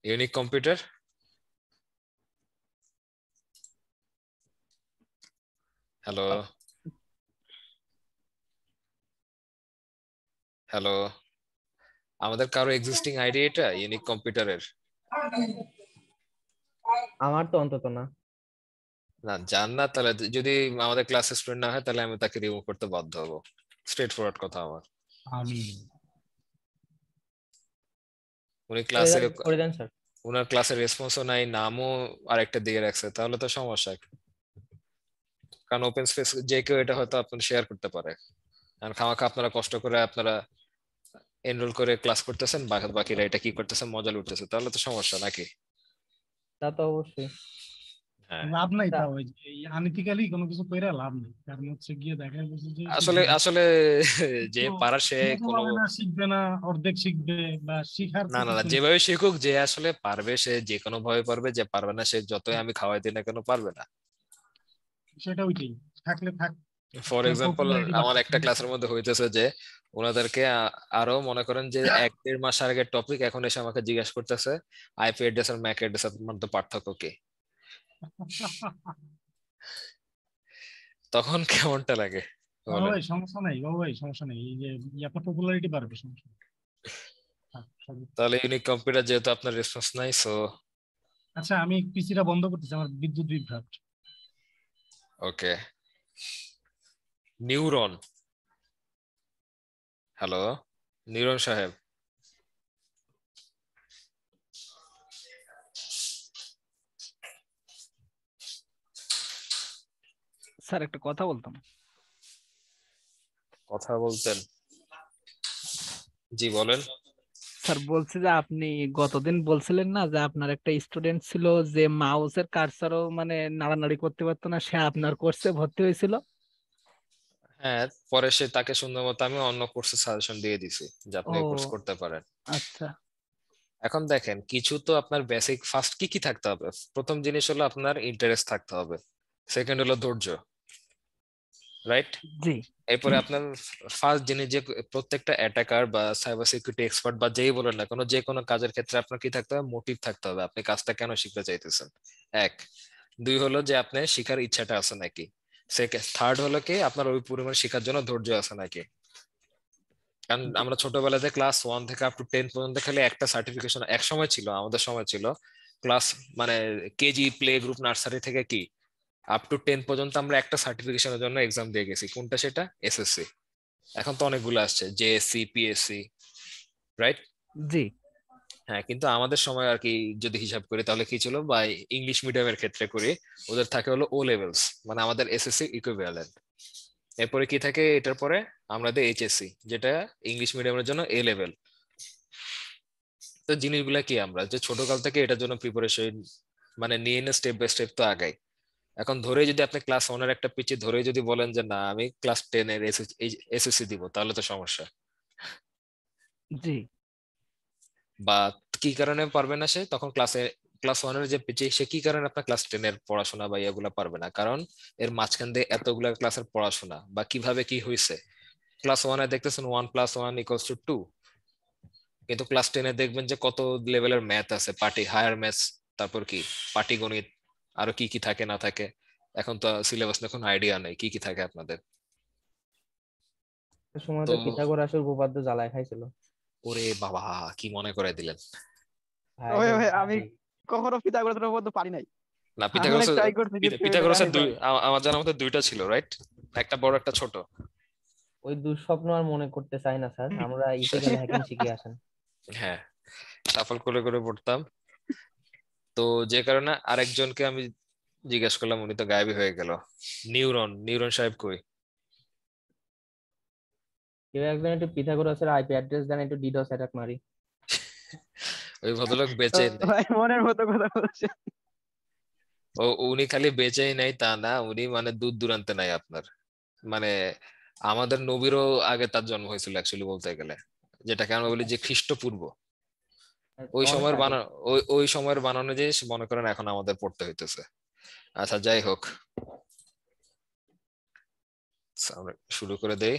Unique computer. Hello hello, আমাদের কারো existing ID এটা ইউনিক কম্পিউটারের? আমার তো অন্তত না। না, জান না, তাহলে যদি আমাদের ক্লাসের স্টুডেন্ট না হয় তাহলে আমি তাকে রিমুভ করতে বাধ্য হবো। স্ট্রেট ফরওয়ার্ড কথা আমার। আমি উনি ক্লাসে, করে দেন স্যার। উনার ক্লাসের রেসপন্সও নাই, নামও আরেকটা দিয়ে রাখছে, তাহলে তো সমস্যা। কারণ ওপেন স্পেস যে কেউ এটা হয়তো আপনার শেয়ার করতে পারে। আর খামাখা আপনারা কষ্ট করে আপনারা এনরোল করে ক্লাস করতেছেন, বাকিরা এটা কি করতেছে, মজা লুটতেছে, তাহলে তো সমস্যা নাকি? তা তো অবশ্যই। হ্যাঁ, লাভ নাই, তা তা ওই যে আনইথিক্যালি কোনো কিছু কইরা লাভ নেই, কারণ হচ্ছে গিয়ে দেখা যাচ্ছে যে সে আসলে আসলে যে তো পারার সে শিখতে কোনো, পারবে না, শিখবে না, অর্ধেক শিখবে বা শিখার না তো না না, কিছু নেই। যেভাবে শিখুক, যে আসলে পারবে সে যে কোনো ভাবে পারবে, যে পারবে না সে যতই আমি খাওয়াই দিই না কেন পারবে না। সেটা ওইটাই, থাকলে থাক, ফর এক্সাম্পল, পপুলারিটি আমার বাড়তেছে। একটা ক্লাসের মধ্যে হইতেছে যে ওনাদেরকে আরো মনে করেন যে 1-1.5 মাস আগের টপিক এখন এসে আমাকে জিজ্ঞাসা করতেছে আইপি অ্যাড্রেস আর ম্যাক অ্যাড্রেস এর মধ্যে পার্থক্য কি। তখন কেমনটা লাগে বাবা বলেন? ভাই সমস্যা নাই, বাবা ভাই সমস্যা নেই, এই যে আপনার পপুলারিটি বাড়বে, সমস্যা নেই। থাক, তাহলে ইউনিক কম্পিউটার যেহেতু আপনার রেসপন্স নাই, সো আচ্ছা আমি পিসিটা বন্ধ করতেছি, আমার বিদ্যুৎ বিভ্রাট। ওকে। নিউরন, হ্যালো, নিউরন সাহেব। স্যার একটা কথা বলতাম। কথা বলতেন? জি বলেন। স্যার বলছি যে আপনি গতদিন বলছিলেন না যে আপনার একটা স্টুডেন্ট ছিল যে মাউসের কার্সারও মানে নাড়ানাড়ি করতে পারতো না, সে আপনার কোর্সে ভর্তি হয়েছিল। হ্যাঁ, পরে সে তাকে সুন্দর মতো আমি অন্য কোর্সে সাজেশন দিয়ে দিছি যে আপনি এই কোর্স ও করতে পারেন। আচ্ছা। এখন দেখেন, কিছু তো আপনার বেসিক ফার্স্ট কি কি থাকতে হবে। প্রথম জিনিস হলো আপনার ইন্টারেস্ট থাকতে হবে, সেকেন্ড হলো ধৈর্য, রাইট? জি এরপরে আপনার ফার্স্ট জিনিস যে প্রত্যেকটা অ্যাটাকার বা সাইবার সিকিউরিটি এক্সপার্ট বা যেই বলেন না কোনো, যে কোনো কাজের ক্ষেত্রে আপনার কি থাকতে হবে, মোটিভ থাকতে হবে, আপনি কাজটা কেন শিখতে চাইতেছেন। এক। দুই হলো যে আপনি শিখার ইচ্ছাটা আছে নাকি। সেকেন্ড, থার্ড হলো কি আপনার ওই পরিমাণ শেখার জন্য ধৈর্য আছে নাকি। কারণ জি আমরা ছোটবেলাতে ক্লাস 1 থেকে আপ টু 10 পর্যন্ত খালি একটা সার্টিফিকেশন, এক সময় ছিল, আমাদের সময় ছিল ক্লাস মানে কেজি প্লে গ্রুপ নার্সারি থেকে কি আপ টু 10 পর্যন্ত আমরা একটা সার্টিফিকেশনের জন্য এক্সাম দিয়ে গেছি, কোনটা সেটা, এসএসসি। এখন তো অনেকগুলো আসছে, জেএসসি, পিএসসি, রাইট? জি হ্যাঁ, কিন্তু আমাদের সময় আর কি যদি হিসাব করি তাহলে কি ছিল, বা ইংলিশ মিডিয়ামের ক্ষেত্রে করি, ওদের থাকে হলো ও লেভেলস, মানে আমাদের এসএসসি ইকুইভ্যালেন্ট। এরপরে কি থাকে এটার পরে, আমাদের এইচএসসি, যেটা ইংলিশ মিডিয়ামের জন্য এ লেভেল। তো জিনিসগুলা কি আমরা যে ছোটকাল থেকে এটার জন্য প্রিপারেশন মানে নিয়ে না, স্টেপ বাই স্টেপ তো আগাই। এখন ধরে যদি আপনি ক্লাস 1-এর একটা পিচে ধরে যদি বলেন যে না আমি ক্লাস 10-এর এসএসসি দিব, তাহলে তো সমস্যা। জি বা কি কারণে পারবে না সে তখন ক্লাস 1-এর যে পিচে, সে কি কারণে আপনার ক্লাস 10-এর পড়াশোনা বা এগুলা পারবে না, কারণ এর মাঝখান দিয়ে এতগুলা ক্লাসের পড়াশোনা বা কিভাবে কি হয়েছে। ক্লাস 1-এ দেখতেছেন 1+1=2, কিন্তু ক্লাস 10-এ দেখবেন যে কত লেভেলের ম্যাথ আছে, পাটি হায়ার ম্যাথস, তারপর কি পাটিগণিত, আরো কি কি থাকে না থাকে। এখন তো সিলেবাস এখন আইডিয়া নেই কি কি থাকে আপনাদের। সময় তো তো পিথাগোরাসের উপপাদ্য জ্বালায় খাইছিল। ওরে বাবা, কি মনে করে দিলেন। ভাই ওই এটা ভাই আমি ভাই, কখনো পিথাগোরাসের উপপাদ্য পারি নাই। না, আমি অনেক ট্রাই করছি কিন্তু এটা পিথাগোরাসের কাহিনী দুই, নাই। আমার জানার মতে দুইটা ছিল, রাইট? একটা বড় একটা ছোট। ওই দুঃস্বপ্ন আর মনে করতে চাই না স্যার, আমরা ইথিক্যাল হ্যাকিং শিখে আসেন। হ্যাঁ, সাফল করে করে পড়তাম। তো যে কারণে আরেকজনকে আমি জিজ্ঞেস করলাম, উনি তো গায়েবী হয়ে গেল। নিউরন, নিউরন সাহেব কই? কেউ একজন একটু পিথাগোরাসের আইপি অ্যাড্রেস দেন, একটু ডিডোস অ্যাটাক মারি। ওই ভদ্রলোক তো বেঁচে নেই। ভাই মনের মতো কথা বলছে। উনি খালি বেঁচেই নাই তা না, উনি মানে দূর দূরান্তে নাই আপনার, মানে আমাদের নবীরও আগে তার জন্ম হয়েছিল অ্যাকচুয়ালি বলতে গেলে, যেটাকে আমরা বলি যে খ্রিস্টপূর্ব। ওই অনেক সময়ের আগে। বানানো, ওই সময়ের বানানো জিনিস মনে করেন এখন আমাদের পড়তে হইতেছে। আচ্ছা যাই হোক, আমরা শুরু করে দেই।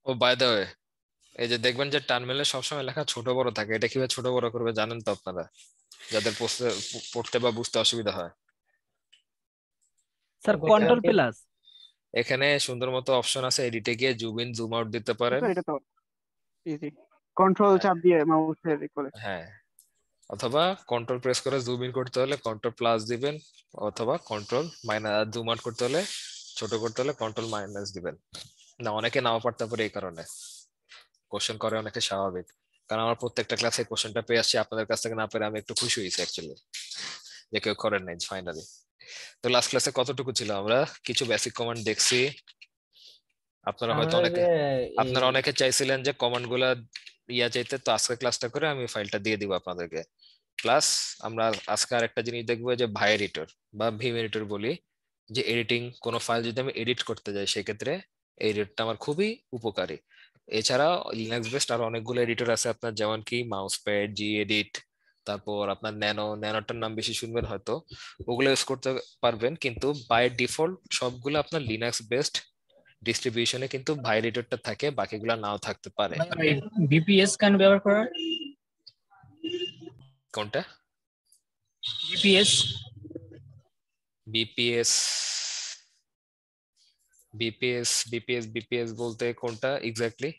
ও বাই দ্য ওয়ে, এই যে দেখবেন যে টার্মিনালে সবসময় লেখা ছোট বড় থাকে, এটা কিভাবে ছোট বড় করবে জানেন তো আপনারা, যাদের পড়তে বা বুঝতে অসুবিধা হয়? স্যার এটা কন্ট্রোল কি- প্লাস। এখানে সুন্দর মতো অপশন আছে, এডিটে গিয়ে জুম ইন জুম আউট দিতে পারেন। এটা তো ইজি, কন্ট্রোল চাপ দিয়ে মাউসের করে। হ্যাঁ, অথবা কন্ট্রোল প্রেস করে জুম ইন করতে হলে কন্ট্রোল প্লাস দিবেন, অথবা কন্ট্রোল মাইনাস, জুম আউট করতে হলে ছোট করতে হলে কন্ট্রোল মাইনাস দিবেন। না, অনেকে নাও পারতে পারে, এই কারণে কোশ্চেন করে অনেকে, স্বাভাবিক। কারণ আমার প্রত্যেকটা ক্লাসে কোশ্চেনটা পেয়ে আসছি, আপনাদের কাছ থেকে না পেরে আমি একটু খুশি হয়েছি অ্যাকচুয়ালি, যে কেউ করেন নাই ফাইনালি। তো লাস্ট ক্লাসে কতটুকু ছিল, আমরা কিছু বেসিক কমান্ড দেখছি। আপনারা হয়তো আমরা অনেকে যে আপনারা অনেকে চাইছিলেন যে কমান্ড গুলা চাইতে, তো আজকে ক্লাসটা করে আমি ফাইলটা দিয়ে দিব আপনাদেরকে। প্লাস আমরা আজকে আর একটা জিনিস দেখবো, যে ভাই এডিটর বা ভিম এডিটর বলি, যে এডিটিং কোন ফাইল যদি আমি এডিট করতে যাই সেক্ষেত্রে এই এডিটরটা আমার খুবই উপকারী। এছাড়া লিনাক্স বেসড আরো অনেকগুলো এডিটর আছে আপনার, যেমন কি মাউস প্যাড, জি এডিট, তারপর আপনার ন্যানোটার নাম বেশি শুনবেন হয়তো, ওগুলো ইউজ করতে পারবেন। কিন্তু বাই ডিফল্ট সবগুলো আপনার লিনাক্স বেসড ডিস্ট্রিবিউশনে কিন্তু ভাই এডিটরটা থাকে, বাকিগুলো নাও থাকতে পারে। বিপিএস কেন ব্যবহার করা? কোনটা? বিপিএস বিপিএস বিপিএস বলতে কোনটা এক্স্যাক্টলি?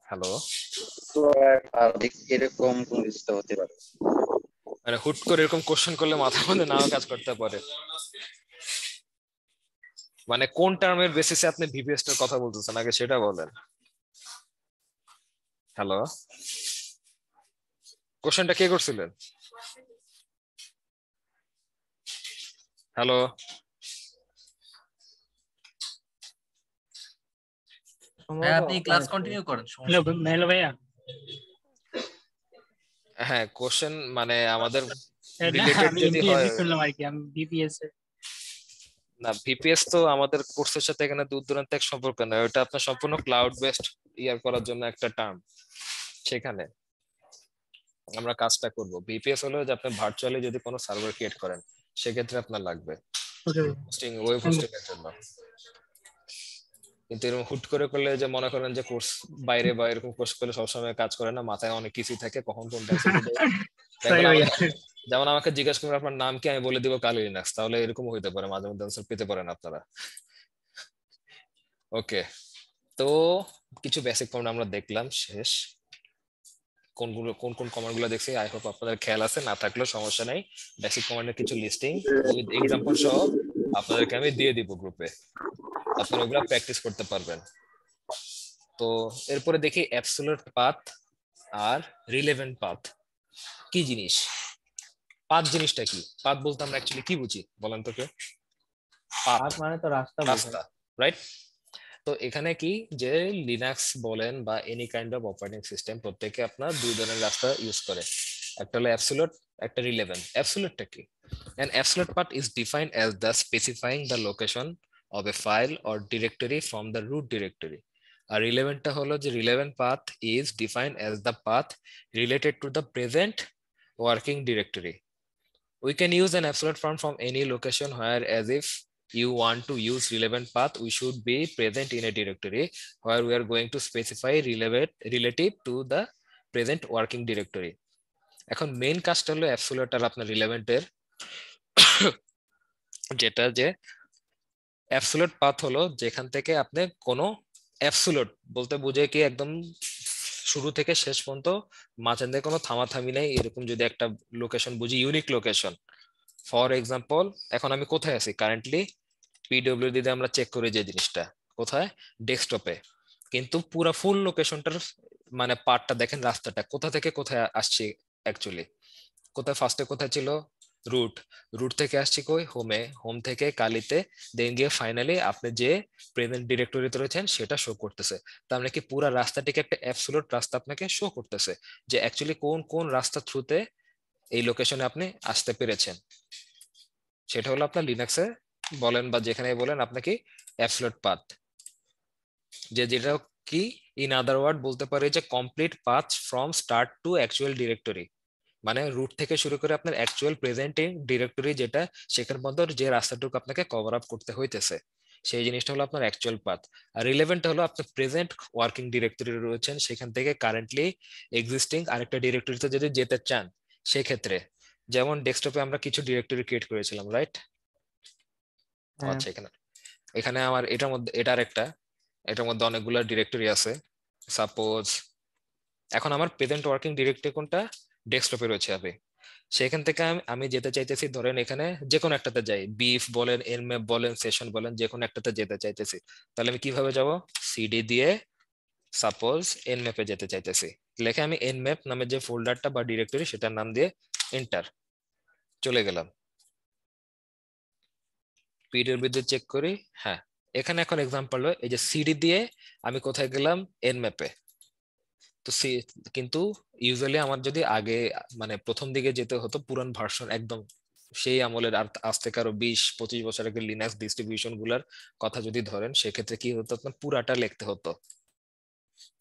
হ্যালো, এরকম কোন কিছু হতে পারে। মানে হুট করে এরকম কোশ্চেন করলে মাথার মধ্যে নাও কাজ করতে পারে। মানে কোন টার্মের বেসিসে আপনি ভিপিএস টার কথা বলতেছেন আগে সেটা বলেন। হ্যালো, কোশ্চেনটা কে করছিলেন? হ্যালো, সম্ভবত আপনি ক্লাস offline কন্টিনিউ করেন। হ্যালো হ্যালো ভাইয়া, হ্যাঁ কোশ্চেন মানে আমাদের না, রিলেটেড আমি যদি এমনি হয়, শুনলাম আর কি, আমি বিপিএস না ভিপিএস তো আমাদের কোর্সের সাথে এখানে দূর দূরান্ত এক সম্পর্ক নয়, ওটা আপনার সম্পূর্ণ ক্লাউড বেসড ইয়ার করার জন্য একটা টার্ম। সেখানে আমরা কাজটা করব। ভিপিএস হলো যে আপনি ভার্চুয়ালি যদি কোনো সার্ভার ক্রিয়েট করেন সেক্ষেত্রে আপনার লাগবে হোস্টিং, ওয়েব হোস্টিং এর জন্য। কিন্তু এরকম হুট করে করলে, যে মনে করেন যে কোর্স বাইরে বা এরকম কোর্স করলে সবসময় কাজ করে না, মাথায় অনেক কিছুই থাকে, কখন কোনটা এসে দেয়। যেমন আমাকে জিজ্ঞাসা করবেন আপনার নাম কি, আমি বলে দিব কালি লিনাক্স, তাহলে এরকম হইতে পারে, মাঝে মধ্যে আনসার পেতে পারেন আপনারা। ওকে, তো কিছু বেসিক কমান্ড আমরা দেখলাম, শেষ। কোন কোন কমান্ড গুলো দেখছি আই হোপ আপনাদের খেয়াল আছে, না থাকলেও সমস্যা নাই। বেসিক কমান্ডের কিছু লিস্টিং উইথ এক্সাম্পল সহ আপনাদেরকে আমি দিয়ে দিব গ্রুপে, আপনারা ওগুলা প্র্যাকটিস করতে পারবেন। তো এরপরে দেখি অ্যাবসলিউট পাথ আর রিলেভেন্ট পাথ কি জিনিস। পাথ জিনিসটা কি? পাথ বলতে আমরা অ্যাকচুয়ালি কি বুঝি বলেন তো কেউ? পাথ মানে তো রাস্তা বোঝায়। রাস্তা, রাইট? তো এখানে কি, যে লিনাক্স বলেন বা any kind of operating system, প্রত্যেকে আপনার দুই ধরনের রাস্তা ইউজ করে, একটা হলো অ্যাবসলিউট, একটা রিলেভেন্ট। অ্যাবসলিউটটা কি? An absolute path is defined as the specifying the location of a file or directory from the root directory. আর রিলেভেন্টটা হলো যে relevant path is defined as the path related to the present working directory. We can use an absolute form from any location, where as if you want to use relevant path, we should be present in a directory where we are going to specify relative to the present working directory. এখন main কাজটা হলো absolute আর আপনার রিলেভেন্টের, যেটা যে absolute path হলো যেখান থেকে আপনি কোনো, অ্যাবসলিউট বলতে বুঝে কি একদম শুরু থেকে শেষ পর্যন্ত মাঝখানে কোনো থামাথামি নেই, এরকম যদি একটা লোকেশন বুঝি, ইউনিক লোকেশন। ফর এক্সাম্পল, এখন আমি কোথায় আছি কারেন্টলি, পিডব্লিউডি দিয়ে আমরা চেক করি যে জিনিসটা কোথায়, ডেস্কটপে, কিন্তু পুরো ফুল লোকেশনটার মানে পার্টটা দেখেন, রাস্তাটা কোথা থেকে কোথায় আসছে অ্যাকচুয়ালি। কোথায় ফার্স্টে কোথায় ছিল? রুট। রুট থেকে আসছে কই? হোমে। হোম থেকে কালিতে, দেন গিয়ে ফাইনালি আপনি যে প্রেজেন্ট ডিরেক্টরিতে রয়েছেন সেটা শো করতেছে। তার মানে কি পুরো রাস্তাটিকে একটা অ্যাবসলিউট রাস্তা আপনাকে শো করতেছে, যে অ্যাকচুয়ালি কোন কোন রাস্তা থ্রুতে এই লোকেশনে আপনি আসতে পেরেছেন। সেটা হলো আপনার লিনাক্সে বলেন বা যেখানে বলেন আপনাকে অ্যাবসলিউট পাথ, যেটা কি ইন আদার ওয়ার্ড বলতে পারে যে complete path from start to actual directory. মানে রুট থেকে শুরু করে আপনার অ্যাকচুয়াল প্রেজেন্টিং ডিরেক্টরি যেটা, সেখানে মধ্যে যে রাস্তাটুকু আপনাকে কভার আপ করতে হইতেছে, সেই জিনিসটা হলো আপনার অ্যাকচুয়াল পাথ। আর রিলেভেন্ট হলো আপনার প্রেজেন্ট ওয়ার্কিং ডিরেক্টরি রয়েছেন, সেখান থেকে কারেন্টলি এক্সিস্টিং আরেকটা ডিরেক্টরিতে যদি যেতে চান সেক্ষেত্রে, যেমন ডেস্কটপে আমরা কিছু ডিরেক্টরি ক্রিয়েট করেছিলাম, রাইট? হ্যাঁ আচ্ছা, এখানে এখানে আমার এটার মধ্যে এটার একটা, এটার মধ্যে অনেকগুলো ডিরেক্টরি আছে। সাপোজ এখন আমার প্রেজেন্ট ওয়ার্কিং ডিরেক্টরি কোনটা? ডেস্কটপে রয়েছে। আমি সেখান থেকে আমি যেতে চাইতেছি, ধরেন এখানে যে কোনো একটাতে যাই, বিফ বলেন, এনম্যাপ বলেন, সেশন বলেন, যে কোনো একটাতে যেতে চাইতেছি। তাহলে আমি কিভাবে যাব? সিডি দিয়ে সাপোজ এনম্যাপে যেতে চাইতেছি, লেখে আমি এনম্যাপ নামে যে ফোল্ডারটা বা ডিরেক্টরি সেটার নাম দিয়ে এন্টার, চলে গেলাম। পিডিএফ দিয়ে চেক করি, হ্যাঁ এখানে এখন এক্সাম্পল এই যে সিডি দিয়ে আমি কোথায় গেলাম? এনম্যাপে। তো কিন্তু ইউজুয়ালি আমার যদি আগে মানে প্রথম দিকে যেতে হতো পুরান ভার্সন একদম সেই আমলের, আর আজ থেকে আরো 20-25 বছর আগে লিনাক্স ডিস্ট্রিবিউশন গুলার কথা যদি ধরেন, সেক্ষেত্রে কি হতো? আপনার পুরাটা লিখতে হতো,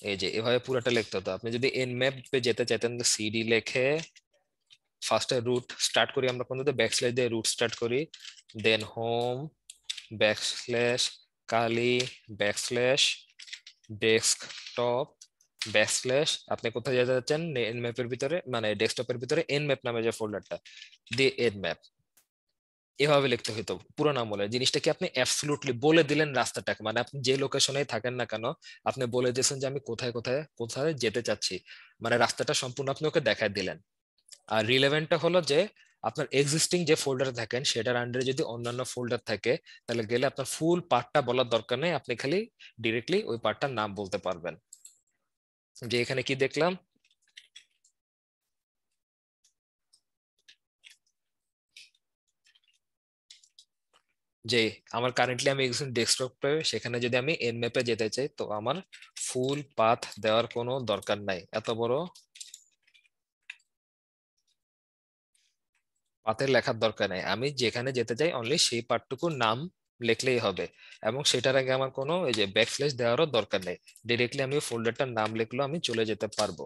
এই যে এভাবে পুরাটা লিখতে হতো। আপনি যদি এনম্যাপ পে যেতে চাইতেন, সিডি লেখে ফার্স্টে রুট স্টার্ট করি আমরা, কোন ব্যাকস্ল্যাশ দিয়ে রুট স্টার্ট করি, দেন হোম ব্যাকস্ল্যাশ কালি ব্যাকস্ল্যাশ ডেস্কটপ ব্যাকস্ল্যাশ, আপনি কোথায় যেতে যাচ্ছেন এনম্যাপের ভিতরে, মানে ডেস্কটপের ভিতরে এনম্যাপ নামে যে ফোল্ডারটা দিয়ে এনম্যাপ, এভাবে লিখতে হতো পুরোনো আমলে। জিনিসটা কি আপনি অ্যাবসলিউটলি বলে দিলেন রাস্তাটাকে, মানে আপনি যে লোকেশনে থাকেন না কেন আপনি বলে দিয়েছেন যে আমি কোথায় কোথায় কোথায় যেতে চাচ্ছি, মানে রাস্তাটা সম্পূর্ণ আপনি ওকে দেখায় দিলেন। আর রিলেভেন্টটা হলো যে আপনার এক্সিস্টিং যে ফোল্ডারে থাকেন সেটার আন্ডারে যদি অন্যান্য ফোল্ডার থাকে, তাহলে গেলে আপনার ফুল পার্টটা বলার দরকার নেই, আপনি খালি ডিরেক্টলি ওই পার্টটার নাম বলতে পারবেন। যে এখানে কি দেখলাম, যে আমার কারেন্টলি আমি ডেস্কটপে, সেখানে যদি আমি এনম্যাপে যেতে চাই তো আমার ফুল পাথ দেওয়ার কোনো দরকার নাই, এত বড় পাথের লেখার দরকার নেই। আমি যেখানে যেতে চাই অনলি সেই পার্টটুকুর নাম লিখলেই হবে, এবং সেটার আগে আমার কোনো এই যে ব্যাকস্ল্যাশ দেওয়ারও দরকার নেই। ডিরেক্টলি আমি ফোল্ডারটার নাম লিখলেও আমি চলে যেতে পারবো।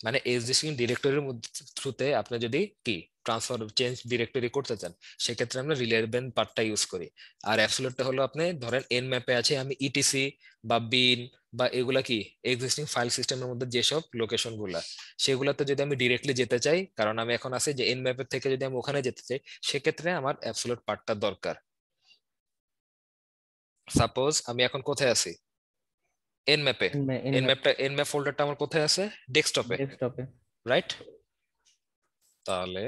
মানে এক্সিস্টিং ডিরেক্টরির মধ্যে থ্রুতে আপনি যদি কি ট্রান্সফার চেঞ্জ ডিরেক্টরি করতে চান, সেক্ষেত্রে আমরা রিলেভেন্ট পার্টটা ইউজ করি। আর অ্যাবসলিউটটা হলো আপনি ধরেন এন ম্যাপে আছে আমি ইটিসি বা বিন বা এগুলা কি এক্সিস্টিং ফাইল সিস্টেমের মধ্যে যেসব লোকেশন গুলা, সেগুলাতে যদি আমি ডিরেক্টলি যেতে চাই, কারণ আমি এখন আছে যে এন ম্যাপের থেকে যদি আমি ওখানে যেতে চাই, সেক্ষেত্রে আমার অ্যাবসলিউট পার্টটা দরকার। সাপোজ আমি এখন কোথায় আছি? এন ম্যাপে। এন ম্যাপ ফোল্ডারটা আমার কোথায় আছে? ডেস্কটপে, ডেস্কটপে। রাইট? তাহলে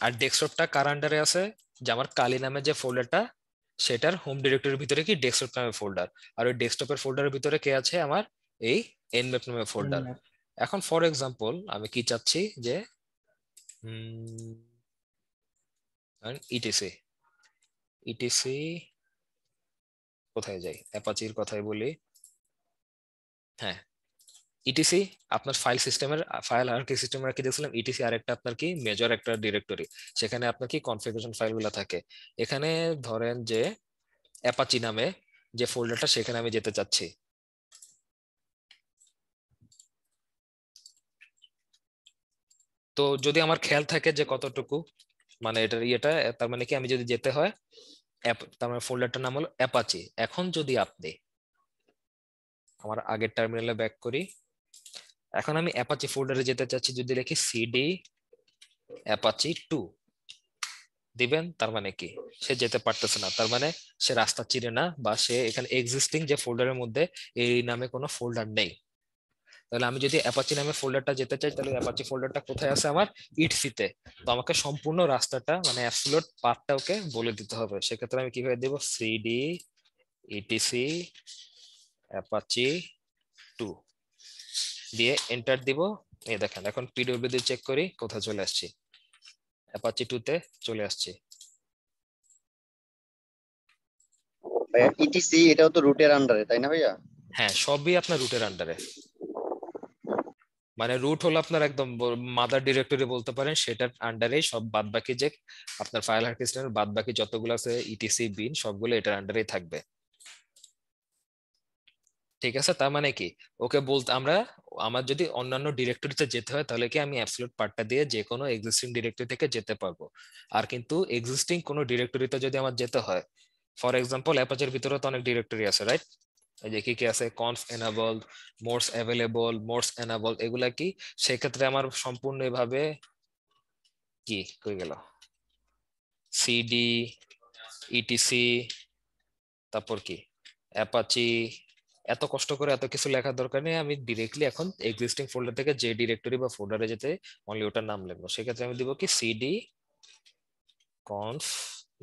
আর ডেস্কটপটা কার আন্ডারে আছে? যে আমার কালি নামে যে ফোল্ডারটা, সেটার হোম ডিরেক্টরির ভিতরে কি ডেস্কটপ নামে ফোল্ডার, আর ওই ডেস্কটপের ফোল্ডারের ভিতরে কে আছে? আমার এই এনম্যাপ নামে ফোল্ডার। nmap। এখন ফর এক্সাম্পল আমি কি চাচ্ছি যে ইটিসি, ইটিসি কোথায় যাই, অ্যাপাচির কথাই বলি, হ্যাঁ ইটিসি আপনার ফাইল সিস্টেমের ফাইল হায়ারার্কি সিস্টেমের কি দেখছিলাম, ইটিসি আরেকটা আপনার কি মেজর একটা ডিরেক্টরি, সেখানে আপনার কি কনফিগারেশন ফাইলগুলো থাকে। এখানে ধরেন যে অ্যাপাচি নামে যে ফোল্ডারটা, সেখানে আমি যেতে চাচ্ছি। তো যদি আমার খেয়াল থাকে যে কতটুকু মানে এটার ইয়েটা, তার মানে কি আমি যদি যেতে হয় তার মানে ফোল্ডারটার নাম হলো অ্যাপাচি। এখন যদি আপনি আমার আগের টার্মিনালে ব্যাক করি, এখন আমি অ্যাপাচি ফোল্ডারে যেতে চাচ্ছি, যদি লিখি সিডি অ্যাপাচি 2 দিবেন, তার মানে কি সে যেতে পারতেছে না, তার মানে সে রাস্তা চিনে না, বা সে এখানে এক্সিস্টিং যে ফোল্ডারের মধ্যে এই নামে কোনো ফোল্ডার নেই। তাহলে আমি যদি অ্যাপাচি নামে ফোল্ডারটা যেতে চাই, তাহলে অ্যাপাচি ফোল্ডারটা কোথায় আছে? আমার ইটসিতে। তো আমাকে সম্পূর্ণ রাস্তাটা মানে অ্যাবসলিউট পাথটা ওকে বলে দিতে হবে। সেক্ষেত্রে আমি কিভাবে দেব? সিডি ইটিসি অ্যাপাচি 2 দিয়ে এন্টার দিব। এই দেখেন এখন পিডব্লিউডি চেক করি কোথায় চলে আসছি, অ্যাপাচি 2 তে চলে আসছি। ভাইয়া ইটিসি এটাও তো রুটের আন্ডারে, তাই না ভাইয়া? হ্যাঁ, সবই আপনার রুটের আন্ডারে। মানে রুট হলো আপনার একদম মাদার ডিরেক্টরি বলতে পারেন, সেটার আন্ডারে সব বাদ বাকি যে আপনার ফাইল হার্ড সিস্টেমের বাদ বাকি যতগুলো আছে ইটিসি বিন সবগুলো এটার আন্ডারেই থাকবে। ঠিক আছে, তার মানে কি ওকে বলতে আমরা আমার যদি অন্যান্য ডিরেক্টরিতে যেতে হয় তাহলে কি আমি অ্যাবসলিউট পার্টটা দিয়ে যে কোনো এক্সিস্টিং ডিরেক্টরি থেকে যেতে পারবো। আর কিন্তু এক্সিস্টিং কোনো ডিরেক্টরিতে যদি আমার যেতে হয়, ফর এক্সাম্পল অ্যাপাচের ভিতরে তো অনেক ডিরেক্টরি আছে, রাইট? এই যে কি কি আছে, conf enable, modes available, modes enable, এগুলা কি? সেক্ষেত্রে আমার সম্পূর্ণ এভাবে কি কই গেল, সিডি ইটিসি তারপর কি অ্যাপাচি, এত কষ্ট করে এত কিছু লেখার দরকার নেই। আমি ডিরেক্টলি এখন এক্সিস্টিং ফোল্ডার থেকে যে ডিরেক্টরি বা ফোল্ডারে যেতে অনলি ওটার নাম লিখবো। সেক্ষেত্রে আমি দিব কি সিডি কনফ,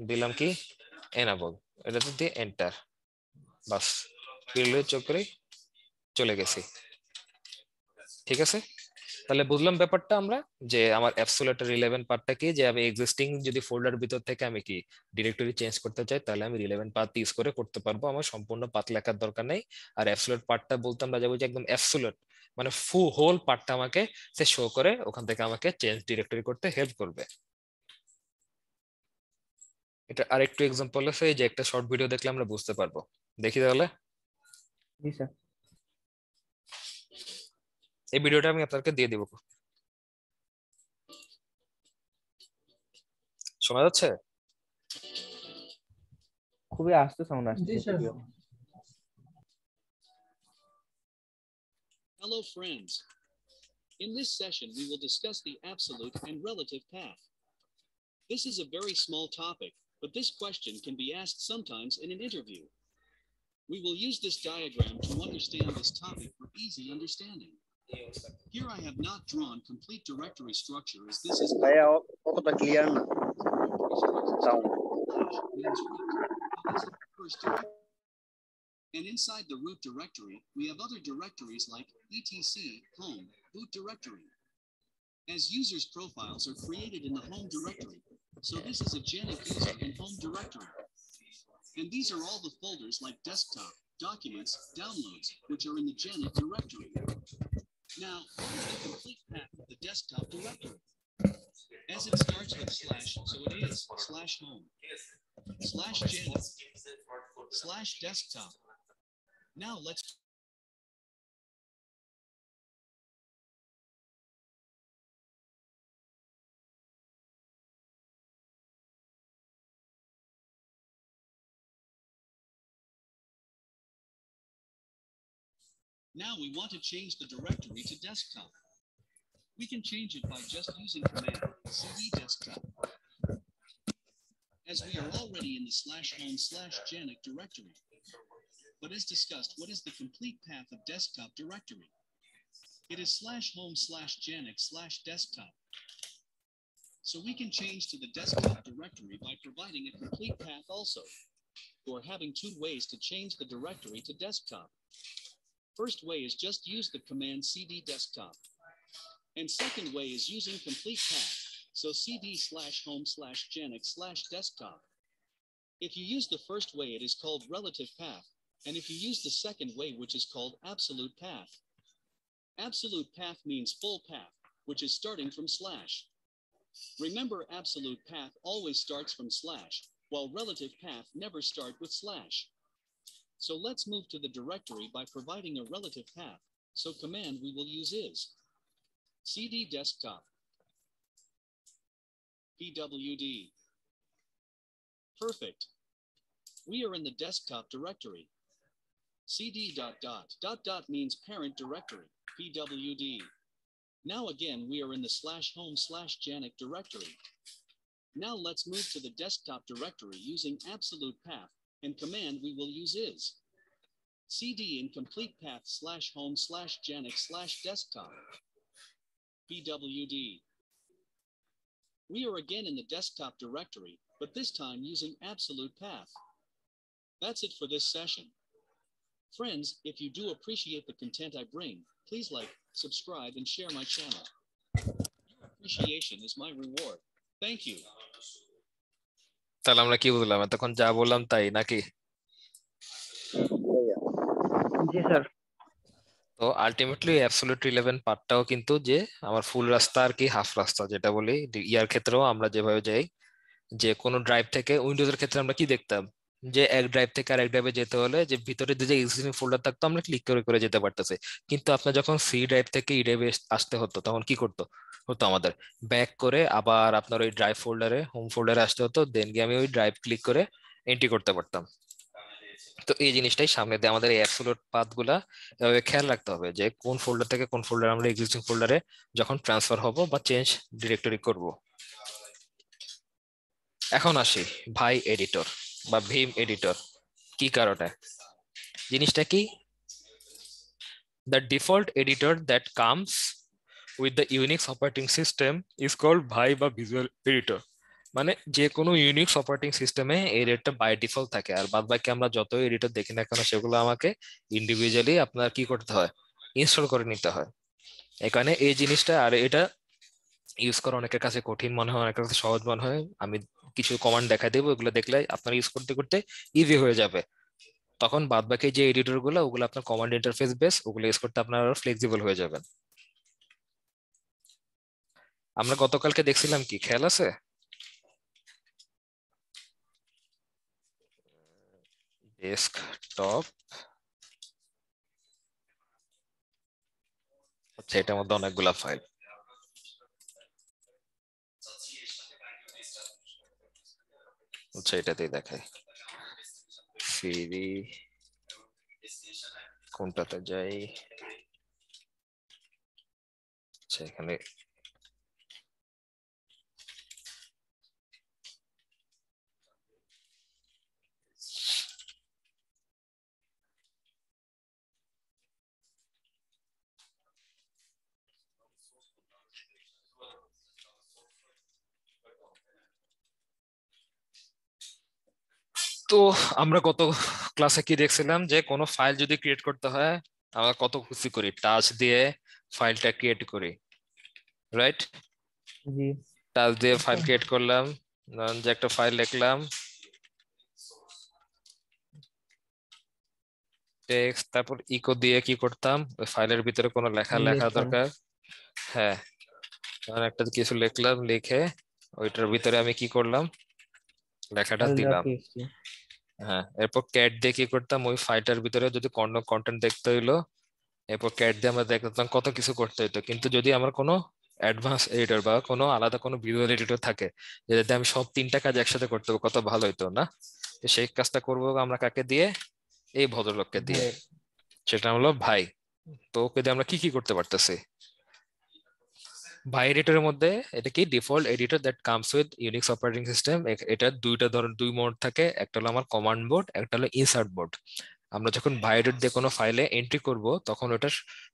দিলাম কি এনাবল, এটাতে দিয়ে এন্টার, বাস পিরিয়ড চোখ করে চলে গেছি। ঠিক আছে, তাহলে বুঝলাম ব্যাপারটা আমরা, যে আমার অ্যাবসোলিউট রিলেভেন্ট পার্টটা কি, যে আমি এক্সিস্টিং যদি ফোল্ডার ভিতর থেকে আমি কি ডিরেক্টরি চেঞ্জ করতে চাই তাহলে আমি রিলেভেন্ট পাথ ইউজ করে করতে পারবো, আমার সম্পূর্ণ পাথ লেখার দরকার নেই। আর অ্যাবসোলিউট পার্টটা বলতে আমরা যাবো যে একদম অ্যাবসোলিউট মানে হোল পার্টটা আমাকে সে শো করে, ওখান থেকে আমাকে চেঞ্জ ডিরেক্টরি করতে হেল্প করবে। এটা আরেকটু এক্সাম্পল আছে, এই যে একটা শর্ট ভিডিও দেখলে আমরা বুঝতে পারবো। দেখি তাহলে, জি স্যার। এই ভিডিওটা আমি আপনাকে দিয়ে দিব, শোনা যাচ্ছে? খুবই আস্তে সাউন্ড আসছে যদিও। Hello friends. In this session we will discuss the absolute and relative path. This is a very small topic, but this question can be asked sometimes in an interview. We will use this diagram to understand this topic for easy understanding. Here I have not drawn complete directory structure as this is ভাইয়া কতটা clear না sound? first directory. And inside the root directory, we have other directories like etc, home, boot directory. As users' profiles are created in the home directory, so this is a Genic user in home directory. And these are all the folders like desktop, documents, downloads, which are in the Genic directory. Now, what is the complete path of the desktop directory? As it starts with slash, so it is slash home, slash Genic, slash desktop. Now let's Now we want to change the directory to desktop. We can change it by just using command cd desktop. As we are already in the slash home slash Genic directory. But as discussed, what is the complete path of desktop directory? It is slash home slash Genic slash desktop. So we can change to the desktop directory by providing a complete path also, or having two ways to change the directory to desktop. First way is just use the command cd desktop. And second way is using complete path, so cd slash home slash Genic slash desktop. If you use the first way, it is called relative path, and if you use the second way, which is called absolute path. Absolute path means full path, which is starting from slash. Remember, absolute path always starts from slash, while relative path never start with slash. So let's move to the directory by providing a relative path. So command we will use is cd desktop pwd. Perfect. We are in the desktop directory. cd ... means parent directory, pwd. Now again, we are in the slash home slash Genic directory. Now let's move to the desktop directory using absolute path, and command we will use is cd in complete path /home/janix/desktop. pwd. We are again in the desktop directory, but this time using absolute path. That's it for this session. Friends, if you do appreciate the content I bring, please like, subscribe, and share my channel. Your appreciation is my reward. Thank you. তাহলে আমরা কি বুঝলাম এতক্ষণ যা বললাম তাই নাকি? জি sir. তো আলটিমেটলি অ্যাবসলিউট রিলেভেন্ট পার্টটাও কিন্তু যে আমার ফুল রাস্তা আর কি হাফ রাস্তা যেটা বলি, ইয়ার ক্ষেত্রেও আমরা যেভাবে যাই, যে কোনো ড্রাইভ থেকে উইন্ডোজের ক্ষেত্রে আমরা কি দেখতাম, যে এক ড্রাইভ থেকে আরেক ড্রাইভে যেতে হলে যে ভিতরে যে এক্সিস্টিং ফোল্ডার থাকতো আমরা ক্লিক করে করে যেতে পারতেছি। কিন্তু আপনার যখন সি ড্রাইভ থেকে ই ড্রাইভে আসতে হতো তখন কি করতে হতো, আমাদের ব্যাক করে আবার আপনার ওই ড্রাইভ ফোল্ডারে হোম ফোল্ডারে আসতে হতো, দেন গিয়ে আমি ওই ড্রাইভ ক্লিক করে এন্ট্রি করতে পারতাম। তো এই জিনিসটাই সামনে দিয়ে আমাদের এই অ্যাবসলিউট পাথ গুলা এভাবে খেয়াল রাখতে হবে যে কোন ফোল্ডার থেকে কোন ফোল্ডারে আমরা এক্সিস্টিং ফোল্ডারে যখন ট্রান্সফার হব বা চেঞ্জ ডিরেক্টরি করব। এখন আসি ভাই এডিটর বা ভীম এডিটর কি কারণে, জিনিসটা কি? The default editor that comes with the Unix operating system is called vi বা ভিজুয়াল এডিটর। মানে যে কোনো ইউনিক্স অপারেটিং সিস্টেমে এই এডিটরটা বাই ডিফল্ট থাকে, আর বাদ বাকি আমরা যত এডিটর দেখি না কেন সেগুলো আমাকে ইন্ডিভিজুয়ালি আপনার কি করতে হয়, ইনস্টল করে নিতে হয়। এখানে এই জিনিসটা, আর এটা ইউজ করা অনেকের কাছে কঠিন মনে হয়, অনেকের কাছে সহজ মনে হয়। আমি কিছু কমান্ড দেখাই দেবো, ওগুলো দেখলে আপনার ইউজ করতে করতে ইজি হয়ে যাবে। তখন বাদ বাকি যে এডিটর গুলো ওগুলো আপনার কমান্ড ইন্টারফেস বেস, ওগুলো ইউজ করতে আপনার আরো ফ্লেক্সিবল হয়ে যাবেন। আমরা গতকালকে দেখছিলাম কি খেয়াল আছে? ডেস্কটপ, আচ্ছা এটার মধ্যে অনেকগুলা ফাইল, আচ্ছা এটাতেই দেখাই। ফিরি কোনটাতে যাই, আচ্ছা এখানে তো আমরা গত ক্লাসে কি দেখছিলাম যে কোনো ফাইল যদি ক্রিয়েট করতে হয় আমরা কত কিছু করি, টাচ দিয়ে ফাইলটা ক্রিয়েট করি, রাইট? জি টাচ দিয়ে ফাইল ক্রিয়েট করলাম, ধরেন যে একটা ফাইল লিখলাম টেক্সট, তারপর ইকো দিয়ে কি করতাম ওই ফাইলের ভিতরে কোনো লেখা লেখা লিখতাম। দরকার, হ্যাঁ ধরেন একটা কিছু লিখলাম, লিখে ওইটার ভিতরে আমি কি করলাম লেখাটা দিলাম, txt হ্যাঁ। এরপর ক্যাট দিয়ে কি করতাম ওই ফাইলটার ভিতরে যদি কন্টেন্ট দেখতে হইলো, এরপর ক্যাট দিয়ে আমরা দেখতাম কত কিছু করতে হইতো। কিন্তু যদি আমার কোনো অ্যাডভান্স এডিটর বা কোনো আলাদা কোনো ভিজুয়াল এডিটর থাকে যেটাতে আমি সব তিনটা কাজ একসাথে করতে হবে, কত ভালো হইতো না? তো সেই কাজটা করবো আমরা কাকে দিয়ে? এই ভদ্রলোককে দিয়ে, ভাই সেটা হলো ভাই। তো ওকে দিয়ে আমরা কি কি করতে পারতেছি? ভাই এডিটরের মধ্যে এটা কি default editor that comes with Unix operating system. এটা দুইটা ধরনের দুই মোড থাকে, একটা হলো আমার কমান্ড মোড, একটা হলো ইনসার্ট মোড। আমরা যখন ভাই এডিটর দিয়ে কোনো ফাইলে এন্ট্রি করব তখন ওটা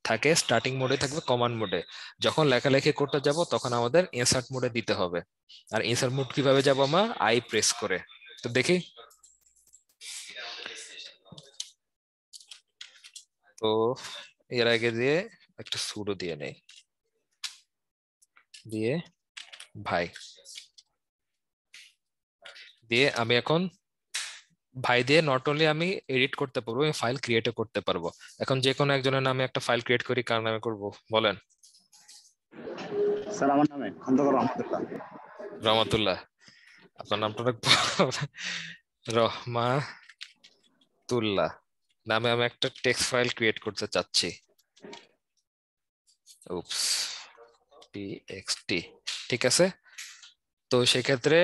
থাকে স্টার্টিং মোডে থাকবে কমান্ড মোডে, যখন লেখালেখি করতে যাব তখন আমাদের ইনসার্ট মোডে দিতে হবে। আর ইনসার্ট মোড কিভাবে যাব? আমরা আই প্রেস করে। তো দেখি, তো এর আগে দিয়ে একটা সুডো দিয়ে নেই, দিয়ে ভাই দিয়ে আমি এখন ভাই দিয়ে নট অনলি আমি এডিট করতে পারবো, আমি ফাইল ক্রিয়েটও করতে পারবো। এখন যে কোনো একজনের নামে একটা ফাইল ক্রিয়েট করি, কার নামে করব বলেন? স্যার আমার নামে খন্দকার রহমতুল্লাহ। রহমাতুল্লাহ, আপনার নামটা রাখবো রহমাতুল্লাহ নামে আমি একটা টেক্সট ফাইল ক্রিয়েট করতে চাচ্ছি। উপস, টিএক্সটি, ঠিক আছে। তো সেক্ষেত্রে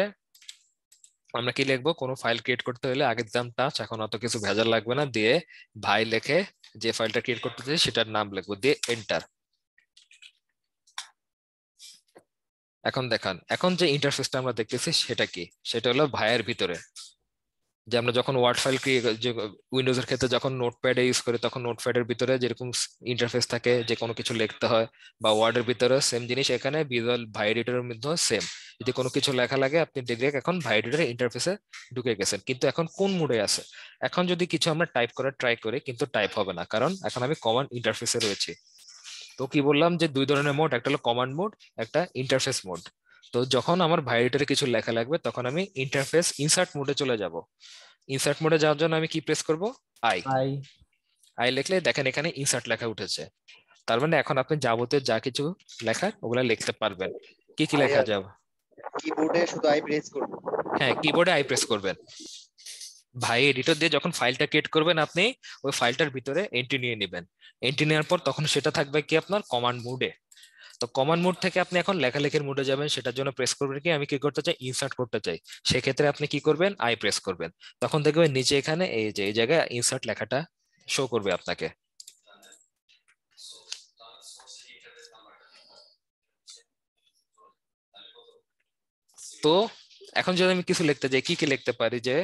আমরা কি লিখবো? কোনো ফাইল ক্রিয়েট করতে হলে আগে দিতাম টাচ, এখন অত কিছু ভেজাল লাগবে না, দিয়ে ভাই লেখে যে ফাইলটা ক্রিয়েট করতে চাই সেটার নাম লিখবো, দিয়ে এন্টার। এখন দেখান, এখন যে ইন্টারফেসটা আমরা দেখতেছি সেটা কি? সেটা হলো ভাইয়ের ভিতরে, যে আমরা যখন ওয়ার্ড ফাইল উইন্ডোজ এর ক্ষেত্রে যখন নোটপ্যাড ইউজ করি তখন নোটপ্যাডের ভিতরে যেরকম ইন্টারফেস থাকে যে কোনো কিছু লিখতে হয়, বা ওয়ার্ডের ভিতরে সেম জিনিস এখানে ভিজুয়াল ভাই এডিটরের মধ্যে সেম, যদি কোনো কিছু লেখা লাগে আপনি ডিরেক্ট এখন ভাই এডিটরের ইন্টারফেসে ঢুকে গেছেন। কিন্তু এখন কোন মোডে আছে? এখন যদি কিছু আমরা টাইপ করার ট্রাই করি কিন্তু টাইপ হবে না, কারণ এখন আমি কমান্ড ইন্টারফেসে রয়েছি। তো কি বললাম যে দুই ধরনের মোড, একটা হলো কমান্ড মোড, একটা ইন্টারফেস মোড। তো যখন আমার ভাই এডিটরে কিছু লেখা লাগবে তখন আমি ইন্টারফেস ইনসার্ট মোডে চলে যাব। ইনসার্ট মোডে যাওয়ার জন্য আমি কি প্রেস করব? আই। আই আই লিখলে দেখেন এখানে ইনসার্ট লেখা উঠেছে। তার মানে এখন আপনি যাবতীয় যা কিছু লেখা ওগুলা লিখতে পারবেন। কি কি লেখা যাবে? কিবোর্ডে শুধু আই প্রেস করব। হ্যাঁ, কিবোর্ডে আই প্রেস করবেন। ভাই এডিটর দিয়ে যখন ফাইলটা ক্রিয়েট করবেন আপনি ওই ফাইলটার ভিতরে এন্ট্রি নিয়ে নেবেন। এন্ট্রি নেওয়ার পর তখন সেটা থাকবে কি আপনার কমান্ড মোডে। তো কমান্ড মোড থেকে আপনি এখন লেখালেখির মোডে যাবেন, সেটার জন্য প্রেস করবেন কি আমি কি করতে চাই? ইনসার্ট করতে চাই। সেক্ষেত্রে আপনি কি করবেন? আই প্রেস করবেন। তখন দেখবেন নিচে এখানে এই যে এই জায়গায় ইনসার্ট লেখাটা শো করবে আপনাকে। তো এখন যদি আমি কিছু লিখতে যাই কি কি লিখতে পারি? যে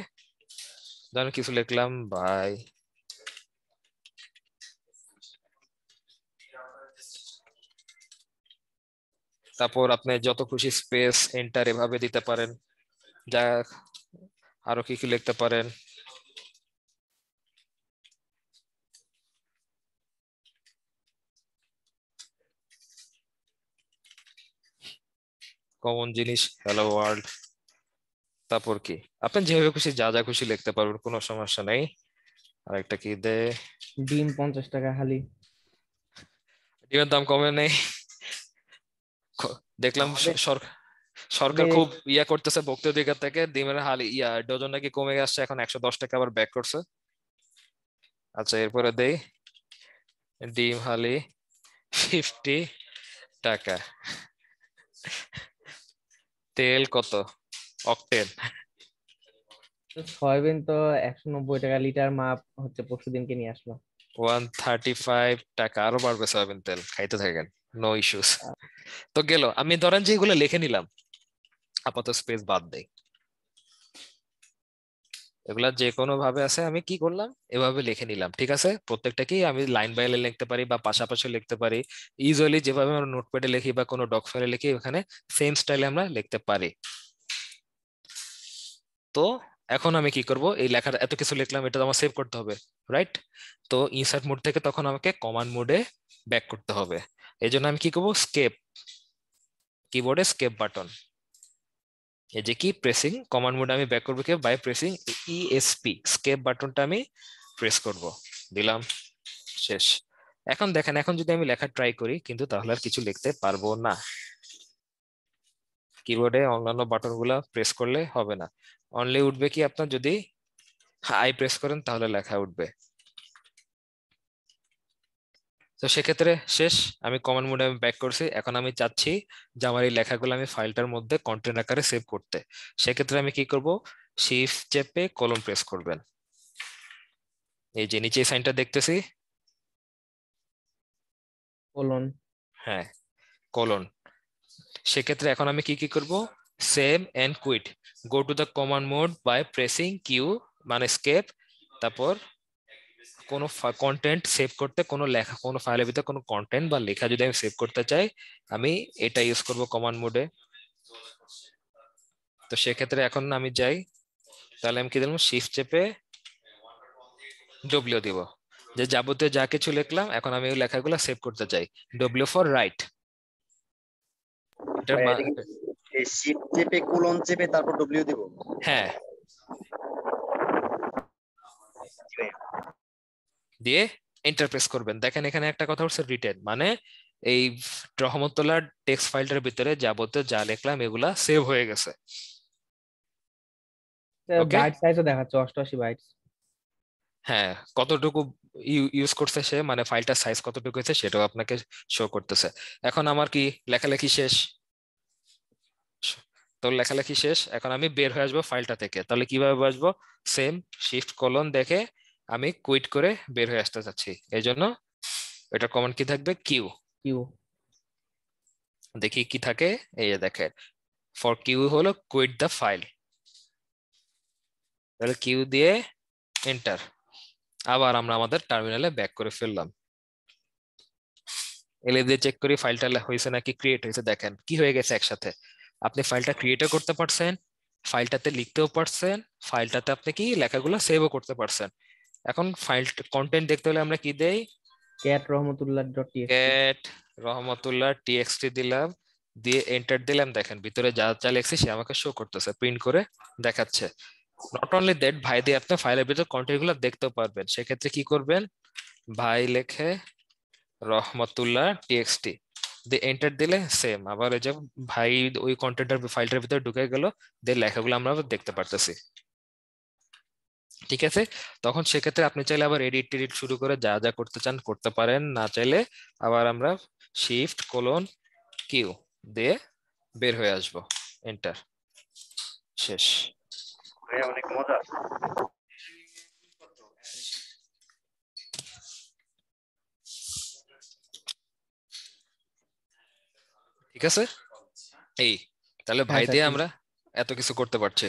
ধরেন কিছু লিখলাম ভাই, তারপর আপনি যত খুশি স্পেস এন্টার এভাবে দিতে পারেন। যা আরো কি কি লিখতে পারেন? কমন জিনিস হ্যালো ওয়ার্ল্ড, তারপর কি আপনি যেভাবে খুশি যা যা খুশি লিখতে পারবেন, কোনো সমস্যা নেই। আর একটা কি দে, ডিম 50 টাকা হালি। ডিমের দাম কমে নেই। দেখলাম সরকার আমাদের খুব ইয়া করতেছে ভোক্তা অধিকার থেকে, ডিমের হালি ডজন নাকি কমে আসছে, এখন 110 টাকা আবার ব্যাক করছে। আচ্ছা এরপরে দেই ডিম হালি 50 টাকা। তেল কত? অকটেন। সয়াবিন তো 190 টাকা লিটার, মাপ হচ্ছে পরশুদিনকে নিয়ে আসলো। 135 টাকা, আরো বাড়বে সয়াবিন তেল, খাইতে থাকেন, নো ইস্যুস। তো গেল, আমি ধরেন যে এগুলো লিখে নিলাম, আপাতত স্পেস বাদ দেই, এগুলা যে কোনো ভাবে আছে আমি কি করলাম এভাবে লিখে নিলাম, ঠিক আছে। প্রত্যেকটাকেই আমি লাইন বাই লাইন লিখতে পারি বা পাশাপাশি লিখতে পারি, ইউজুয়ালি যেভাবে আমরা নোটপ্যাডে লিখি বা কোনো ডক ফাইলে লিখি ওখানে সেম স্টাইলে আমরা লিখতে পারি। তো এখন আমি কি করব? এই লেখাটা এত কিছু লিখলাম, এটা তো আমার সেভ করতে হবে, রাইট? তো ইনসার্ট মোড থেকে তখন আমাকে কমান্ড মোডে ব্যাক করতে হবে। এই জন্য আমি কি করবো? স্কেপ, কিবোর্ডে স্কেপ বাটন, এই যে কি প্রেসিং, কমান্ড মোডে আমি ব্যাক করবো কি বাই প্রেসিং ইএসপি, স্কেপ বাটনটা আমি প্রেস করব, দিলাম, শেষ। এখন দেখেন, এখন যদি আমি লেখা ট্রাই করি কিন্তু তাহলে আর কিছু লিখতে পারবো না। কিবোর্ডে অন্যান্য বাটন গুলা প্রেস করলে হবে না, অনলি উঠবে কি আপনার যদি আই প্রেস করেন তাহলে লেখা উঠবে। তো সেক্ষেত্রে শেষ, আমি কমান্ড মোডে আমি ব্যাক করছি। এখন আমি চাচ্ছি যে আমার এই লেখাগুলো আমি ফাইলটার মধ্যে কন্টেন্ট আকারে সেভ করতে। সেক্ষেত্রে আমি কি করব? শিফট চেপে কলন প্রেস করবেন। এই যে নিচে সাইনটা দেখতেছি, কোলন। হ্যাঁ কলন। সেক্ষেত্রে এখন আমি কি কি করব? Save and quit, go to the command mode by pressing Q মানে স্কেপ, তারপর কোনো কন্টেন্ট সেভ করতে, কোনো লেখা, কোনো ফাইলের ভিতরে কোনো কন্টেন্ট বা লেখা যদি আমি সেভ করতে চাই আমি এটা ইউজ করব কমান্ড মোডে। তো সেক্ষেত্রে এখন আমি যাই, তাহলে আমি কি দিলাম? শিফট চেপে ডব্লিউ দিব, যে যাবতীয় যা কিছু লিখলাম এখন আমি ওই লেখাগুলো সেভ করতে চাই। W for right. এটার এই শিফট চেপে কোলন চেপে তারপর ডব্লিউ দিব। হ্যাঁ, দিয়ে এন্টার প্রেস করবেন। দেখেন এখানে একটা কথা হচ্ছে রিটেন, মানে এই রহমতুল্লাহ টেক্সট ফাইলটার ভিতরে যাবতীয় যা লিখলাম এগুলা সেভ হয়ে গেছে। ওকে, বাইট সাইজও দেখাচ্ছে 88 বাইটস। হ্যাঁ কতটুকু ইউজ করছে সে, মানে ফাইলটার সাইজ কতটুকু হয়েছে সেটাও আপনাকে শো করতেছে। এখন আমার কি লেখালেখি শেষ, তো লেখালেখি শেষ, এখন আমি বের হয়ে আসবো ফাইলটা থেকে। তাহলে কিভাবে আসবো? সেম শিফট কলন দেখে আমি কুইট করে বের হয়ে আসতে চাচ্ছি, এই জন্য এটা কমান্ড কি থাকবে? কিউ। কিউ। দেখি কি থাকে, এই যে দেখেন ফর কিউ হলো কুইট দ্য ফাইল। তাহলে কিউ দিয়ে এন্টার। আবার আমরা আমাদের টার্মিনালে ব্যাক করে ফেললাম। এলএ দিয়ে চেক করি ফাইলটা হয়েছে নাকি ক্রিয়েট হয়েছে। দেখেন কি হয়ে গেছে একসাথে। আপনি ফাইলটা ক্রিয়েটও করতে পারছেন, ফাইলটাতে লিখতেও পারছেন, ফাইলটাতে আপনি কি লেখাগুলো সেভও করতে পারছেন। এখন ফাইল কন্টেন্ট দেখতে হলে আমরা কি দেই, ক্যাট রহমতুল্লাহ.txt ক্যাট রহমতুল্লাহ টিএক্সটি দিলাম, দিয়ে এন্টার দিলাম। দেখেন ভিতরে যা যা লিখছি সে আমাকে শো করতেছে, প্রিন্ট করে দেখাচ্ছে। নট অনলি দ্যাট, ভাই দিয়ে আপনি ফাইলের ভিতর কন্টেন্ট গুলো দেখতেও পারবেন। সেক্ষেত্রে কি করবেন, ভাই লেখে রহমতুল্লাহ টিএক্সটি দিয়ে এন্টার দিলে সেম আবার ওই যে ভাই ওই কন্টেন্টের ফাইলটার ভিতরে ঢুকে গেল, দিয়ে লেখাগুলো আমরা দেখতে পারতেছি। ঠিক আছে, তখন সেক্ষেত্রে আপনি চাইলে আবার এডিট টেডিট শুরু করে যা যা করতে চান করতে পারেন, না চাইলে আবার আমরা শিফট:কিউ দিয়ে বের হয়ে আসবো, এন্টার, শেষ। অনেক মজা। ঠিক আছে, এই তাহলে হ্যাঁ ভাই স্যার, দিয়ে ঠিক আমরা এত কিছু করতে পারছি।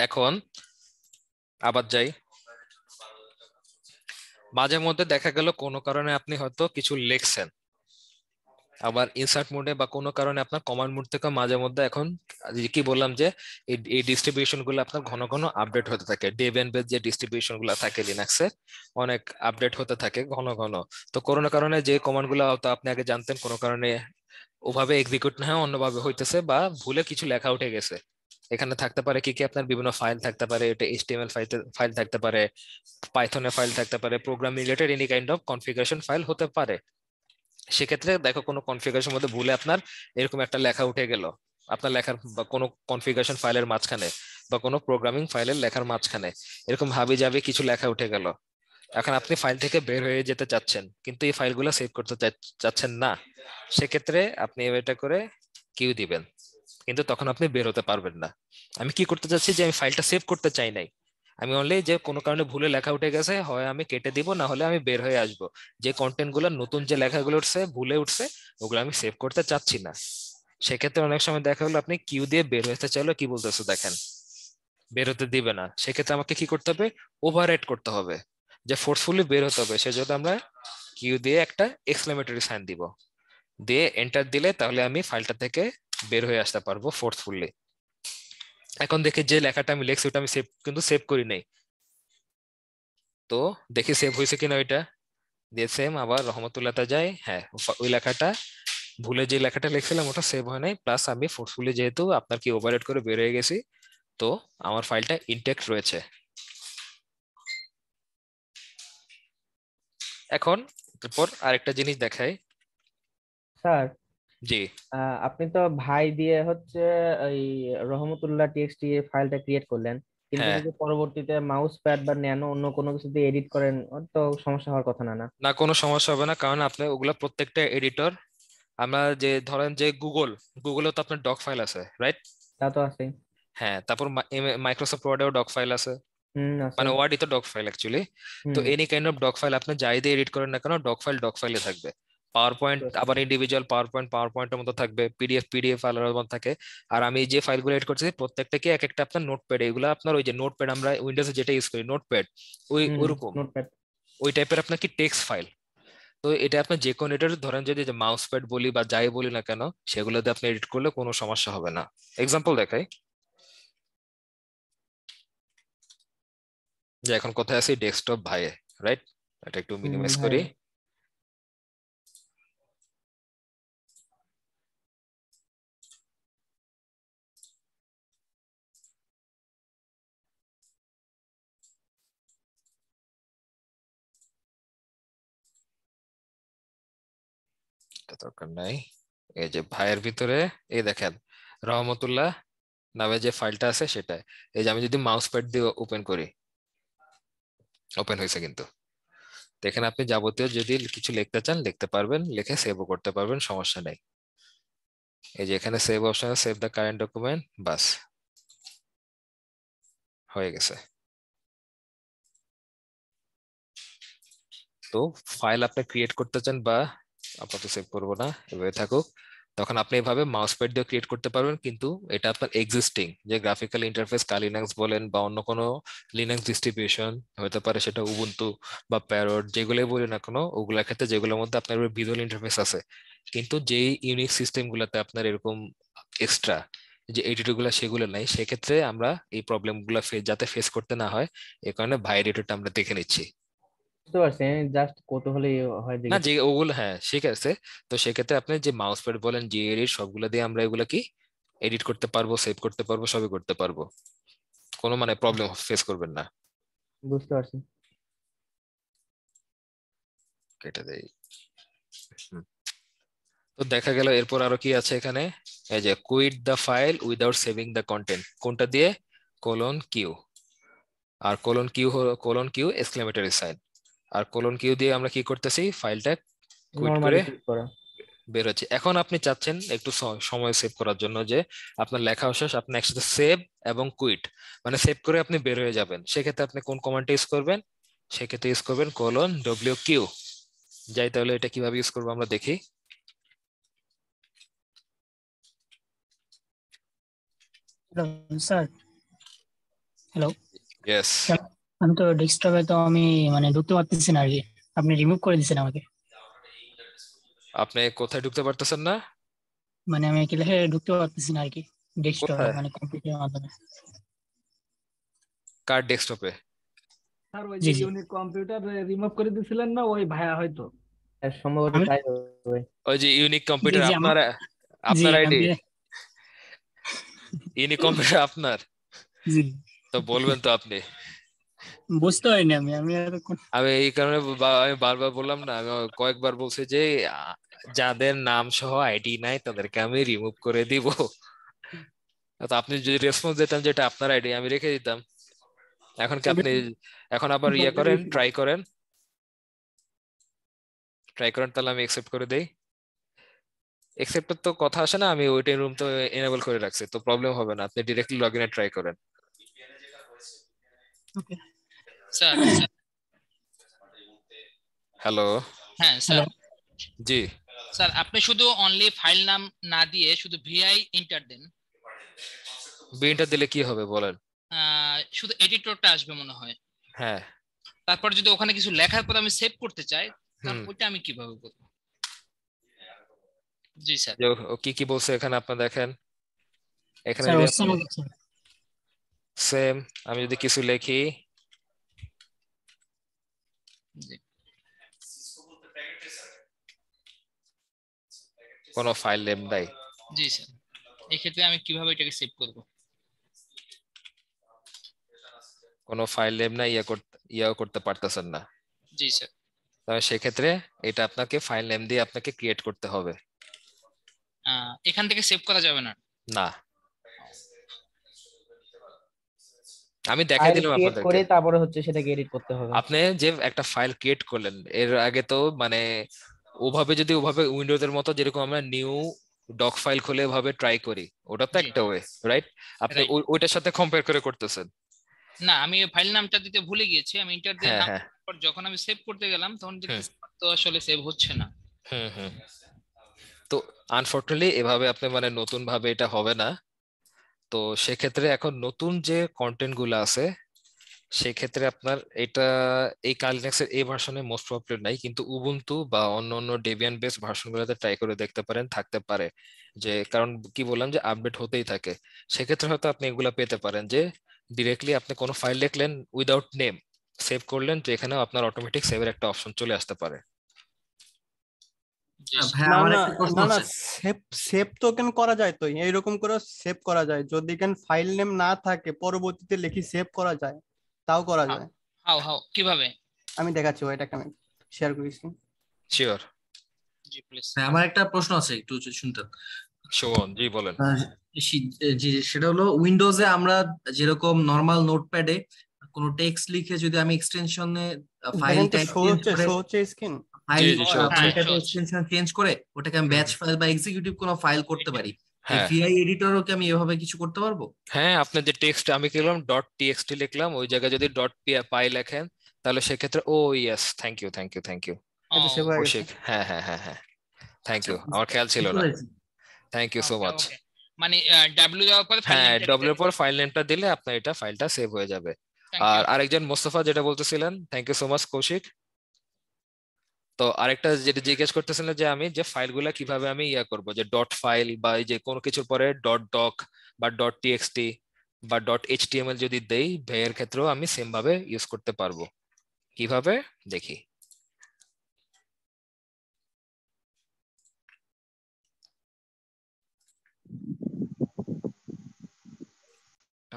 এখন আবার যাই, মাঝে মধ্যে দেখা গেল কোনো কারণে আপনি হয়তো কিছু লিখছেন, আবার ইনসার্ট মোডে বা কোনো কারণে আপনার কমান্ড মোড থেকে মাঝে মধ্যে এখন কি বললাম যে এই ডিস্ট্রিবিউশন গুলো আপনার ঘন ঘন আপডেট হতে থাকে। ডেভ এন্ড বেস যে ডিস্ট্রিবিউশন গুলো থাকে লিনাক্সে অনেক আপডেট হতে থাকে ঘন ঘন। তো কোনো কারণে যে কমান্ড গুলো হয়তো আপনি আগে জানতেন কোনো কারণে ওভাবে এক্সিকিউট না হয় অন্যভাবে হইতেছে, বা ভুলে কিছু লেখা উঠে গেছে। এখানে থাকতে পারে কি কি আপনার বিভিন্ন ফাইল থাকতে পারে, এটা এইচটিএমএল ফাইল থাকতে পারে, পাইথনের ফাইল থাকতে পারে, program related any kind of configuration file হতে পারে। সেক্ষেত্রে দেখো কোনো কনফিগারেশন মধ্যে ভুলে আপনার এরকম একটা লেখা উঠে গেল, আপনার লেখার বা কোনো কনফিগারেশন ফাইলের মাঝখানে বা কোনো প্রোগ্রামিং ফাইলের লেখার মাঝখানে এরকম হাবি জাবি কিছু লেখা উঠে গেল। এখন আপনি ফাইল থেকে বের হয়ে যেতে চাচ্ছেন কিন্তু এই ফাইলগুলো সেভ করতে চাচ্ছেন না, সেক্ষেত্রে আপনি এটা করে কিউ দিবেন, কিন্তু তখন আপনি বের হতে পারবেন না। আমি কি করতে চাচ্ছি যে আমি ফাইলটা সেভ করতে চাই নাই, আমি অনলি যে কোনো কারণে ভুলে লেখা উঠে গেছে হয় আমি কেটে দিব, না হলে আমি বের হয়ে আসবো। যে কন্টেন্ট গুলো নতুন যে লেখাগুলো উঠছে ভুলে উঠছে ওগুলো আমি সেভ করতে চাচ্ছি না। সেক্ষেত্রে অনেক সময় দেখা হলো আপনি কিউ দিয়ে বের হতে চাইলো কি বলতেছে দেখেন, বের হতে দিবে না। সেক্ষেত্রে আমাকে কি করতে হবে, ওভাররাইট করতে হবে, যে ফোর্সফুলি বের হতে হবে। সেজন্য আমরা কিউ দিয়ে একটা এক্সক্লেমেটরি সাইন দিব, দিয়ে এন্টার দিলে তাহলে আমি ফাইলটা থেকে বের হয়ে আসতে পারবো ফোর্সফুলি। এখন দেখি যে লেখাটা আমি লিখছি ওটা আমি কিন্তু সেভ করি নাই, তো দেখি সেভ হয়েছে কিনা ওইটা দিয়ে সেম আবার রহমতুল্লাহতে যাই। হ্যাঁ, ওই লেখাটা ভুলে যে লেখাটা লিখছিলাম ওটা সেভ হয় নাই, প্লাস আমি ফোর্সফুলি যেহেতু আপনার কি ওভাররাইট করে বের হয়ে গেছি, তো আমার ফাইলটা ইনটেক্ট রয়েছে। এখন তারপর আরেকটা জিনিস দেখাই। স্যার। জি আপনি তো ভাই দিয়ে হচ্ছে এই রহমতুল্লাহ.txt ফাইলটা ক্রিয়েট করলেন, কিন্তু হ্যাঁ, যদি পরবর্তীতে মাউস প্যাড বা ন্যানো অন্য কোনো কিছু দিয়ে এডিট করেন, ওর তো সমস্যা হওয়ার কথা না না? না কোনো সমস্যা হবে না, কারণ আপনি ওগুলা প্রত্যেকটা এডিটর, আমরা যে ধরেন যে গুগলেও তো আপনার ডক ফাইল আছে রাইট? তা তো আছে। হ্যাঁ, তারপর মাইক্রোসফট ওয়ার্ডেও ডক ফাইল আছে, আছে। মানে ওয়ার্ডই তো ডক ফাইল অ্যাকচুয়ালি। তো হুম। Any kind of doc file আপনি যাই দিয়ে এডিট করেন না কেন ডক ফাইলে থাকবে। পাওয়ার পয়েন্ট বুঝতে আবার পারছি। ইন্ডিভিজুয়াল পাওয়ার পয়েন্টের মতো থাকবে, পিডিএফ আলাদা মতো থাকে। আর আমি যে ফাইলগুলো এডিট করছি প্রত্যেকটা কি এক একটা আপনার নোটপ্যাড, এগুলো আপনার ওই যে নোটপ্যাড আমরা উইন্ডোজে যেটা ইউজ করি নোটপ্যাড, ওইরকম নোটপ্যাড। ওই টাইপের আপনার কি টেক্সট ফাইল। তো এটা আপনার যে কোনো এডিটর ধরেন যদি যে মাউস প্যাড বলি বা যাই বলি না কেন সেগুলোতে আপনি এডিট করলে কোনো সমস্যা হবে না। এক্সাম্পল দেখাই, যে এখন কোথায় আছি, ডেস্কটপ ভাইয়ে রাইট, এটা একটু মিনিমাইজ ভাই। করি। এটা দরকার নাই। এই যে ভাইয়ের ভিতরে এই দেখেন রহমতুল্লাহ নামে যে ফাইলটা আছে সেটা, এই যে আমি যদি মাউস প্যাড দিয়ে ওপেন করি ওপেন হয়েছে কিন্তু। তো এখানে আপনি যাবতীয় যদি কিছু লিখতে চান লিখতে পারবেন, লিখে সেভও করতে পারবেন, সমস্যা নেই। এই যে এখানে save option, save the current document, বাস হয়ে গেছে। তো ফাইল আপনি ক্রিয়েট করতে চান বা আপাতত সেভ করবো না, এভাবে থাকুক, তখন আপনি এভাবে মাউস প্যাড দিয়ে ক্রিয়েট করতে পারবেন, কিন্তু এটা আপনার এক্সিস্টিং যে গ্রাফিক্যাল ইন্টারফেস লিনাক্স বলেন বা অন্য কোনো লিনাক্স ডিস্ট্রিবিউশন হতে পারে, সেটা উবুন্টু বা প্যারট যেগুলোই বলি না কেন, ওগুলোর ক্ষেত্রে যেগুলোর মধ্যে আপনার ভিজুয়াল ইন্টারফেস আছে, কিন্তু যেই ইউনিক সিস্টেম গুলাতে আপনার এরকম এক্সট্রা যে এডিটর গুলা সেগুলো নাই, সেক্ষেত্রে আমরা এই প্রবলেম গুলা যাতে ফেস করতে না হয়, এই কারণে ভাই এডিটরটা আমরা দেখে নিচ্ছি। বুঝতে পারছি, জাস্ট কৌতূহলী হয় না জিজ্ঞেস। যে ওগুলো, হ্যাঁ ঠিক আছে। তো সেক্ষেত্রে আপনি যে মাউস প্যাড বলেন, যে এডিট, সবগুলো দিয়ে আমরা এগুলা কি এডিট করতে পারবো, সেভ করতে পারবো, সবই করতে পারবো, কোনো মানে প্রবলেম ফেস করবেন না। বুঝতে পারছি। কেটে দেই। হুম। তো দেখা গেল এরপর আরো কি আছে এখানে, এই যে quit the file without saving the content, কোনটা দিয়ে, কোলন কিউ, আর কোলন কিউ এক্সক্লেমেটরি সাইন, আর কোলন কিউ দিয়ে আমরা কি করতেছি, ফাইলটা কুইট করে নরমালি ক্লিক করা। বের হচ্ছে। এখন আপনি চাচ্ছেন একটু সময় সেভ করার জন্য, যে আপনার লেখা শেষ, আপনি একসাথে সেভ এবং কুইট মানে সেভ করে আপনি বের হয়ে যাবেন, সেক্ষেত্রে আপনি কোন কমান্ডটা ইউজ করবেন, সেক্ষেত্রে ইউজ করবেন কোলন ডব্লিউ কিউ। যাই তাহলে এটা কিভাবে ইউজ করবো আমরা দেখি। Hello sir, hello. ইয়েস, আমি তো ডেস্কটপে তো আমি মানে ঢুকতে পারতেছি না আর কি, আপনি রিমুভ করে দিয়েছেন আমাকে। আপনি কোথায় ঢুকতে পারতেছেন না? মানে আমি কি লেখে ঢুকতে পারতেছি না আর কি ডেস্কটপে, কোথায়? মানে কম্পিউটারের মাধ্যমে। কার ডেস্কটপে? স্যার ওই জি যে জি, ইউনিক কম্পিউটার রিমুভ করে দিছিলেন না, ওই ভাইয়া হয়তো। সম্ভবত আমি তাই হবে। ওই যে ইউনিক জি কম্পিউটার জি আপনার, জি আপনার আইডি আমি ইউনিক কম্পিউটার আপনার, জি তো বলবেন তো আপনি। বুঝতে পারিনি আমি এতক্ষণ। আমি এই কারণে আমি বারবার বললাম না, আমি কয়েকবার বলছি যে যাদের নাম সহ আইডি নাই তাদেরকে আমি রিমুভ করে দিব। তো আপনি যদি রেসপন্স দিতেন যেটা আপনার আইডি, আমি রেখে দিতাম। এখন কি আপনি এখন আবার ইয়ে করেন, ট্রাই করেন, তাহলে আমি একসেপ্ট করে দেই। একসেপ্টের তো কথা আসে না, আমি ওইটাই রুম তো এনেবল করে রাখছি, তো প্রবলেম হবে না, আপনি ডিরেক্টলি লগ ইনে ট্রাই করেন। Okay sir. হ্যালো। হ্যাঁ স্যার। জি স্যার আপনি শুধু অনলি ফাইল নাম না দিয়ে শুধু ভিআই এন্টার দেন। বিনটা দিলে কি হবে বলেন? শুধু এডিটরটা আসবে মনে হয়। হ্যাঁ, তারপর যদি ওখানে কিছু লেখার পর আমি সেভ করতে চাই, তাহলে ওইটা আমি কিভাবে করব? জি স্যার। ও কি কি বলছে এখানে আপনি দেখেন, এখানে স্যার যদি হচ্ছে না কিছু। সেম আমি যদি কিছু লিখি, জি কোনো ফাইল নেম নাই, জি স্যার, এই ক্ষেত্রে আমি কিভাবে এটাকে সেভ করব? কোনো ফাইল নেম নাই, ইয়াও করতে পারতেছেন না। জি স্যার। তবে সেক্ষেত্রে এটা আপনাকে ফাইল নেম দিয়ে আপনাকে ক্রিয়েট করতে হবে। এখান থেকে সেভ করা যাবে না? না, আমি দেখাই ফাইল দিলাম ক্রিয়েট করে আপনাদেরকে। তারপরে হচ্ছে সেটাকে এডিট করতে হবে। আপনি যে একটা ফাইল ক্রিয়েট করলেন, এর আগে তো মানে ওভাবে উইন্ডোজের মতো যেরকম আমরা নিউ ডক ফাইল খুলে এভাবে ট্রাই করি, ওটা তো জি একটা ওয়ে, রাইট? আপনি রাইট। ওইটার সাথে কম্পেয়ার করে করতেছেন। না, আমি ফাইল নামটা দিতে ভুলে গিয়েছি, আমি এন্টার দিয়ে হ্যাঁ নাম হ্যাঁ, পর যখন আমি সেভ করতে গেলাম তখন হুম দেখতেছি তো আসলে সেভ হচ্ছে না। হুম। তো আনফরচুনেটলি এভাবে আপনি মানে নতুন ভাবে এটা হবে না। তো সেক্ষেত্রে এখন নতুন যে কন্টেন্ট গুলো আছে, সেক্ষেত্রে আপনার এটা এই কালিনেক্স এর এই ভার্সনে মোস্ট প্রবাবলি নাই, কিন্তু উবুন্টু বা অন্য অন্য ডেবিয়ান বেস ভার্সন গুলোতে ট্রাই করে দেখতে পারেন, থাকতে পারে। যে কারণ কি বললাম যে আপডেট হতেই থাকে, সেক্ষেত্রে হয়তো আপনি এগুলা পেতে পারেন যে ডিরেক্টলি আপনি কোনো ফাইল লিখলেন উইদাউট নেম, সেভ করলেন, তো এখানেও আপনার অটোমেটিক সেভের একটা অপশন চলে আসতে পারে। জি স্যার। ভাই না আমার না একটা প্রশ্ন না না আছে। সেভ সেভ তো কেন করা যায়, তো এইরকম করে সেভ করা যায়, যদি কেন ফাইল নেম না থাকে পরবর্তীতে লিখি সেভ করা যায়, তাও করা যায়। হাও কিভাবে? আমি দেখাচ্ছি, ওইটাকে আমি শেয়ার করেছি। Sure, G please. ভাই আমার একটা প্রশ্ন আছে, একটু শুনতেন। শোভন জি বলেন। জি, সেটা হলো উইন্ডোজে আমরা যেরকম নরমাল নোটপ্যাডে কোনো টেক্সট লিখে যদি আমি এক্সটেনশনে ফাইল দেখেন তো টাইপ শো চেঞ্জ হচ্ছে করে স্ক্রিন। জি জি show হচ্ছে। ফাইলটাতে হ্যাঁ, এক্সটেনশন চেঞ্জ করে ওটাকে আমি ব্যাচ ফাইল বা এক্সিকিউটিভ কোনো ফাইল করতে পারি, এই হ্যাঁ ভিআই এডিটরও কি আমি এভাবে কিছু করতে পারবো? হ্যাঁ, আপনার যে টেক্সট আমি কি লিখলাম ডট টিএক্সটি লিখলাম, ওই জায়গায় যদি ডট পাই লেখেন, তাহলে সেক্ষেত্রে ও ইয়েস, থ্যাংক ইউ। এই তো সেভ হয়ে গেছে। কৌশিক, হ্যাঁ হ্যাঁ হ্যাঁ হ্যাঁ, থ্যাংক ইউ, আমার খেয়াল ছিল বুঝতে না। পেরেছি। Thank you so okay much. Okay, মানে ডাব্লিউ দেওয়ার পরে ফাইল হ্যাঁ, নেমটা ডব্লিউ দিতে এর পর ফাইল নেমটা দিলে আপনার এটা ফাইলটা সেভ হয়ে যাবে। থ্যাংক আর ইউ। আরেকজন মোস্তফা যেটা বলতেছিলেন, thank you so much Kaushik. তো আরেকটা যেটা জিজ্ঞেস করতেছিলেন যে আমি যে ফাইলগুলো কিভাবে আমি করব, যে ডট ফাইল বা এই যে কোনো কিছুর পরে ডট ডক বা ডট টিএক্সটি বা ডট এইচটিএমএল যদি দেই, ভাইয়ের ক্ষেত্রেও আমি সেম ভাবে ইউজ করতে পারবো। কিভাবে দেখি।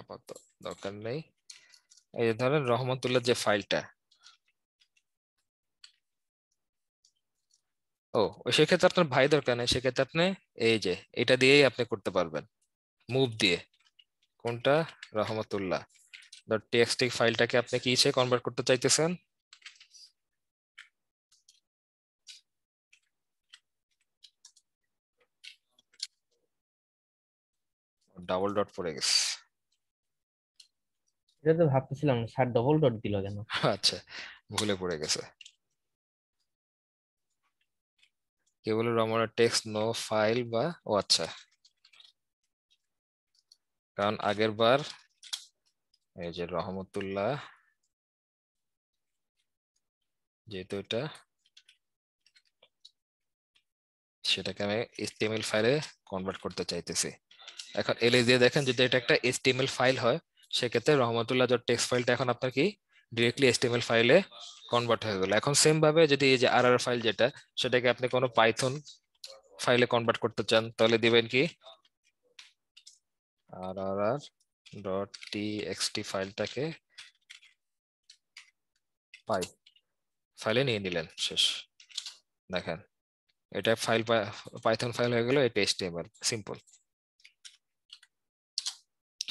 আপাতত দরকার নেই। এই যে ধরেন রহমতুল্লাহ যে ফাইলটা, ওই সেক্ষেত্রে আপনার ভাই দরকার নেই, সেক্ষেত্রে আপনি এই যে এটা দিয়েই আপনি করতে পারবেন, মুভ দিয়ে। কোনটা? রহমতুল্লাহ ডট টিএক্সটি ফাইলটাকে আপনি কি হিসেবে কনভার্ট করতে চাইতেছেন? ডাবল ডট পড়ে গেছে। এটা তো ভাবতেছিলাম স্যার ডবল ডট দিল কেন। আচ্ছা, ভুলে পড়ে গেছে। কেবল রহমান টেক্সট নো ফাইল বা আচ্ছা, কারণ আগের বার এই যে রহমতুল্লাহ যেহেতু এটা, সেটাকে আমি HTML ফাইলে কনভার্ট করতে চাইতেছি। এখন এলএস দিয়ে দেখেন যদি এটা একটা HTML ফাইল হয়, সেক্ষেত্রে রহমতুল্লাহ ডট টেক্সট ফাইলটা এখন আপনার কি ডিরেক্টলি HTML ফাইলে কনভার্ট হয়ে গেল। এখন সেম ভাবে যদি এই যে আরআর ফাইল যেটা, সেটাকে আপনি কোনো পাইথন ফাইলে কনভার্ট করতে চান, তাহলে দিবেন কি আরআর ডট টিএক্সটি ফাইলটাকে পাই ফাইলে নিয়ে নিলেন, শেষ। দেখেন এটা ফাইল পাইথন ফাইল হয়ে গেল, এটা HTML, সিম্পল।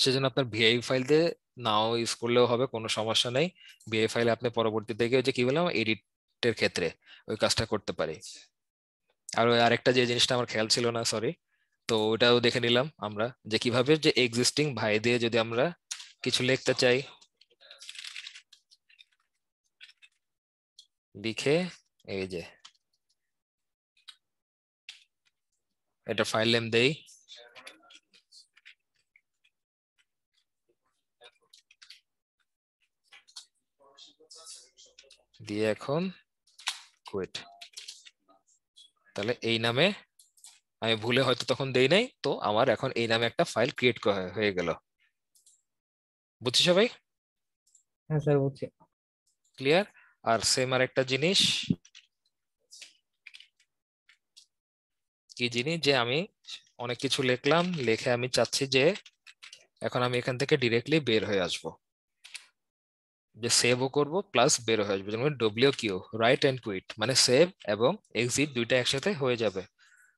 সেজন্য আপনার ভিআই ফাইল দিয়ে নাও ইউজ করলেও হবে, কোনো সমস্যা নেই। ভিআই ফাইলে আপনি পরবর্তীতে গিয়ে যে কি বললাম এডিটের ক্ষেত্রে ওই কাজটা করতে পারি। আর ওই আরেকটা যে জিনিসটা আমার খেয়াল ছিল না, সরি, তো ওটাও দেখে নিলাম আমরা, যে কিভাবে যে এক্সিস্টিং ভাই দিয়ে যদি আমরা কিছু লিখতে চাই, লিখে এই যে এটা ফাইল নেম দেই, দিয়ে এখন কুইট, তাহলে এই নামে আমি ভুলে হয়তো তখন দেই নাই, তো আমার এখন এই নামে একটা ফাইল ক্রিয়েট হয়ে গেল। বুঝছি সবাই? হ্যাঁ স্যার বুঝছি। ক্লিয়ার? আর সেম আর একটা জিনিস, কি জিনিস, যে আমি অনেক কিছু লিখলাম, লিখে আমি চাচ্ছি যে এখন আমি এখান থেকে ডিরেক্টলি বের হয়ে আসবো, যে সেভও করব প্লাস বের হয়ে আসবো। যেমন WQ রাইট এন্ড কুইট, মানে সেভ এবং এক্সিট দুইটা একসাথে হয়ে যাবে।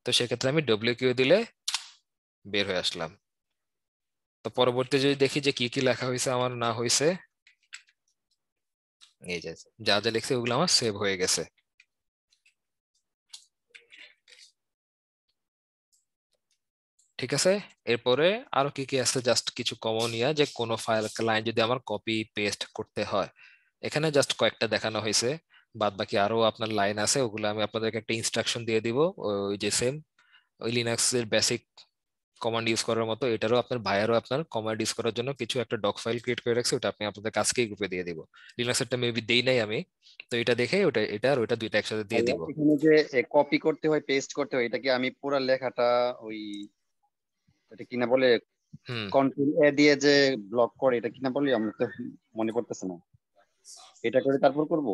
তো সেক্ষেত্রে আমি WQ দিলে বের হয়ে আসলাম। তো পরবর্তী যদি দেখি যে কি কি লেখা হয়েছে আমার না হয়েছে, এই যে যা যা লিখছে ওগুলো আমার সেভ হয়ে গেছে। ঠিক আছে, এরপরে আরো কি কি আছে, জাস্ট কিছু কমন যে কোনো ফাইল লাইন যদি আমার কপি পেস্ট করতে হয়, এখানে জাস্ট কয়েকটা দেখানো হয়েছে। বাদ বাকি আরো আপনার লাইন আছে, ওগুলো আমি আপনাদেরকে একটা ইনস্ট্রাকশন দিয়ে দিব, ওই যে সেম ওই লিনাক্স এর বেসিক কমান্ড ইউজ করার মতো এটারও আপনার ভাইয়ারও আপনার কমান্ড ইউজ করার জন্য কিছু একটা ডক ফাইল ক্রিয়েট করে রাখছি, ওটা আপনি আপনাদের কাজকেই গ্রুপে দিয়ে দিব। লিনাক্স এরটা মেবি দেই নাই আমি, তো এটা দেখে ওটা এটা আর ওটা দুইটা একসাথে দিয়ে দিব। এখানে যে কপি করতে হয় পেস্ট করতে হয়, এটা কি আমি পুরো লেখাটা ওই এটা কিনা বলে কন্ট্রোল এ দিয়ে যে ব্লক করে, এটা কিনা বলি আমি তো মনে পড়তেছে না, এটা করে তারপর করব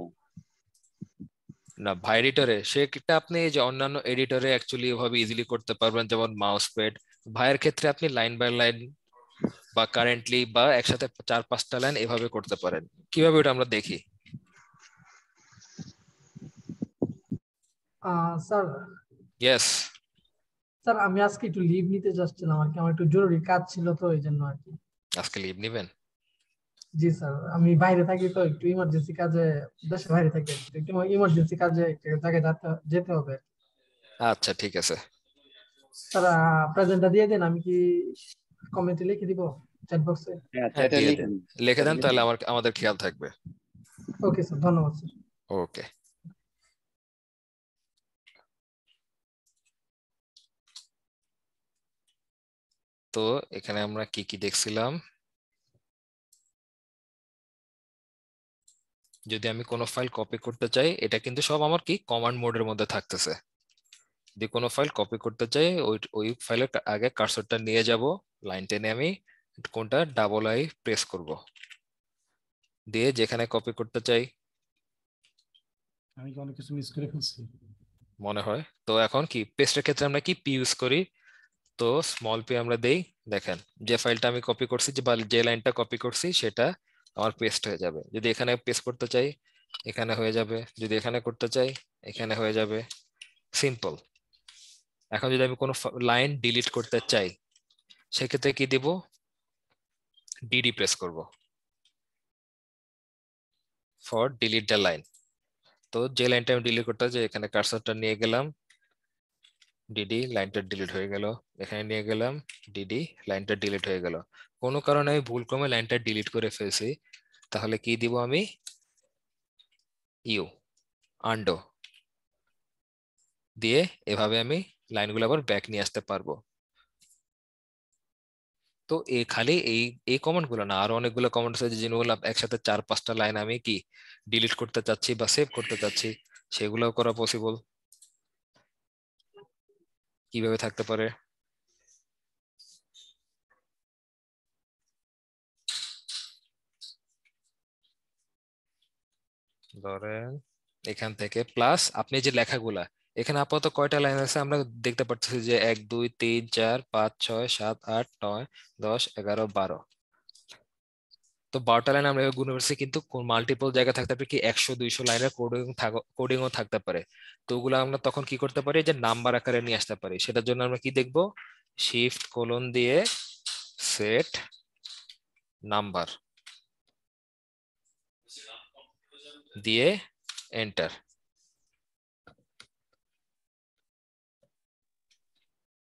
না ভাই এডিটরে সেটা আপনি এই যে অন্যান্য এডিটরে অ্যাকচুয়ালি এভাবে ইজিলি করতে পারবেন, যেমন মাউস প্যাড। ভাইয়ের ক্ষেত্রে আপনি লাইন বাই লাইন বা কারেন্টলি বা একসাথে 4-5টা লাইন এভাবে করতে পারেন। কিভাবে ওটা আমরা দেখি। স্যার ইয়েস স্যার আমি আজকে একটু লিভ নিতে যাচ্ছিলাম আর কি, আমার একটু জরুরি কাজ ছিল তো এই জন্য আর কি। আজকে লিভ নেবেন? জি স্যার, আমি বাইরে থাকি তো, একটু ইমার্জেন্সি কাজে, দেশের বাইরে থাকি আর কি, একটু ইমার্জেন্সি কাজে একটা জায়গায় যেতে হবে। আচ্ছা ঠিক আছে স্যার প্রেজেন্টটা দিয়ে দেন, আমি কি কমেন্টে লিখে দিব চ্যাট বক্সে? হ্যাঁ দিয়ে দেন, লিখে দেন, তাহলে আমাদের খেয়াল থাকবে। ওকে স্যার, ধন্যবাদ স্যার। ওকে। তো এখানে আমরা কি কি দেখছিলাম, যদি আমি কোনো ফাইল কপি করতে চাই, এটা কিন্তু সব আমার কি কমান্ড মোডের মধ্যে থাকতেছে। যদি কোনো ফাইল কপি করতে চাই, ওই ফাইলের আগে কার্সরটা নিয়ে যাব, লাইন টেনে আমি কোনটা ডাবল আই প্রেস করব, দিয়ে যেখানে কপি করতে চাই। আমি কি অনেক কিছু মিস করে ফেলছি মনে হয়। তো এখন কি পেস্টের ক্ষেত্রে আমরা কি পি ইউজ করি, তো স্মল পি আমরা দেই। দেখেন যে ফাইলটা আমি কপি করছি, যে লাইনটা কপি করছি সেটা আমার পেস্ট হয়ে যাবে। যদি এখানে পেস্ট করতে চাই এখানে হয়ে যাবে, যদি এখানে করতে চাই এখানে হয়ে যাবে, সিম্পল। এখন যদি আমি কোনো লাইন ডিলিট করতে চাই সেক্ষেত্রে কি দিব, ডিডি প্রেস করব ফর ডিলিট দ্য লাইন। তো যে লাইনটা আমি ডিলিট করতে চাই এখানে কার্সরটা নিয়ে গেলাম, ডিডি, লাইনটা ডিলিট হয়ে গেল। এখানে নিয়ে গেলাম, ডিডি, লাইনটা ডিলিট হয়ে গেল। কোনো কারণে আমি ভুলক্রমে লাইনটা ডিলিট করে ফেলছি, তাহলে কি দিব আমি, ইউ, আন্ডো দিয়ে এভাবে আমি লাইনগুলো আবার ব্যাক নিয়ে আসতে পারবো। তো খালি এই কমান্ড গুলো না, আরো অনেকগুলো কমান্ড আছে যেগুলো একসাথে 4-5টা লাইন আমি কি ডিলিট করতে চাচ্ছি বা সেভ করতে চাচ্ছি, সেগুলোও করা পসিবল। কিভাবে থাকতে পারে, ধরেন এখান থেকে প্লাস আপনি যে লেখাগুলা, এখানে আপাতত কয়টা লাইন আছে আমরা দেখতে পাচ্ছি যে 1 2 3 4 5 6 7 8 9 10 11 12। তো 12টা লাইন আমরা গুণ করছি, কিন্তু মাল্টিপল জায়গা থাকতে পারে কি 100-200 লাইনের কোডিংও থাকতে পারে। তো ওগুলো আমরা তখন কি করতে পারি, যে নাম্বার আকারে নিয়ে আসতে পারি। সেটার জন্য আমরা কি দেখব, শিফট কোলন দিয়ে সেট নাম্বার দিয়ে এন্টার।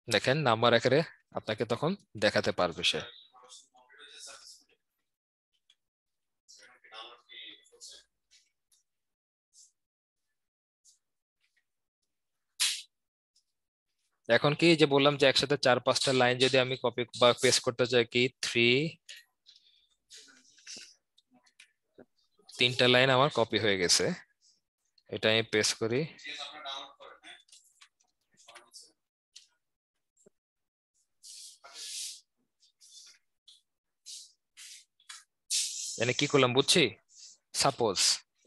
দেখেন নাম্বার আকারে আপনাকে তখন দেখাতে পারবে সে। এখন কি যে বললাম যে একসাথে 4-5টা লাইন যদি আমি কপি বা পেস্ট করতে চাই, কি 3টা লাইন আমার কপি হয়ে গেছে, এটা আমি পেস্ট করি। মানে কি করলাম বুঝছি, সাপোজ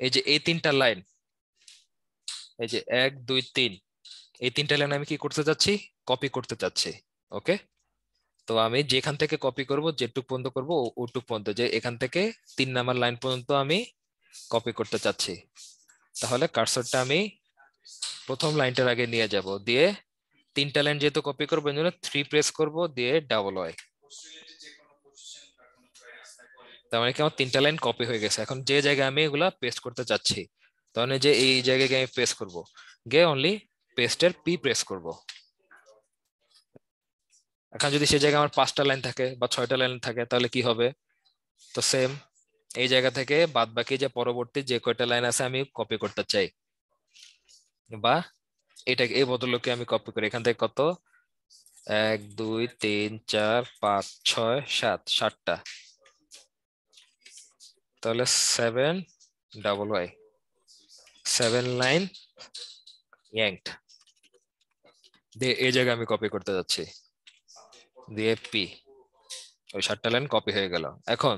এই যে এই 3টা লাইন, এই যে 1 2 3, এই 3টা লাইন আমি কি করতে চাচ্ছি, কপি করতে চাচ্ছি। ওকে, তো আমি যেখান থেকে কপি করব, যেটুক পর্যন্ত করব ওটুক পর্যন্ত, যে এখান থেকে 3 নাম্বার লাইন পর্যন্ত আমি কপি করতে চাচ্ছি। তাহলে কার্সরটা আমি প্রথম লাইনটার আগে নিয়ে যাব, দিয়ে 3টা লাইন যেহেতু কপি করবো এই জন্য 3 প্রেস করব, দিয়ে ডাবল ওয়াই। তার মানে কি আমার 3টা লাইন কপি হয়ে গেছে। এখন যে জায়গায় আমি এগুলা পেস্ট করতে চাচ্ছি, তাহলে যে এই জায়গায় আমি পেস্ট করব, গিয়ে অনলি পেস্টের পি প্রেস করব। এখন যদি সে জায়গায় আমার 5টা লাইন থাকে বা 6টা লাইন থাকে তাহলে কি হবে, তো সেম এই জায়গা থেকে বাদ বাকি যে পরবর্তী যে কয়টা লাইন আছে আমি কপি করতে চাই, বা এটাকে এই বদলকে আমি কপি করি। এখান থেকে কত, 1 2 3 4 5 6 7, 7টা, তাহলে 7 ডাবল ওয়াই, 7 লাইন ইয়াঙ্কড দিয়ে এই জায়গায় আমি কপি করতে যাচ্ছি, দিয়ে পি, ওই 7টা লাইন কপি হয়ে গেল। এখন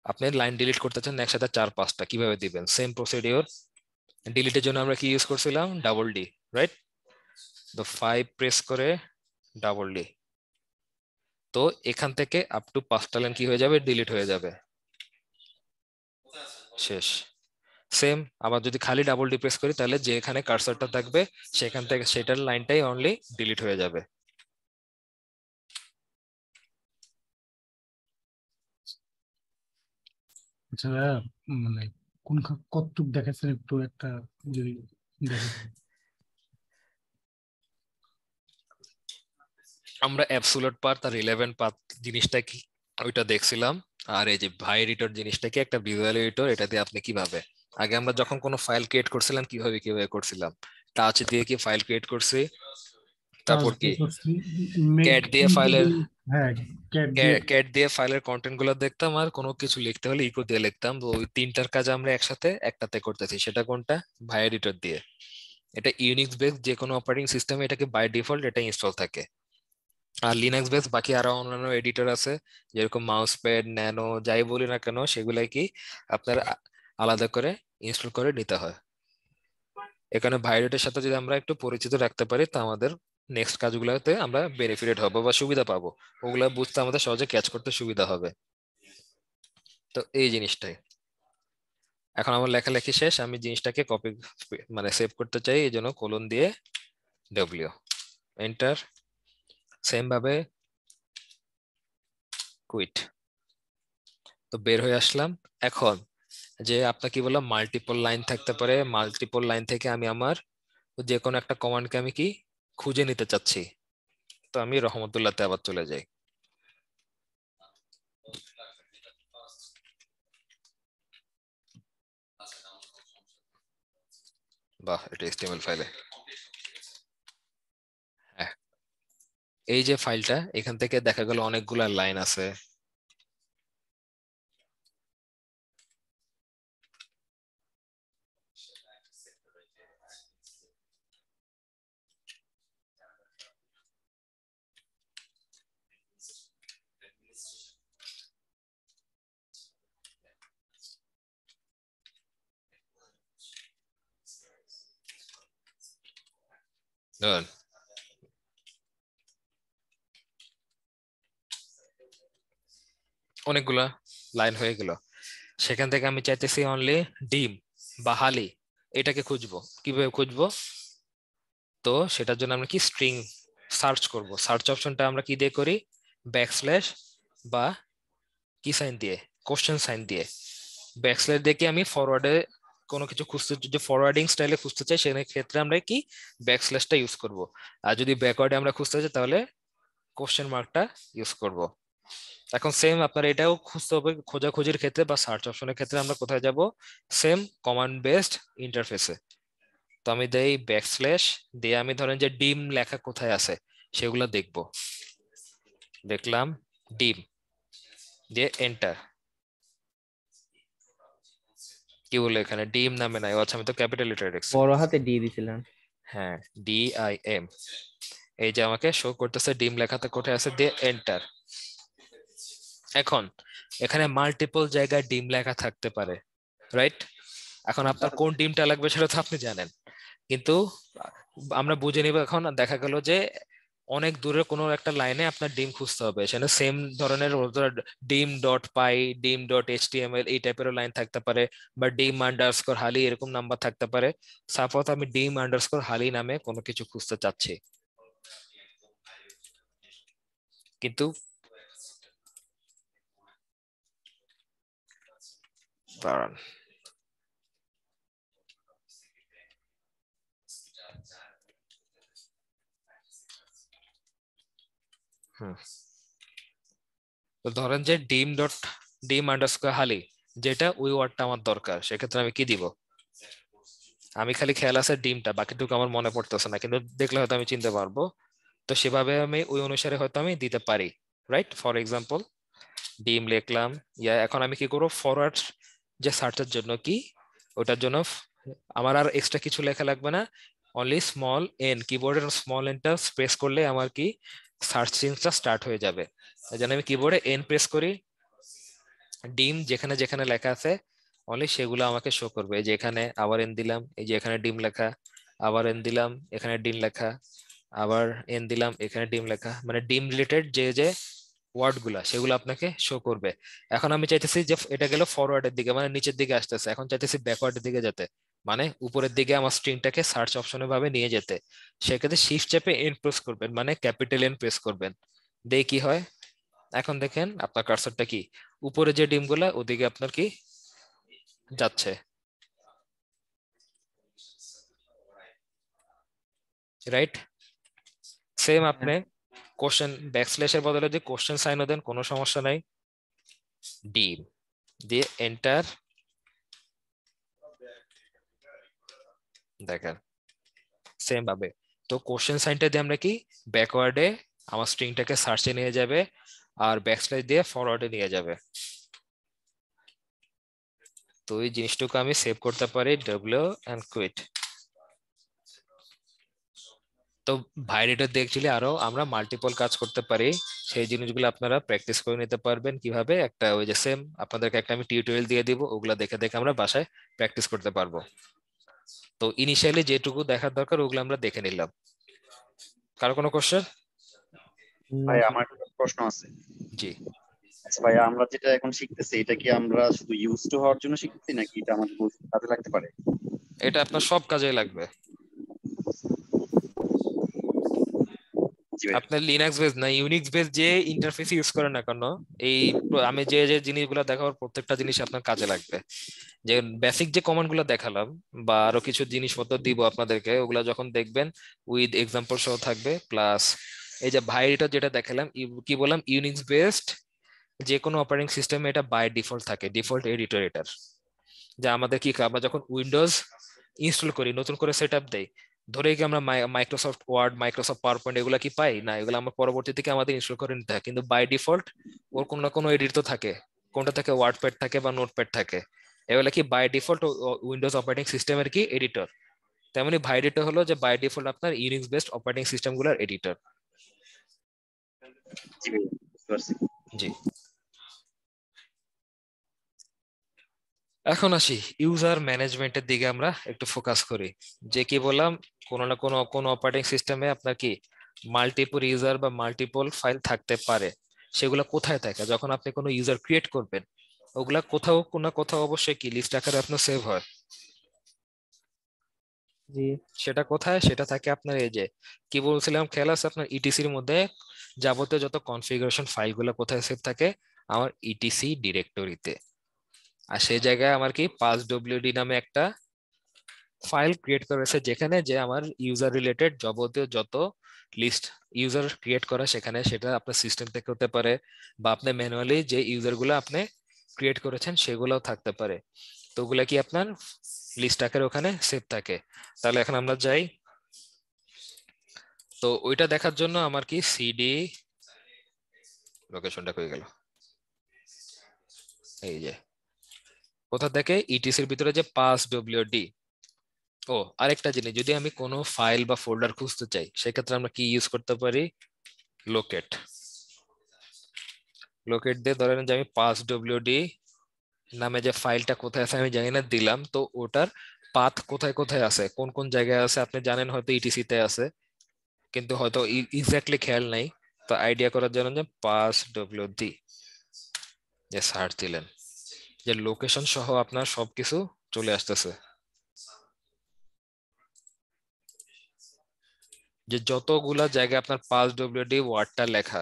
আপনি লাইন ডিলিট করতে চান একসাথে 4-5টা, কিভাবে দিবেন, সেম প্রসিডিওর। ডিলিটের জন্য আমরা কি ইউজ করছিলাম, ডাবল ডি, রাইট? তো 5 প্রেস করে ডাবল ডি, তো এখান থেকে আপ টু 5টা লাইন কি হয়ে যাবে, ডিলিট হয়ে যাবে, শেষ। সেম আবার যদি খালি ডাবল ডি প্রেস করি তাহলে যে এখানে কার্সরটা থাকবে সেখান থেকে সেটার লাইনটাই অনলি ডিলিট হয়ে যাবে। আচ্ছা মানে কোন কতটুক দেখাচ্ছেন একটু একটা যদি দেখেন। আমরা অ্যাবসোলিউট পাথ আর রিলেভেন্ট পাথ জিনিসটা কি ওইটা দেখছিলাম, আর এই যে ভাই এডিটর জিনিসটা কি একটা ভিজুয়াল এডিটর, এটা দিয়ে আপনি কিভাবে, আগে আমরা যখন কোনো ফাইল ক্রিয়েট করছিলাম কিভাবে করছিলাম, টাচ দিয়ে কি ফাইল ক্রিয়েট করছি, তারপর কি ক্যাট দিয়ে ফাইলের হ্যাঁ, ক্যাট দিয়ে ক্যাট দিয়ে ফাইলের কন্টেন্ট গুলো দেখতাম, আর কোনো কিছু লিখতে হলে ইকো দিয়ে লিখতাম। তো ওই তিনটার কাজ আমরা একসাথে একটাতে করতেছি। সেটা কোনটা? ভাই এডিটর দিয়ে। এটা ইউনিক্স বেস যে কোনো অপারেটিং সিস্টেমে এটাকে বাই ডিফল্ট এটা ইনস্টল থাকে। আর লিনাক্স বেস বাকি আরো অন্যান্য এডিটর আছে, যেরকম মাউস প্যাড, ন্যানো, যাই বলি না কেন সেগুলাই কি আপনার আলাদা করে ইনস্টল করে নিতে হয়। এখানে ভাইরেটের সাথে যদি আমরা একটু পরিচিত রাখতে পারি তা আমাদের নেক্সট কাজগুলোতে আমরা বেনিফিটেড হবো বা সুবিধা পাবো, ওগুলা বুঝতে আমাদের সহজে ক্যাচ করতে সুবিধা হবে। তো এই জিনিসটাই। এখন আমার লেখালেখি শেষ, আমি জিনিসটাকে কপি মানে সেভ করতে চাই, এই জন্য কোলন দিয়ে ডব্লিউ এন্টার, সেম ভাবে কুইট। তো বের হয়ে আসলাম। এখন যে আপনাকে কি বললাম, মাল্টিপল লাইন থাকতে পারে, মাল্টিপল লাইন থেকে আমি আমার যে কোনো একটা কমান্ডকে আমি কি খুঁজে নিতে চাচ্ছি। তো আমি রহমতুল্লাহতে আবার চলে যাই। বাহ, এটা HTML ফাইলে। হ্যাঁ, এই যে ফাইলটা, এখান থেকে দেখা গেল অনেকগুলা লাইন আছে। ধরুন অনেকগুলা লাইন হয়ে গেল। সেখান থেকে আমি চাইতেছি অনলি ডিম বা হালি, এটাকে খুঁজবো। কিভাবে খুঁজবো? তো সেটার জন্য আমরা কি স্ট্রিং সার্চ করব। সার্চ অপশনটা আমরা কি দিয়ে করি? ব্যাকস্ল্যাশ বা কি সাইন দিয়ে, কোশ্চেন সাইন দিয়ে। ব্যাকস্ল্যাশ দিয়ে কি আমি ফরওয়ার্ডে কোনো কিছু খুঁজতে, যে ফরওয়ার্ডিং স্টাইলে খুঁজতে চাই সেই ক্ষেত্রে আমরা কি ব্যাকস্ল্যাশটা ইউজ করব। আর যদি ব্যাকওয়ার্ডে আমরা খুঁজতে চাই তাহলে কোশ্চেন মার্কটা ইউজ করব। এখন সেম আপনার এটাও খুঁজতে হবে খোঁজাখুঁজির ক্ষেত্রে বা সার্চ অপশনের ক্ষেত্রে। আমরা কোথায় যাব? সেম কমান্ড বেসড ইন্টারফেসে। তো আমি দেই ব্যাকস্ল্যাশ দিয়ে, আমি ধরেন যে ডিম লেখা কোথায় আছে সেগুলো দেখব। দেখলাম ডিম, দিয়ে এন্টার। কি বলে এখানে ডিম নামে নাই? আচ্ছা, আমি তো ক্যাপিটাল লেটার দেখছি। বড় হাতে ডি দিছিলাম। হ্যাঁ, DIM। এই যে আমাকে শো করতেছে ডিম লেখাতে কোথায় আছে, দিয়ে এন্টার। এখন এখানে মাল্টিপল জায়গায় ডিম লেখা থাকতে পারে, রাইট? এখন আপনার কোন ডিমটা লাগবে সেটা তো আপনি জানেন, কিন্তু আমরা বুঝে নিব। এখন দেখা গেল যে অনেক দূরে কোনো একটা লাইনে আপনার ডিম খুঁজতে হবে, সেখানে সেম ধরনের ডিম ডট পাই, ডিম ডট HTML এই টাইপের লাইন থাকতে পারে, বা ডিম আন্ডারস্কোর হালি এরকম নাম্বার থাকতে পারে। সাপোজ আমি ডিম আন্ডারস্কোর হালি নামে কোনো কিছু খুঁজতে চাচ্ছি, কিন্তু দাঁড়ান, তো ধরেন যে ডিম আন্ডারস্কোর হালি, যেটা ওই ওয়ার্ডটা আমার দরকার, সেক্ষেত্রে আমি কি দিব? আমি খালি খেয়াল আছে ডিমটা, বাকিটুকু আমার মনে পড়তেছে না, কিন্তু দেখলে হয়তো আমি চিনতে পারবো। তো সেভাবে আমি ওই অনুসারে হয়তো আমি দিতে পারি, রাইট? ফর এক্সাম্পল ডিম লিখলাম। এখন আমি কি করবো? ফরওয়ার্ড যে সার্চের জন্য কি, ওটার জন্য আমার আর এক্সট্রা কিছু লেখা লাগবে না। অনলি স্মল এন, কিবোর্ডের স্মল এনটা প্রেস করলে আমার কি সার্চ সিনটা স্টার্ট হয়ে যাবে। এই জন্য আমি কিবোর্ডে এন প্রেস করি, ডিম যেখানে যেখানে লেখা আছে অনলি সেগুলো আমাকে শো করবে। এই যে এখানে আবার এন দিলাম, এই যে এখানে ডিম লেখা, আবার এন দিলাম, এখানে ডিম লেখা, আবার এন দিলাম, এখানে ডিম লেখা। মানে ডিম রিলেটেড যে যে ওয়ার্ড গুলা সেগুলো আপনাকে শো করবে। এখন আমি চাইতেছি যে এটা গেল ফরওয়ার্ডের দিকে, মানে নিচের দিকে আসতেছে। এখন চাইতেছি ব্যাকওয়ার্ডের দিকে যেতে, মানে উপরের দিকে আমার স্ট্রিংটাকে সার্চ অপশনে ভাবে নিয়ে যেতে। সেক্ষেত্রে শিফট চেপে এন প্রেস করবেন, মানে ক্যাপিটাল এন প্রেস করবেন। দিয়ে কি হয়? এখন দেখেন আপনার কার্সরটা কি উপরে যে ডিমগুলা ওদিকে আপনার কি যাচ্ছে, রাইট? সেম আপনি কোশ্চেন ব্যাকস্ল্যাশের বদলে যদি কোশ্চেন সাইনও দেন কোনো সমস্যা নাই। ডিম দিয়ে এন্টার, দেখেন সেম ভাবে। তো কোশ্চেন সাইনটা দিয়ে আমরা কি ব্যাকওয়ার্ডে আমার স্ট্রিংটাকে সার্চে নিয়ে যাবে আর ব্যাকস্ল্যাশ দিয়ে ফরওয়ার্ডে নিয়ে যাবে। তো এই জিনিসটুকু আমি সেভ করতে পারি ডব্লিউ এন্ড কুইট। তো ভাইরেটর দিয়ে অ্যাকচুয়ালি আরো আমরা মাল্টিপল কাজ করতে পারি, সেই জিনিসগুলো আপনারা প্র্যাকটিস করে নিতে পারবেন কিভাবে। একটা ওই যে সেম আপনাদেরকে একটা আমি টিউটোরিয়াল দিয়ে দিব, ওগুলা দেখে দেখে আমরা বাসায় প্র্যাকটিস করতে পারবো। তো ইনিশিয়ালি যেটুকু দেখার দরকার ওগুলো আমরা দেখে নিলাম। কারো কোনো কোশ্চেন? ভাই আমার একটা প্রশ্ন আছে। জি। আচ্ছা ভাই, আমরা যেটা এখন শিখতেছি এটা কি আমরা শুধু ইউজ টু হওয়ার জন্য শিখতেছি নাকি এটা আমাদের ভবিষ্যতে কাজে লাগতে পারে? এটা আপনার সব কাজে লাগবে। আপনার লিনাক্স বেস না ইউনিক্স বেস যে ইন্টারফেস ইউজ করেন না কেন, এই আমি যে যে জিনিসগুলো দেখাবার প্রত্যেকটা জিনিস আপনার কাজে লাগবে। যে বেসিক যে কমান্ড গুলো দেখালাম বা আরো কিছু জিনিসপত্র দিব আপনাদেরকে, ওগুলা যখন দেখবেন উইথ এক্সাম্পল সহ থাকবে। প্লাস এই যে ভাইরেটর যেটা দেখালাম, কি বললাম, ইউনিক্স বেসড যে কোনো অপারেটিং সিস্টেমে এটা বাই ডিফল্ট থাকে, ডিফল্ট এডিটর এটার। যে আমাদের কি আমরা যখন উইন্ডোজ ইনস্টল করি, নতুন করে সেট আপ দেই, ধরে কি আমরা Microsoft Word, Microsoft PowerPoint এগুলা কি পাই না, এগুলো আমরা পরবর্তী থেকে আমাদের ইনস্টল করে নিতে হয়। কিন্তু বাই ডিফল্ট ওর কোনো না কোনো এডিট তো থাকে, কোনটা থাকে ওয়ার্ডপ্যাড থাকে বা নোটপ্যাড থাকে, এগুলা কি বাই ডিফল্ট উইন্ডোজ অপারেটিং সিস্টেমের কি এডিটর। তেমনি ভাইরেটর হলো যে বাই ডিফল্ট আপনার ইউনিক্স বেসড অপারেটিং সিস্টেম গুলোর এডিটর। জি। এখন আসি ইউজার ম্যানেজমেন্টের দিকে, আমরা একটু ফোকাস করি। যে কি বললাম, কোনো না কোনো অপারেটিং সিস্টেমে আপনার কি মাল্টিপল ইউজার বা মাল্টিপল ফাইল থাকতে পারে। সেগুলো কোথায় থাকে? যখন আপনি কোনো ইউজার ক্রিয়েট করবেন, ওগুলা কোথাও কোনো কোথাও অবশ্যই কি লিস্ট আকারে আপনার সেভ হয়। জি। সেটা কোথায়? সেটা থাকে আপনার এই যে কি বলছিলাম খেয়াল আছে আপনার ইটিসির মধ্যে যাবতীয় যত কনফিগারেশন ফাইলগুলো কোথায় সেভ থাকে? আমার ইটিসি ডিরেক্টরিতে। আর সেই জায়গায় আমার কি pass.wd নামে একটা ফাইল ক্রিয়েট করেছে, যেখানে যে আমার ইউজার রিলেটেড যাবতীয় যত লিস্ট ইউজার ক্রিয়েট করা, সেখানে সেটা আপনার সিস্টেম থেকে হতে পারে বা আপনি ম্যানুয়ালি যে ইউজার গুলো আপনি ক্রিয়েট করেছেন সেগুলোও থাকতে পারে। তো ওগুলা কি আপনার লিস্ট আকারে ওখানে সেভ থাকে। তাহলে এখন আমরা যাই, তো ওইটা দেখার জন্য আমার কি সিডি লোকেশনটা কই গেল, এই যে কোথা থেকে ইটিসির ভিতরে যে pass.wd। ও আরেকটা জিনিস, যদি আমি কোনো ফাইল বা ফোল্ডার খুঁজতে চাই, সেক্ষেত্রে আমরা কি ইউজ করতে পারি? লোকেট। লোকেট দিয়ে ধরেন যে আমি pass.wd নামে যে ফাইলটা কোথায় আছে আমি জানি না, দিলাম, তো ওটার পাথ কোথায় কোথায় আছে, কোন কোন জায়গায় আছে আপনি জানেন, হয়তো ইটিসি তে আছে কিন্তু হয়তো এক্স্যাক্টলি খেয়াল নাই। তো আইডিয়া করার জন্য যে pass.wd যে সার্চ দিলেন, যে লোকেশন সহ আপনার সবকিছু চলে আসতেছে। যে যতগুলা জায়গায় আপনার pass.wd ওয়ার্ডটা লেখা,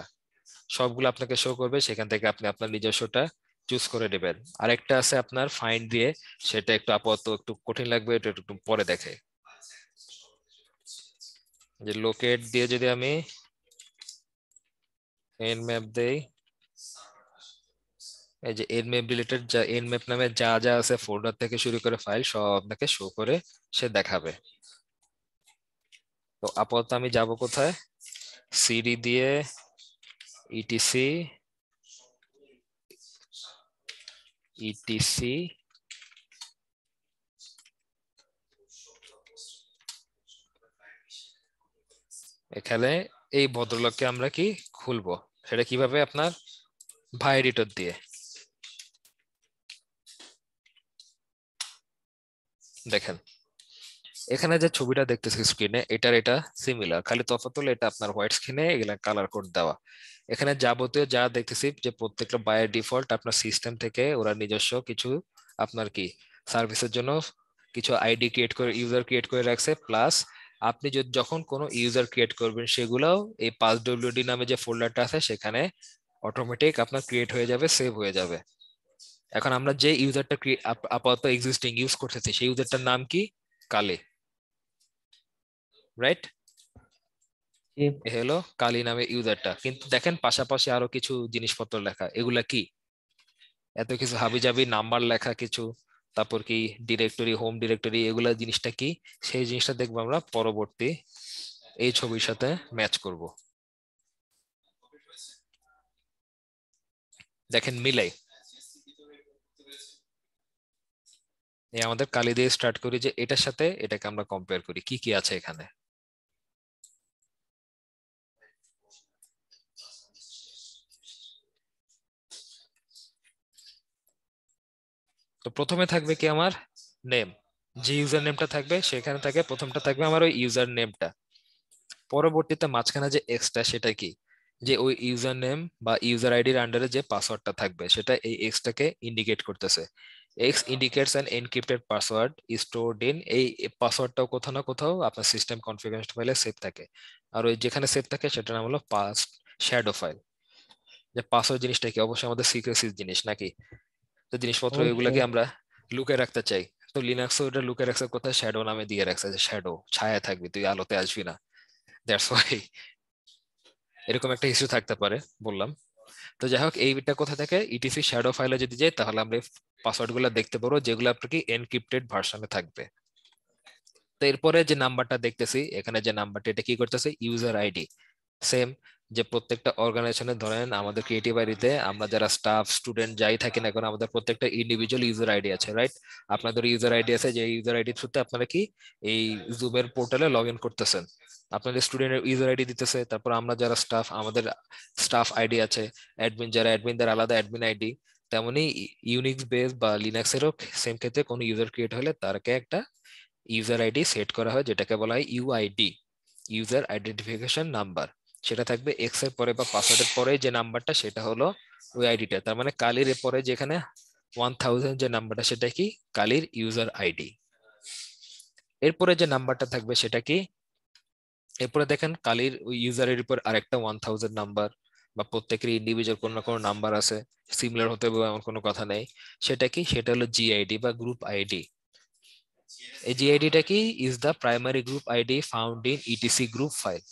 সবগুলো আপনাকে শো করবে। সেখান থেকে আপনি আপনার নিজস্বটা চুজ করে নেবেন। আরেকটা আছে আপনার ফাইন্ড দিয়ে, সেটা একটু আপাতত একটু কঠিন লাগবে, এটা একটু পরে দেখে। যে লোকেট দিয়ে যদি আমি nmap দেই, এই যে nmap রিলেটেড যা nmap নামে যা যা আছে ফোল্ডার থেকে শুরু করে ফাইল সব আপনাকে শো করে সে দেখাবে। তো আপাতত আমি যাব কোথায়? সিডি দিয়ে ইটিসি এখানে এই ভদ্রলোককে আমরা কি খুলবো, সেটা কিভাবে? আপনার ভাইরেটর দিয়ে। দেখেন এখানে যে ছবিটা দেখতেছি স্ক্রিনে, এটা সিমিলার, খালি তফাৎ হলো এটা আপনার হোয়াইট স্ক্রিনে এগুলা কালার কোড দেওয়া। এখানে যাবতীয় যা দেখতেছি যে প্রত্যেকটা বাই ডিফল্ট আপনার সিস্টেম থেকে ওরা নিজস্ব কিছু আপনার কি সার্ভিসের জন্য কিছু আইডি ক্রিয়েট করে, ইউজার ক্রিয়েট করে রাখছে। প্লাস আপনি যদি যখন কোনো ইউজার ক্রিয়েট করবেন, সেগুলোও এই pass.wd নামে যে ফোল্ডারটা আছে সেখানে অটোমেটিক আপনার ক্রিয়েট হয়ে যাবে, সেভ হয়ে যাবে। এখন আমরা যে ইউজারটা আপাতত এক্সিস্টিং ইউজ করতেছি, সেই ইউজারটার নাম কি? কালি, রাইট? হলো কালি নামে ইউজারটা। কিন্তু দেখেন পাশাপাশি আরো কিছু জিনিসপত্র লেখা, এগুলা কি? এত কিছু হাবিজাবি নাম্বার লেখা কিছু, তারপর কি ডিরেক্টরি, হোম ডিরেক্টরি, এগুলা জিনিসটা কি? সেই জিনিসটা দেখবো আমরা পরবর্তী এই ছবির সাথে ম্যাচ করব। দেখেন মিলাই এই আমাদের কালি দিয়ে স্টার্ট করি যে এটার সাথে এটাকে আমরা কম্পেয়ার করি কি কি আছে এখানে। তো প্রথমে থাকবে কি আমার নেম, যে ইউজার নেমটা থাকবে সেখানে থাকে প্রথমটা থাকবে আমার ওই ইউজার নেমটা। পরবর্তীতে মাঝখানে যে এক্সটা সেটা কি, যে ওই ইউজার নেম বা ইউজার আইডির আন্ডারে যে পাসওয়ার্ডটা থাকবে সেটা এই এক্সটাকে ইন্ডিকেট করতেছে। X indicates an encrypted password is stored in, এই পাসওয়ার্ডটাও কোথাও না কোথাও আপনার সিস্টেম কনফিগারেশন ফাইলে সেভ থাকে। আর ওই যেখানে সেভ থাকে সেটার নাম হলো পাস শ্যাডো ফাইল। যে পাসওয়ার্ড জিনিসটা কি, অবশ্যই আমাদের সিক্রেসি জিনিস নাকি, তো জিনিসপত্র এগুলোকে আমরা লুকিয়ে রাখতে চাই। তো লিনাক্সও এটা লুকিয়ে রাখছে কোথায়, শ্যাডো নামে দিয়ে রাখছে, যে শ্যাডো ছায়া থাকবি, তুই আলোতে আসবি না, দ্যাটস ওয়াই। এরকম একটা ইস্যু থাকতে পারে বললাম। তো যাই হোক এইটা কোথা থেকে, ইটিসি শ্যাডো ফাইলে যদি যাই তাহলে আমরা পাসওয়ার্ড গুলো দেখতে পারবো যেগুলো আপনার কি এনক্রিপ্টেড ভার্সনে থাকবে। তো এরপরে যে নাম্বারটা দেখতেছি এখানে, যে নাম্বারটা এটা কি করতেছে, ইউজার আইডি। সেম যে প্রত্যেকটা অর্গানাইজেশনে ধরেন আমাদের ক্রিয়েটিভ আইডিতে আমরা যারা স্টাফ স্টুডেন্ট যাই থাকি না এখন, আমাদের প্রত্যেকটা ইন্ডিভিজুয়াল ইউজার আইডি আছে, রাইট? আপনাদের ইউজার আইডি আছে, যে ইউজার আইডি থ্রুতে আপনারা কি এই জুমের পোর্টালে লগ ইন করতেছেন, আপনাদের স্টুডেন্টের ইউজার আইডি দিতেছে। তারপর আমরা যারা স্টাফ আমাদের স্টাফ আইডি আছে, অ্যাডমিন যারা অ্যাডমিনদের আলাদা অ্যাডমিন আইডি। তেমনি ইউনিক্স বেস বা লিনাক্সেরও সেম ক্ষেত্রে কোনো ইউজার ক্রিয়েট হলে তারকে একটা ইউজার আইডি সেট করা হয় যেটাকে বলা হয় ইউআইডি, ইউজার আইডেন্টিফিকেশন নাম্বার। সেটা থাকবে এক্স এর পরে বা পাসওয়ার্ডের পরে যে নাম্বারটা সেটা হলো ওই আইডিটা। তার মানে কালির এর পরে যেখানে 1000 যে নাম্বারটা সেটা কি কালির ইউজার আইডি। এরপরে যে নাম্বারটা থাকবে সেটা কি, এরপরে দেখেন কালির ওই ইউজারের উপর আরেকটা 1000 নাম্বার বা প্রত্যেকের ইন্ডিভিজুয়াল কোনো না কোনো নাম্বার আছে, সিমিলার হতে হবে এমন কোনো কথা নেই। সেটা কি, সেটা হলো জিআইডি বা গ্রুপ আইডি। এই জিআইডিটা কি, is the primary group ID found in etc group file.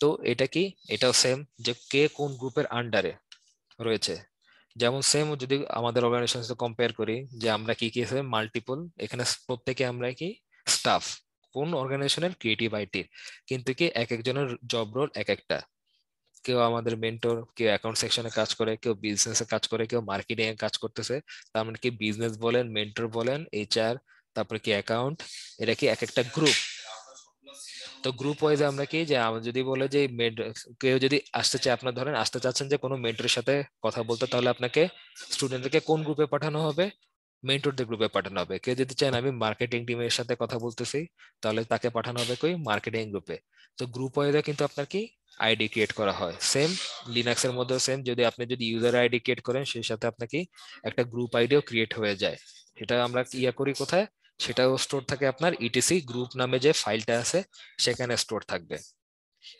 তো এটা কি, এটাও সেম যে কে কোন গ্রুপের আন্ডারে রয়েছে। যেমন সেম যদি আমাদের অর্গানাইজেশন সাথে কম্পেয়ার করি যে আমরা কি কি আছে মাল্টিপল, এখানে প্রত্যেকে আমরা কি স্টাফ কোন অর্গানাইজেশনের ক্রিয়েটিভ আইটির, কিন্তু কি এক একজনের জব রোল এক একটা। কেউ আমাদের মেন্টর, কেউ অ্যাকাউন্ট সেকশনে কাজ করে, কেউ বিজনেসে কাজ করে, কেউ মার্কেটিং এ কাজ করতেছে। তার মানে কি বিজনেস বলেন, মেন্টর বলেন, এইচআর, তারপরে কি অ্যাকাউন্ট, এটা কি এক একটা গ্রুপ। তো গ্রুপ ওয়াইজ আমরা কি, যে যদি বলে যে কেউ যদি আসতে চায়, আপনার ধরেন আসতে চাচ্ছেন যে কোনো মেন্টরের সাথে কথা বলতে, তাহলে আপনাকে স্টুডেন্টদেরকে কোন গ্রুপে পাঠানো হবে, মেন্টরদের গ্রুপে পাঠানো হবে। কেউ যদি চান আমি মার্কেটিং টিমের সাথে কথা বলতেছি, তাহলে তাকে পাঠানো হবে কই মার্কেটিং গ্রুপে। তো গ্রুপ ওয়াইজে কিন্তু আপনার কি আইডি ক্রিয়েট করা হয়। সেম লিনাক্স এর মধ্যেও সেম, যদি আপনি যদি ইউজার আইডি ক্রিয়েট করেন সেই সাথে আপনাকে একটা গ্রুপ আইডিও ক্রিয়েট হয়ে যায়। সেটা আমরা ইয়া করি কোথায়, সেটাও স্টোর থাকে আপনার ইটিসি গ্রুপ নামে যে ফাইলটা আছে সেখানে স্টোর থাকবে।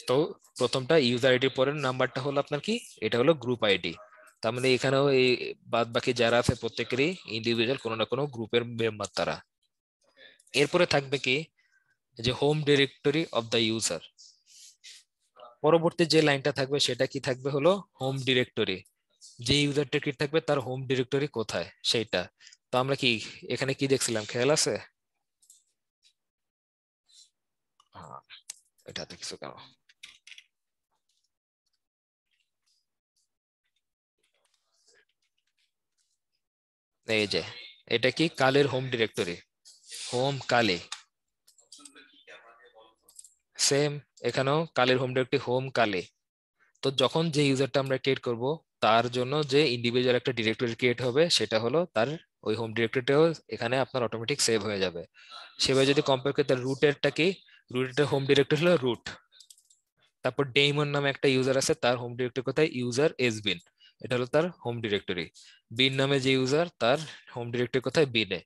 তো প্রথমটা ইউজার আইডির পরের নাম্বারটা হলো আপনার কি, এটা হলো গ্রুপ আইডি। তার মানে এখানেও এই বাদ বাকি যারা আছে প্রত্যেকেরই ইন্ডিভিজুয়াল কোনো না কোনো গ্রুপের মেম্বার তারা। এরপরে থাকবে কি, যে home directory of the user. পরবর্তী যে লাইনটা থাকবে সেটা কি থাকবে হলো হোম ডিরেক্টরি, যে ইউজারটা কি থাকবে তার হোম ডিরেক্টরি কোথায় সেইটা। তো আমরা কি এখানে কি দেখছিলাম খেয়াল আছে, এটাতে কিছু কেন, এই যে এটা কি কালের হোম ডিরেক্টরি, হোম কালে। সেম এখানেও কালের হোম ডিরেক্টরি হোম কালে। তো যখন যে ইউজারটা আমরা ক্রিয়েট করব তার জন্য যে ইন্ডিভিজুয়াল একটা ডিরেক্টরি ক্রিয়েট হবে সেটা হলো তার ওই হোম ডিরেক্টরিটাও এখানে আপনার অটোমেটিক সেভ হয়ে যাবে। সেভাবে যদি কম্পেয়ার করি তার রুটেরটা কি, রুটের হোম ডিরেক্টরি হলো রুট। তারপর ডেমন নামে একটা ইউজার আছে, তার হোম ডিরেক্টরি কোথায়, ইউজার এসবিন, এটা হলো তার হোম ডিরেক্টরি। বিন নামে যে ইউজার তার হোম ডিরেক্টরি কোথায়, বিনে।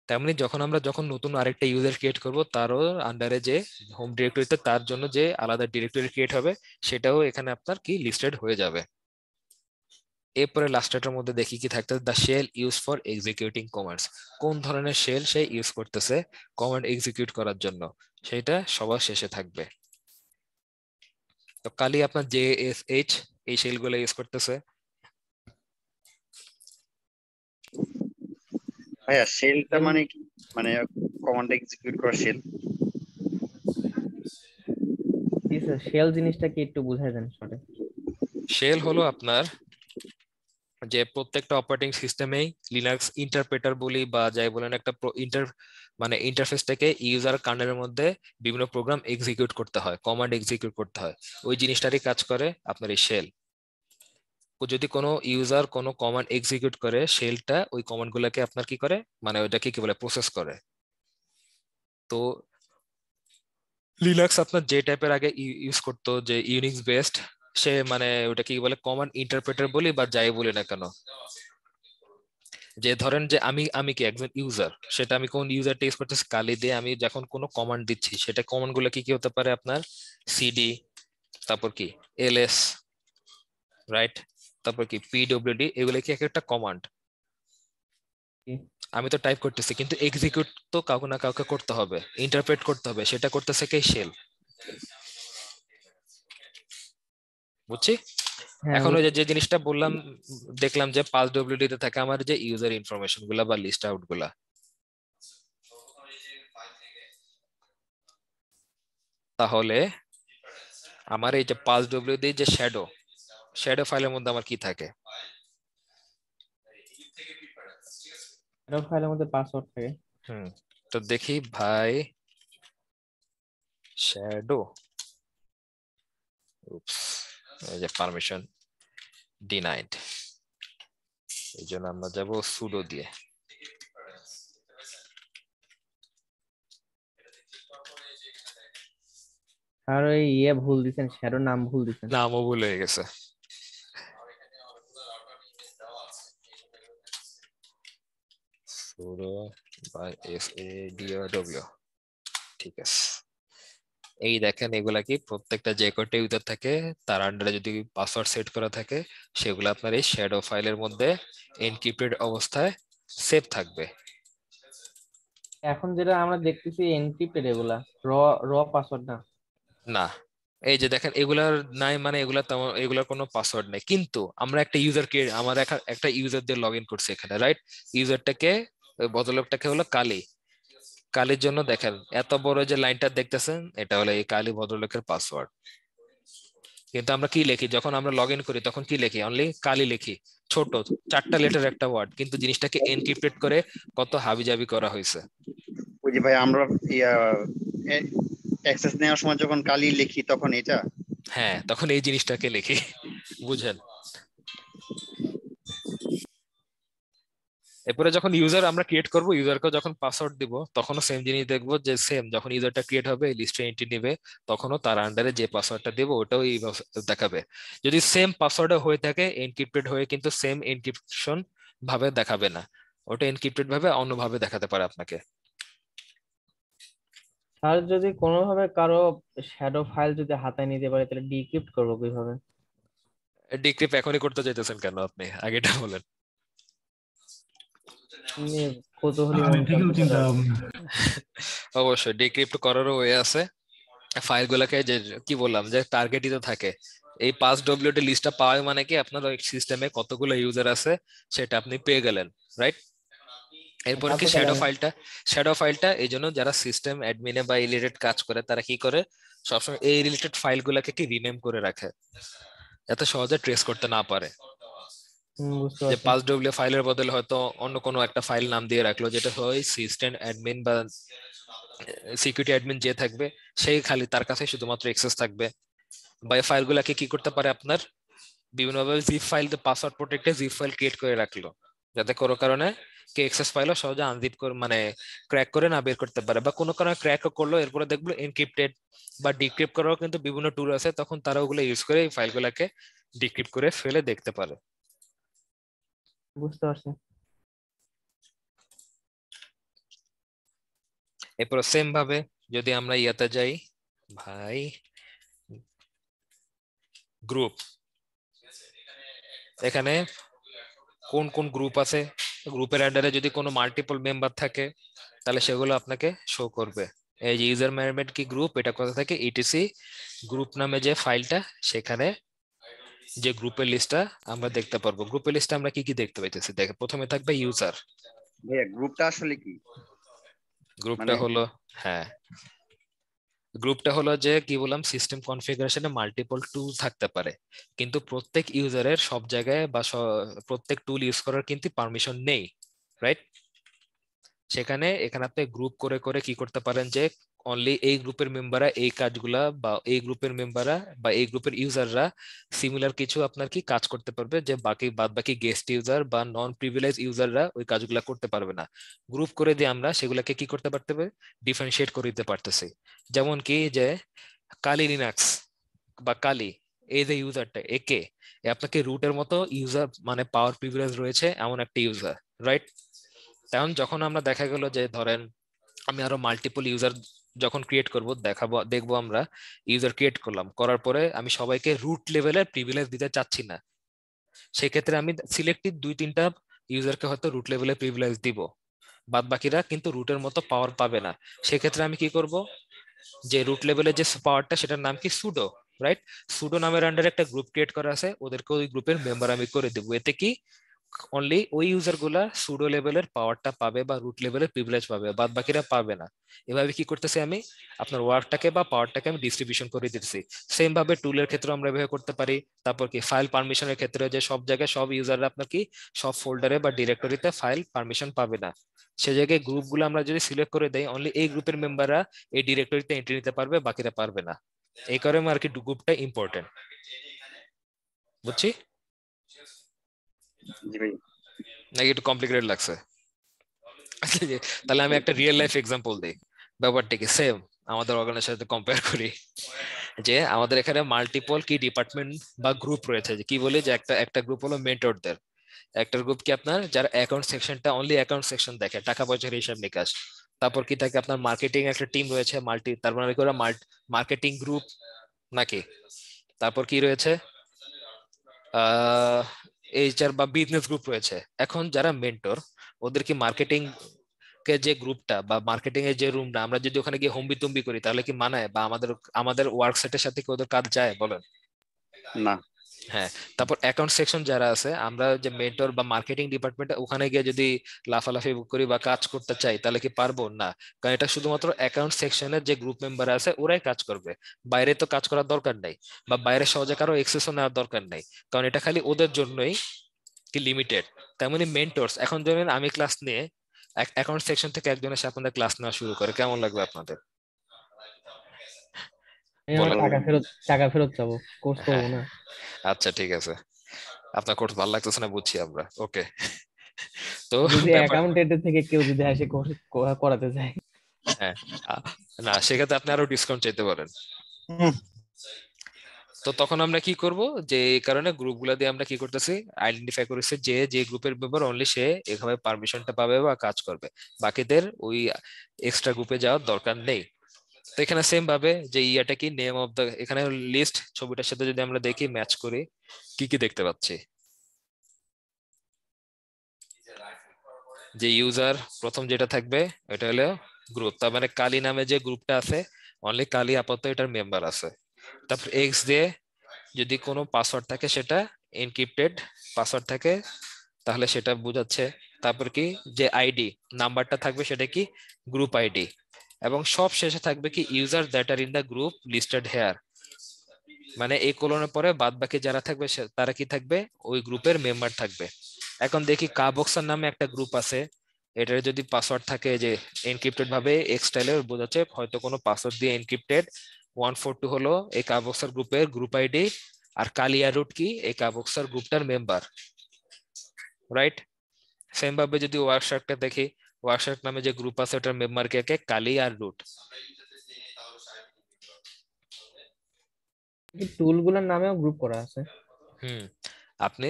তেমনি যখন নতুন আরেকটা ইউজার ক্রিয়েট করব তারও আন্ডারে যে হোম ডিরেক্টরিতে তার জন্য যে আলাদা ডিরেক্টরি ক্রিয়েট হবে সেটাও এখানে আপনার কি লিস্টেড হয়ে যাবে। এরপরে লাস্টের মধ্যে দেখি কি থাকতে, the shell use for executing commands, কোন ধরনের শেল সে ইউজ করতেছে কমান্ড এক্সিকিউট করার জন্য, সেটা সবার শেষে থাকবে। তো কালি আপনার JSH এই শেল গুলো ইউজ করতেছে। ভাইয়া শেলটা মানে কি, মানে কমান্ড এক্সিকিউট করা শেল? জি স্যার, শেল জিনিসটা কি একটু বুঝাই দেন শর্টে। শেল হলো আপনার যে প্রত্যেকটা অপারেটিং সিস্টেমেই লিনাক্স ইন্টারপ্রেটার বলি বা যাই বলেন একটা মানে ইন্টারফেসটাকে ইউজার কার্নেলের মধ্যে বিভিন্ন প্রোগ্রাম এক্সিকিউট করতে হয়, কমান্ড এক্সিকিউট করতে হয়, ওই জিনিসটারই কাজ করে আপনার এই শেল। যদি কোনো ইউজার কোনো কমান্ড এক্সিকিউট করে, শেলটা ওই কমান্ড গুলাকে আপনার কি করে, মানে ওইটাকে কি বলে, প্রসেস করে। তো লিনাক্স আপনার যে টাইপের আগে ইউজ করতো যে ইউনিক্স বেসড, সে মানে ওটা কি বলে কমান্ড ইন্টারপ্রেটার বলি বা যাই বলি না কেন, যে ধরেন যে আমি কি একজন ইউজার, সেটা আমি কোন ইউজার টেক্সট করতেছি কালি দিয়ে, আমি যখন কোনো কমান্ড দিচ্ছি সেটা কমান্ড গুলো কি কি হতে পারে আপনার সিডি, তারপর কি এলএস, রাইট, তারপর কি পিডব্লিউডি, এগুলো কি এক একটা কমান্ড। আমি তো টাইপ করতেছি কিন্তু এক্সিকিউট তো কাউকে না কাউকে করতে হবে, ইন্টারপ্রেট করতে হবে, সেটা করতেছে কে, শেল। বুঝছি? এখন ওই যে জিনিসটা বললাম, দেখলাম যে পাসডব্লিউডি তে থাকে আমার যে ইউজার ইনফরমেশন গুলা বা লিস্ট আউট গুলা, তাহলে আমার এই যে পাসডব্লিউডি যে শ্যাডো ফাইলের মধ্যে আমার কি থাকে? শ্যাডো ফাইলের মধ্যে পাসওয়ার্ড থাকে। তো দেখি ভাই, শ্যাডো, এই যে পারমিশন ডিনাইড, এই জন্য আমরা যাব সুডো দিয়ে। আর ওই ভুল দিছেন, শ্যাডো নাম ভুল দিছেন, নামও ভুল হয়ে গেছে। সুডো বাই SADOW, ঠিক আছে। এই দেখেন এগুলা কি প্রত্যেকটা যে কয়টা ইউজার থাকে তার আন্ডারে যদি পাসওয়ার্ড সেট করা থাকে, সেগুলো আপনার এই শ্যাডো ফাইলের মধ্যে এনক্রিপ্টেড অবস্থায় সেভ থাকবে। এখন যেটা আমরা দেখতেছি এনক্রিপ্টেড, এগুলা র পাসওয়ার্ড না। না, এই যে দেখেন এগুলার নাই, মানে এগুলার কোনো পাসওয়ার্ড নেই, কিন্তু আমরা একটা ইউজারকে, আমার একটা ইউজার দিয়ে লগ ইন করছি এখানে, রাইট। ইউজারটাকে, ভদ্রলোকটাকে হলো কালী, কালীর জন্য দেখেন এত বড় যে লাইনটা দেখতেছেন, এটা হলো এই কালী ভদ্রলোকের পাসওয়ার্ড। কিন্তু আমরা কি লিখি যখন আমরা লগ ইন করি, তখন কি লিখি? অনলি কালী লিখি, ছোট 4টা লেটার একটা ওয়ার্ড, কিন্তু জিনিসটাকে এনক্রিপ্টেড করে কত হাবিজাবি করা হয়েছে। ওই যে ভাই আমরা অ্যাক্সেস নেওয়ার সময় যখন কালি লিখি তখন এটা, হ্যাঁ তখন এই জিনিসটাকে লিখি, বুঝেন? এরপরে যখন ইউজার আমরা ক্রিয়েট করব, ইউজারকে যখন পাসওয়ার্ড দিব, তখনও সেম জিনিস দেখবো যে সেম যখন ইউজারটা ক্রিয়েট হবে লিস্টে এন্ট্রি নেবে, তখনও তার আন্ডারে যে পাসওয়ার্ডটা দেবো ওটাও এই দেখাবে। যদি সেম পাসওয়ার্ডে হয়ে থাকে এনক্রিপ্টেড হয়ে, কিন্তু সেম এনক্রিপশন ভাবে দেখাবে না, ওটা এনক্রিপ্টেড ভাবে অন্যভাবে দেখাতে পারে আপনাকে। আর যদি কোনোভাবে কারো শ্যাডো ফাইল যদি হাতায় নিতে পারে, তাহলে ডিক্রিপ্ট করবো কিভাবে? ডিক্রিপ্ট এখনই করতে চাইতেছেন কেন আপনি, আগেটা বলেন। অবশ্যই ডিক্রিপ্ট করারও ওয়ে আছে। ফাইলগুলোকে যে কি বললাম যে টার্গেটিত থাকে, এই পাসডব্লিউডি লিস্টটা পাওয়া মানে কি আপনার ওই সিস্টেমে কতগুলো ইউজার আছে সেটা আপনি পেয়ে গেলেন, রাইট। এরপর কি শ্যাডো ফাইলটা এই জন্য যারা সিস্টেম অ্যাডমিনে বা রিলেটেড কাজ করে তারা কি করে, সবসময় এই রিলেটেড ফাইলগুলোকে কি রিনেম করে রাখে, এত সহজে ট্রেস করতে না পারে। যে পাসডব্লিউ ফাইলের বদলে হয়তো অন্য কোনো একটা ফাইল নাম দিয়ে রাখলো, যেটা হয় সিস্টেম অ্যাডমিন বা সিকিউরিটি অ্যাডমিন যে থাকবে সেই খালি তার কাছে শুধুমাত্র অ্যাক্সেস থাকবে। বা এই ফাইলগুলোকে কি করতে পারে আপনার বিভিন্নভাবে জিপ ফাইল, পাসওয়ার্ড প্রোটেক্টে জিপ ফাইল ক্রিয়েট করে রাখলো, যাতে কোনো কারণে কে অ্যাক্সেস ফাইলও সহজে আনজিপ করে মানে ক্র্যাক করে না বের করতে পারে, বা কোনো কারণে ক্র্যাক করলো এরপরে দেখলো এনক্রিপ্টেড বা ডিক্রিপ্ট করারও কিন্তু বিভিন্ন টুল আছে, তখন তারা ওগুলো ইউজ করে এই ফাইলগুলোকে ডিক্রিপ্ট করে ফেলে দেখতে পারে। বুঝতে পারছি। এরপর সেম ভাবে যদি আমরা ইয়াতে যাই ভাই, গ্রুপ, এখানে কোন কোন গ্রুপ আছে, গ্রুপের আন্ডারে যদি কোনো মাল্টিপল মেম্বার থাকে তাহলে সেগুলো আপনাকে শো করবে। এই যে ইউজার ম্যানেজমেন্ট কি গ্রুপ, এটা কোথা থেকে, ইটিসি গ্রুপ নামে যে ফাইলটা, সেখানে যে গ্রুপের লিস্টটা আমরা দেখতে পারবো। গ্রুপের লিস্টে আমরা কি কি দেখতে পাইতেছি, দেখে প্রথমে থাকবে ইউজার। ভাইয়া গ্রুপটা আসলে কি? গ্রুপটা হলো, হ্যাঁ গ্রুপটা হলো যে কি বললাম, সিস্টেম কনফিগারেশনে মাল্টিপল টুল থাকতে পারে, কিন্তু প্রত্যেক ইউজারের সব জায়গায় বা প্রত্যেক টুল ইউজ করার কিন্তু পারমিশন নেই, রাইট? এখানে আপনি গ্রুপ করে করে কি করতে পারেন যে অনলি এই গ্রুপের মেম্বাররা এই কাজগুলা, বা এই গ্রুপের মেম্বাররা বা এই গ্রুপের ইউজাররা সিমিলার কিছু আপনার কি কাজ করতে পারবে, যে বাদ বাকি গেস্ট ইউজার বা নন প্রিভিলেজ ইউজাররা ওই কাজগুলা করতে পারবে না। গ্রুপ করে দিয়ে আমরা সেগুলাকে কি করতে পারতে হবে, ডিফারেন্সিয়েট করে দিতে পারতেছি। যেমন কি যে কালি লিনাক্স বা কালি, এই যে ইউজারটা একে আপনাকে রুটের মতো ইউজার মানে পাওয়ার প্রিভিলেজ রয়েছে এমন একটা ইউজার, রাইট? তখন যখন আমরা দেখা গেল যে ধরেন আমি আরো মাল্টিপল ইউজার যখন ক্রিয়েট করব, দেখবো আমরা ইউজার ক্রিয়েট করলাম, করার পরে আমি সবাইকে রুট লেভেলের প্রিভিলেজ দিতে চাচ্ছি না। সেক্ষেত্রে আমি সিলেক্টিভ 2-3টা ইউজারকে হয়তো রুট লেভেলে প্রিভিলেজ দিব, বাদ বাকিরা কিন্তু রুটের মতো পাওয়ার পাবে না। সেক্ষেত্রে আমি কি করব, যে রুট লেভেলের যে পাওয়ারটা সেটার নাম কি সুডো, রাইট? সুডো নামের আন্ডারে একটা গ্রুপ ক্রিয়েট করা আছে, ওদেরকে ওই গ্রুপের মেম্বার আমি করে দেবো। এতে কি অনলি ওই ইউজার গুলা সুডো লেভেলের পাওয়ারটা পাবে বা রুট লেভেলের প্রিভিলেজ পাবে, বাদ বাকিরা পাবে না। এভাবে কি করতেছি, আমি আপনার ওয়ার্কটাকে বা পাওয়ারটাকে আমি ডিস্ট্রিবিউশন করে দিচ্ছি। সেম ভাবে টুলের ক্ষেত্রে আমরা এভাবে করতে পারি। তারপর কি ফাইল পারমিশনের ক্ষেত্রে, যে সব জায়গায় সব ইউজাররা আপনার কি সব ফোল্ডারে বা ডিরেক্টরিতে ফাইল পারমিশন পাবে না, সে জায়গায় গ্রুপগুলো আমরা যদি সিলেক্ট করে দেই, অনলি এই গ্রুপের মেম্বাররা এই ডিরেক্টরিতে এন্ট্রি নিতে পারবে, বাকিরা পারবে না। এই কারণে আর কি গ্রুপটা ইম্পর্টেন্ট, বুঝছি? নাকি একটু কমপ্লিকেটেড লাগছে? তাহলে আমি একটা রিয়েল লাইফ এক্সাম্পল দিই, ব্যাপারটা কি সেম আমাদের অর্গানাইজেশনের সাথে কম্পেয়ার করি। যে আমাদের এখানে মাল্টিপল কি ডিপার্টমেন্ট বা গ্রুপ রয়েছে, যে কি বলি যে একটা গ্রুপ হলো মেন্টরদের, একটা গ্রুপ কি আপনার যারা অ্যাকাউন্ট সেকশনটা অনলি অ্যাকাউন্ট সেকশন দেখে, টাকা পয়সার হিসাব নিকাশ। তারপর কি থাকে আপনার মার্কেটিং একটা টিম রয়েছে, তার মানে কি ওরা মার্কেটিং গ্রুপ নাকি? তারপর কি রয়েছে এইচআর বা বিজনেস গ্রুপ রয়েছে। এখন যারা মেন্টর, ওদের কি মার্কেটিং কে যে গ্রুপটা বা মার্কেটিং এর যে রুমটা, আমরা যদি ওখানে গিয়ে হম্বি তুম্বি করি তাহলে কি মানায়, বা আমাদের ওয়ার্ক সেটের সাথে কি ওদের কাজ যায় বলেন? না। হ্যাঁ। তারপর অ্যাকাউন্ট সেকশন যারা আছে, আমরা যে মেন্টর বা মার্কেটিং ডিপার্টমেন্টে ওখানে গিয়ে যদি লাফালাফি করি বা কাজ করতে চাই তাহলে কি পারবো? না, কারণ এটা শুধুমাত্র অ্যাকাউন্ট সেকশনের যে গ্রুপ মেম্বার আছে ওরাই কাজ করবে, বাইরে তো কাজ করার দরকার নেই, বা বাইরে সহজে কারো এক্সেসও নেওয়ার দরকার নেই, কারণ এটা খালি ওদের জন্যই কি লিমিটেড। তেমনি মেন্টরস, এখন ধরেন আমি ক্লাস নিয়ে অ্যাকাউন্ট সেকশন থেকে একজন এসে আপনাদের ক্লাস নেওয়া শুরু করে, কেমন লাগবে আপনাদের? টাকা ফেরত চাবো, কোর্স করবো না। আচ্ছা ঠিক আছে, আপনার কোর্স ভালো লাগতেছে না বুঝছি আমরা, ওকে। তো যদি অ্যাকাউন্টেন্ট থেকে কেউ যদি আসে করাতে চায়, হ্যাঁ, না সেক্ষেত্রে আপনি আরো ডিসকাউন্ট চাইতে পারেন। তো তখন আমরা কি করব, যে এই কারণে গ্রুপগুলো দিয়ে আমরা কি করতেছি, আইডেন্টিফাই করেছি যে যে গ্রুপের মেম্বার অনলি সে এভাবে পারমিশনটা পাবে বা কাজ করবে, বাকিদের ওই এক্সট্রা গ্রুপে যাওয়ার দরকার নেই। তো এখানে সেম ভাবে যে ইয়াটা কি নেম অফ দ্য, এখানে লিস্ট ছবিটার সাথে যদি আমরা দেখি ম্যাচ করি, কি কি দেখতে পাচ্ছি, যে ইউজার প্রথম যেটা থাকবে এটা হলো গ্রুপ, তার মানে কালি নামে যে গ্রুপটা আছে অনলি কালি আপাতত এটার মেম্বার আছে। তারপর এক্স দিয়ে যদি কোনো পাসওয়ার্ড থাকে সেটা এনক্রিপ্টেড পাসওয়ার্ড থাকে তাহলে সেটা বোঝাচ্ছে। তারপর কি যে আইডি নাম্বারটা থাকবে সেটা কি গ্রুপ আইডি, এবং সব শেষে থাকবে কি user that are in the group listed here, মানে এই কোলনের পরে বাদ বাকি যারা থাকবে তারা কি থাকবে, ওই গ্রুপের মেম্বার থাকবে। এখন দেখি কাবক্সার নামে একটা গ্রুপ আছে, এটার যদি পাসওয়ার্ড থাকে যে এনক্রিপ্টেড ভাবে এক্স স্টাইলের, বোঝাচ্ছে হয়তো কোনো পাসওয়ার্ড দিয়ে এনক্রিপ্টেড। 142 হলো এই কাবক্সার গ্রুপের গ্রুপ আইডি, আর কালিয়া রুট কি এই কাবক্সার গ্রুপটার মেম্বার, রাইট? সেম ভাবে যদি ওয়ার্কশপটা দেখি, ওয়ার্কশপ নামে যে গ্রুপ আছে ওটার মেম্বার কে কে, কালি আর রুট। টুলগুলোর নামেও গ্রুপ করা আছে। আপনি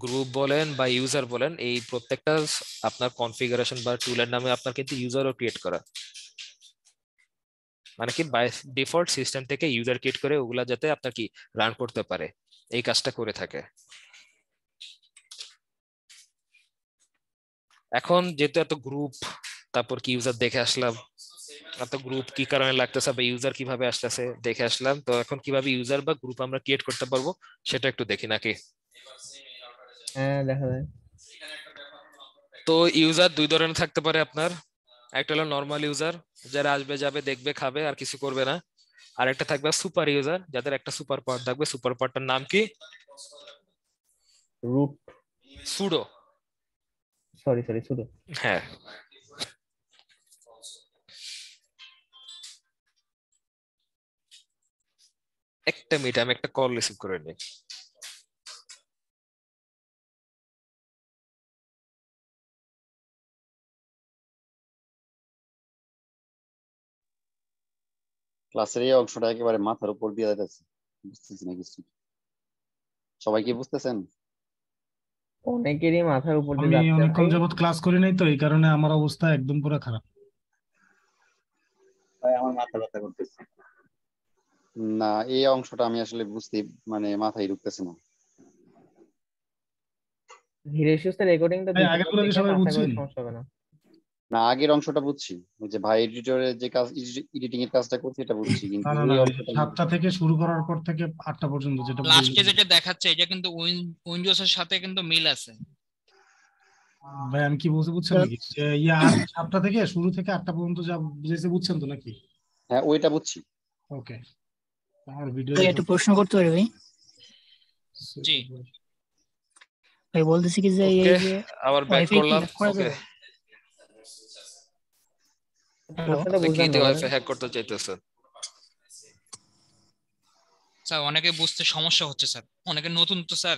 গ্রুপ বলেন বা ইউজার বলেন, এই প্রত্যেকটা আপনার কনফিগারেশন বা টুলের নামে আপনার কিন্তু ইউজারও ক্রিয়েট করা, মানে কি বাই ডিফল্ট সিস্টেম থেকে ইউজার ক্রিয়েট করে ওগুলা যাতে আপনার কি রান করতে পারে, এই কাজটা করে থাকে। এখন যেহেতু এত গ্রুপ, তারপর কি ইউজার দেখে আসলাম, এত গ্রুপ কি কারণে লাগতেছে বা ইউজার কিভাবে আসতেছে দেখে আসলাম, তো এখন কিভাবে ইউজার বা গ্রুপ আমরা ক্রিয়েট করতে পারবো সেটা একটু দেখি নাকি? হ্যাঁ দেখা যায়। তো ইউজার দুই ধরনের থাকতে পারে আপনার, একটা হলো নর্মাল ইউজার, যারা আসবে যাবে দেখবে খাবে আর কিছু করবে না, আর একটা থাকবে সুপার ইউজার, যাদের একটা সুপার পাওয়ার থাকবে। সুপার পাওয়ারটার নাম কি? রুট। সুডো। Sorry pseudo. হ্যাঁ, একটা মিনিট, আমি একটা কল রিসিভ করে নিই। ক্লাসের এই অংশটা একেবারে মাথার উপর দিয়ে যাচ্ছে, বুঝতেছি না কিছু। সবাই কি বুঝতেছেন? অনেকেরই মাথার উপর দিয়ে আমি যাচ্ছে অনেকক্ষণ ভাই। যাবত ক্লাস করি নাই তো, এই কারণে আমার অবস্থা একদম পুরো খারাপ। ভাই আমার মাথা ব্যথা করতেছে। না, এই অংশটা আমি আসলে বুঝতে মানে মাথায় ঢুকতেছে না। ধীরে সুস্থে রেকর্ডিংটা ভাই দুই আগের গুলো কি দেখেন, সবাই আশা করি বুঝছেন? সমস্যা হবে না। না, আগের অংশটা বুঝছি, ওই যে ভাই এডিটরের যে কাজ, এডিটিং এর কাজটা করছি এটা বুঝছি, না কিন্তু না এই না, অংশটা 7টা থেকে শুরু করার পর থেকে 8টা পর্যন্ত যেটা লাস্টে যেটা দেখাচ্ছে এটা কিন্তু উইন্ডোজ এর সাথে কিন্তু মিল আছে। ভাই আমি কি বলতে বুঝছেন নাকি? যে 7টা থেকে শুরু থেকে 8টা পর্যন্ত যা বুঝেছে, বুঝছেন তো নাকি? হ্যাঁ, ওইটা বুঝছি। ওকে, আমার ভিডিও ভাই একটা প্রশ্ন করতে পারি ভাই? জি ভাই বলতেছি কি যে ওকে, এই যে আবার ব্যাক ওয়াইফাই কি করলাম। হ্যাক করা ওকে, যাবে? হ্যালো প্রশ্নটা আপনি কি বুঝলাম না দিয়ে বলেন। ওয়াইফাই হ্যাক করতে চাইতেছেন? স্যার, অনেকে বুঝতে সমস্যা হচ্ছে স্যার, অনেকে নতুন তো স্যার।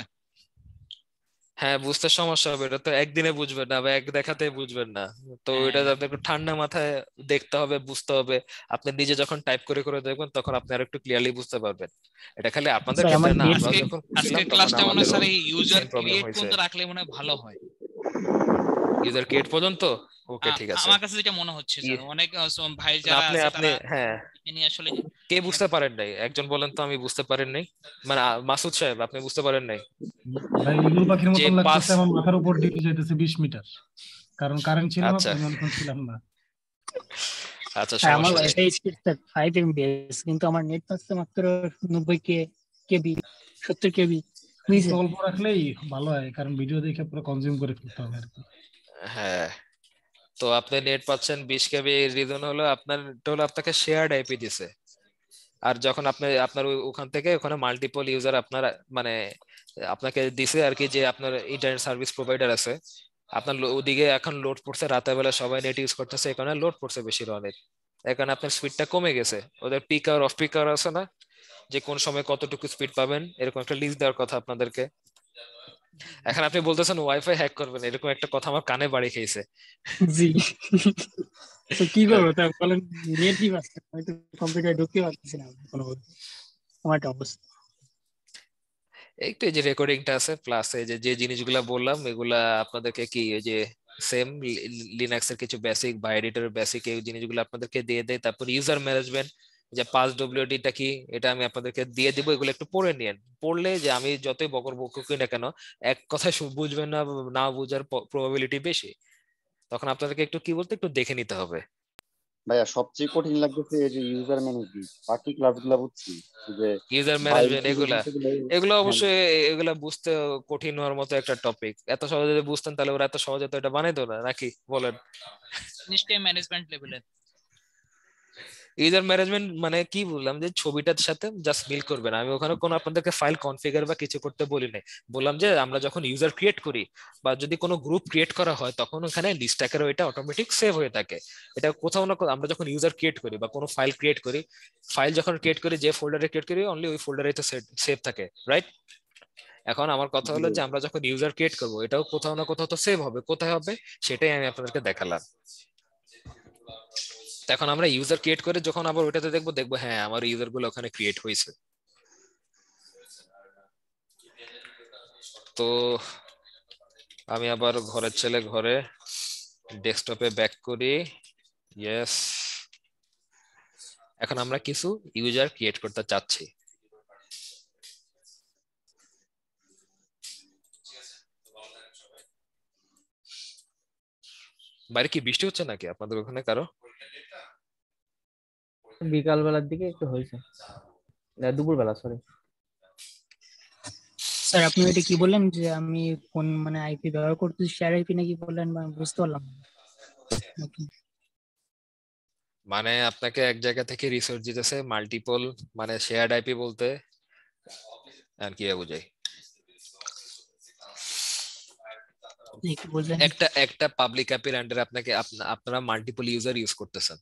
হ্যাঁ, বুঝতে সমস্যা হবে, এটা তো একদিনে বুঝবেন না বা এক দেখাতে বুঝবেন না। তো এটা হ্যাঁ, আপনাকে ঠান্ডা মাথায় দেখতে হবে, বুঝতে হবে। আপনি নিজে যখন টাইপ করে করে দেখবেন তখন আপনি আর একটু ক্লিয়ারলি বুঝতে পারবেন। এটা খালি আপনাদের স্যার আমার ক্ষেত্রে না, নেট আমরা আজকে যখন আজকে ছিলাম তখন ক্লাসটা মনে হয় আমাদেরও স্যার এই ইউজার সেম প্রবলেম ক্রিয়েট হয়েছে। পর্যন্ত রাখলে মনে হয় ভালো হয়। ইউজার ক্রিয়েট পর্যন্ত? ওকে, ঠিক আছে। আমার কাছে যেটা মনে হচ্ছে স্যার, অনেক ভাই না, যারা আপনি আছে আপনি তারা হ্যাঁ, এনে আসলে কে অনেক বুঝতে পারেন নাই? একজন বলেন তো, আমি বুঝতে পারেন নাই। মানে মাসুদ সাহেব, আপনি বুঝতে পারেন নাই ভাই ইগল পাখির যে মতন পাঁচ? লাগতেছে, আমার মাথার উপর দিয়ে যেতেছে 20 মিটার, কারণ কারেন্ট ছিল না তো, আচ্ছা আমি অনেকক্ষণ ছিলাম না। আচ্ছা, আর আমার সমস্যা নেই। ওয়াইফাই স্পিড স্যার 5 এমবিএস, কিন্তু আমার নেট পাচ্ছে মাত্র 90 কেবি 70 কেবি। একটু অল্প রাখলেই ভালো হয়, কারণ ভিডিও দেখে পুরো কনজিউম করে ফেলতে হবে আর কি। হ্যাঁ, তো আপনি নেট পাচ্ছেন 20 কেবি, এর রিজন হলো আপনাকে শেয়ার্ড আইপি দিছে। আর যখন আপনি আপনার ওখান থেকে ওখানে মাল্টিপল ইউজার আপনার মানে আপনাকে দিছে আর কি, যে আপনার ইন্টারনেট সার্ভিস প্রোভাইডার আছে, আপনার ওদিকে এখন লোড পড়ছে, রাতের বেলা সবাই নেট ইউজ করতেছে, এখানে লোড পড়ছে বেশি রনের, এখানে আপনার স্পিডটা কমে গেছে। ওদের peak hour off peak hour আছে না, যে কোন সময় কতটুকু স্পিড পাবেন, এরকম একটা লিস্ট দেওয়ার কথা আপনাদেরকে। এখন আপনি বলতেছেন ওয়াইফাই হ্যাক করবেন, এরকম একটা কথা আমার কানে বাড়ি খেয়েছে। জি তো কি করবো তা বলেন, নেটই পাচ্ছে না, আমি তো কম্পিউটারে ঢুকতে পারতেছি না কোনো, আমার একটা অবস্থা। একটু এই যে রেকর্ডিংটা আছে, প্লাস এই যে যে জিনিসগুলা বললাম, এগুলা আপনাদেরকে কি এই যে সেম লিনাক্স এর কিছু বেসিক বা এডিটরের বেসিক এই জিনিসগুলো আপনাদেরকে দিয়ে দেয়। তারপর ইউজার ম্যানেজমেন্ট, যে পাস ডব্লিউডি টা কি, এটা আমি আপনাদেরকে দিয়ে দিব। এগুলো একটু পড়ে নিন, পড়লে যে আমি যতই বকর বকুই না কেন, এক কথায় বুঝবেন না, না বুঝার প্রবাবিলিটি বেশি। তখন আপনাদেরকে একটু কি বলতে একটু দেখে নিতে হবে। ভাইয়া সবচেয়ে কঠিন লাগতেছে এই যে ইউজার ম্যানেজমেন্ট, বাকি ক্লাসগুলো বুঝছি, এই যে ইউজার ভাই ম্যানেজমেন্ট এগুলা এগুলো হ্যাঁ, অবশ্যই, এগুলা বুঝতে কঠিন হওয়ার মতো একটা টপিক। এত সহজে যদি বুঝতেন তাহলে ওরা এত সহজে তো এটা বানাইতো না, নাকি বলেন? নিশ্চয়ই ম্যানেজমেন্ট লেভেলের। ইউজার ম্যানেজমেন্ট মানে কি বললাম, যে ছবিটার সাথে জাস্ট মিল করবে না। আমি ওখানে কোনো আপনাদেরকে ফাইল কনফিগার বা কিছু করতে বলি নাই। বললাম যে আমরা যখন ইউজার ক্রিয়েট করি বা যদি কোনো গ্রুপ ক্রিয়েট করা হয়, তখন ওখানে লিস্ট আকারে ওইটা অটোমেটিক সেভ হয়ে থাকে। এটা কোথাও না আমরা যখন ইউজার ক্রিয়েট করি বা কোনো ফাইল ক্রিয়েট করি, ফাইল যখন ক্রিয়েট করি, যে ফোল্ডারে ক্রিয়েট করি অনলি ওই ফোল্ডারে তো সেভ থাকে, রাইট? এখন আমার কথা হলো যে আমরা যখন ইউজার ক্রিয়েট করবো, এটাও কোথাও না কোথাও তো সেভ হবে, কোথায় হবে সেটাই আমি আপনাদেরকে দেখালাম। এখন আমরা ইউজার ক্রিয়েট করে যখন আবার ওইটাতে দেখবো হ্যাঁ আমার ইউজার গুলো ওখানে ক্রিয়েট হয়েছে। তো আমি আবার ঘরের ছেলে ঘরে ডেস্কটপে ব্যাক করি। ইয়েস, এখন আমরা কিছু ইউজার ক্রিয়েট করতে চাচ্ছি। বাইরে কি বৃষ্টি হচ্ছে নাকি আপনাদের ওখানে কারো? বিকাল বেলার দিকে একটু হয়েছে, দুপুর বেলা, সরি। স্যার আপনি এটা কি বললেন যে আমি কোন মানে আইপি ব্যবহার করতেছি, শেয়ার আইপি নাকি বললেন, বা বুঝতে পারলাম না। মানে আপনাকে এক জায়গা থেকে রিসোর্স দিতেছে মাল্টিপল, মানে শেয়ার্ড আইপি বলতে আর কি বোঝায়, একটা পাবলিক অ্যাপের আন্ডারে আপনাকে আপনারা মাল্টিপল ইউজার ইউজ করতেছেন।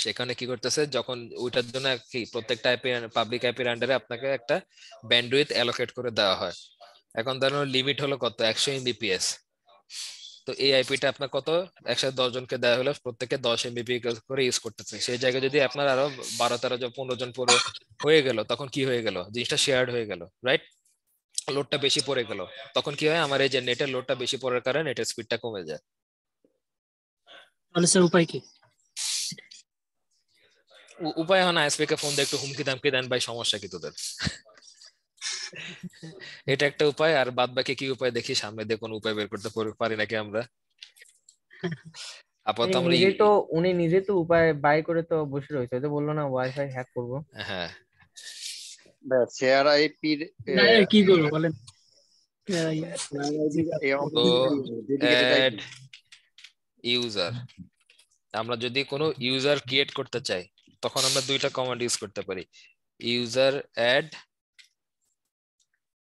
সেখানে কি করতেছে, যখন ওইটার জন্য কি প্রত্যেকটা পাবলিক অ্যাপের আন্ডারে আপনাকে একটা ব্যান্ডউইথ অ্যালোকেট করে দেওয়া হয়। এখন ধরুন লিমিট হলো কত, 100 এমবিপিএস। তো এই আইপিটা আপনার কত, 110 জনকে দেওয়া হলো, প্রত্যেকে 10 এমবিপিএস করে ইউজ করতেছে। সেই জায়গায় যদি আপনার আরো 12-13 জন 15 জন পুরো হয়ে গেল, তখন কি হয়ে গেল, জিনিসটা শেয়ার্ড হয়ে গেল, রাইট? লোডটা বেশি পড়ে গেল, তখন কি হয়, আমার এই যে নেটের লোডটা বেশি পড়ার কারণে নেটের স্পিডটা কমে যায়। তাহলে স্যার উপায় কি? উপায় হয় না, আইএসপি কে ফোন দিয়ে একটু হুমকি দামকি দেন, ভাই সমস্যা কি তোদের। এটা একটা উপায়। আর বাদ বাকি কি উপায় দেখি সামনে দিয়ে কোন উপায় বের করতে পারি নাকি আমরা। আপাতত আমরা উনি নিজে তো উপায় বাই করে তো বসে রয়েছে, যে বললো না ওয়াইফাই হ্যাক করব। হ্যাঁ শেয়ার আইপি কি করবো বলেন? ইউজার, আমরা যদি কোনো ইউজার ক্রিয়েট করতে চাই তখন আমরা দুইটা কমান্ড ইউজ করতে পারি, ইউজার অ্যাড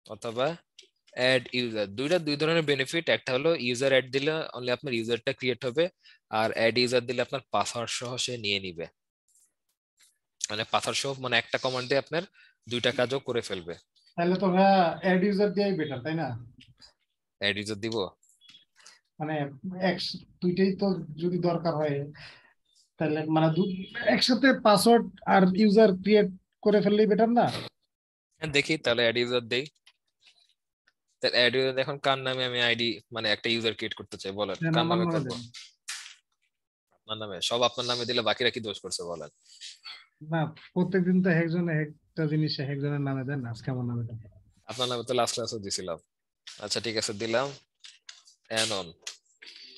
অথবা অ্যাড ইউজার। দুই ধরনের বেনিফিট। একটা হলো ইউজার অ্যাড দিলে অনলি আপনার ইউজারটা ক্রিয়েট হবে, আর অ্যাড ইউজার দিলে আপনার পাসওয়ার্ড সহ সে নিয়ে নিবে। মানে পাসওয়ার্ড সহ, মানে একটা কমান্ডে আপনার দুইটা কাজও করে ফেলবে। তাহলে তো ভাই অ্যাড ইউজার দিয়েই বেটার, তাই না? অ্যাড ইউজার দিব, মানে দুইটাই তো যদি দরকার হয়, তাহলে মানে একসাথে পাসওয়ার্ড আর ইউজার ক্রিয়েট করে ফেললেই বেটার না? দেখি তাহলে অ্যাড ইউজার দেই। তাহলে অ্যাড ইউজার এখন কার নামে আমি আইডি, মানে একটা ইউজার ক্রিয়েট করতে চাই, বলেন কার নামে করব? আপনার নামে। সব আপনার নামে দিলে বাকিরা কি দোষ করছে বলেন? না, প্রত্যেকদিন তো একজন একটা জিনিস একজনের নামে দেন, আজকে আমার নামে দেন। আপনার নামে তো লাস্ট ক্লাসও দিছিলাম। আচ্ছা ঠিক আছে, দিলাম অ্যানন।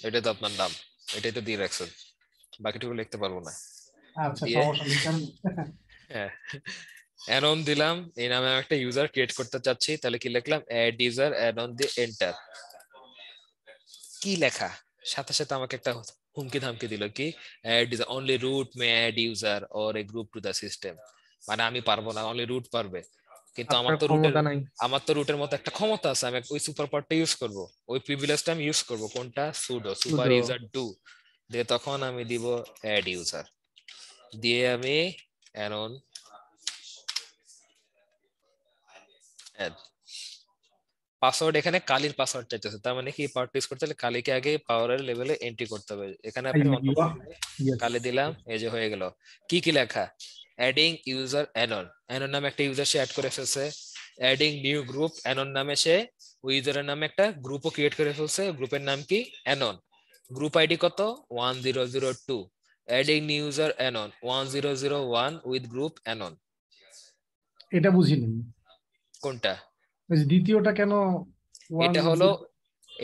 এটা তো আপনার নাম, এটাই তো দিয়ে রাখছেন, বাকিটুকু লিখতে পারবো না। আচ্ছা সমস্যা নেই। হ্যাঁ অ্যানন দিলাম, এই নামে আমি একটা ইউজার ক্রিয়েট করতে চাচ্ছি। তাহলে কি লিখলাম, অ্যাড ইউজার অ্যানন দিয়ে এন্টার। কি লেখা, সাথে সাথে আমাকে একটা হুমকি ধামকি দিল, কি add user only root may add user or a group to the system. মানে আমি পারবো না, অনলি রুট পারবে। কিন্তু আমার তো রুটের মতো একটা ক্ষমতা আছে, আমি ওই সুপার পাওয়ারটা ইউজ করব, ওই প্রিভিলেজটা আমি ইউজ করব। কোনটা? সুডো সুপার ইউজার ডু দিয়ে তখন আমি দিব অ্যাড ইউজার দিয়ে আমি অ্যানন অ্যাড পাসওয়ার্ড। এখানে কালির পাসওয়ার্ড চাইতেছে, তার মানে কি পাওয়ার ইউজ করতে হলে কালিকে আগে পাওয়ারের লেভেলে এন্ট্রি করতে হবে। এখানে আপনি কালি দিলাম, এই যে হয়ে গেল। কি কি লেখা, অ্যাডিং ইউজার অ্যানন, অ্যানন নামে একটা ইউজার সে অ্যাড করে ফেলছে। অ্যাডিং নিউ গ্রুপ, অ্যানন নামে সে ওই ইউজারের নামে একটা গ্রুপও ক্রিয়েট করে ফেলছে। গ্রুপের নাম কি? অ্যানন। গ্রুপ আইডি কত? 1002। Adding new user anion 1001 with group anion. এটা বুঝিনি। কোনটা? দ্বিতীয়টা কেন?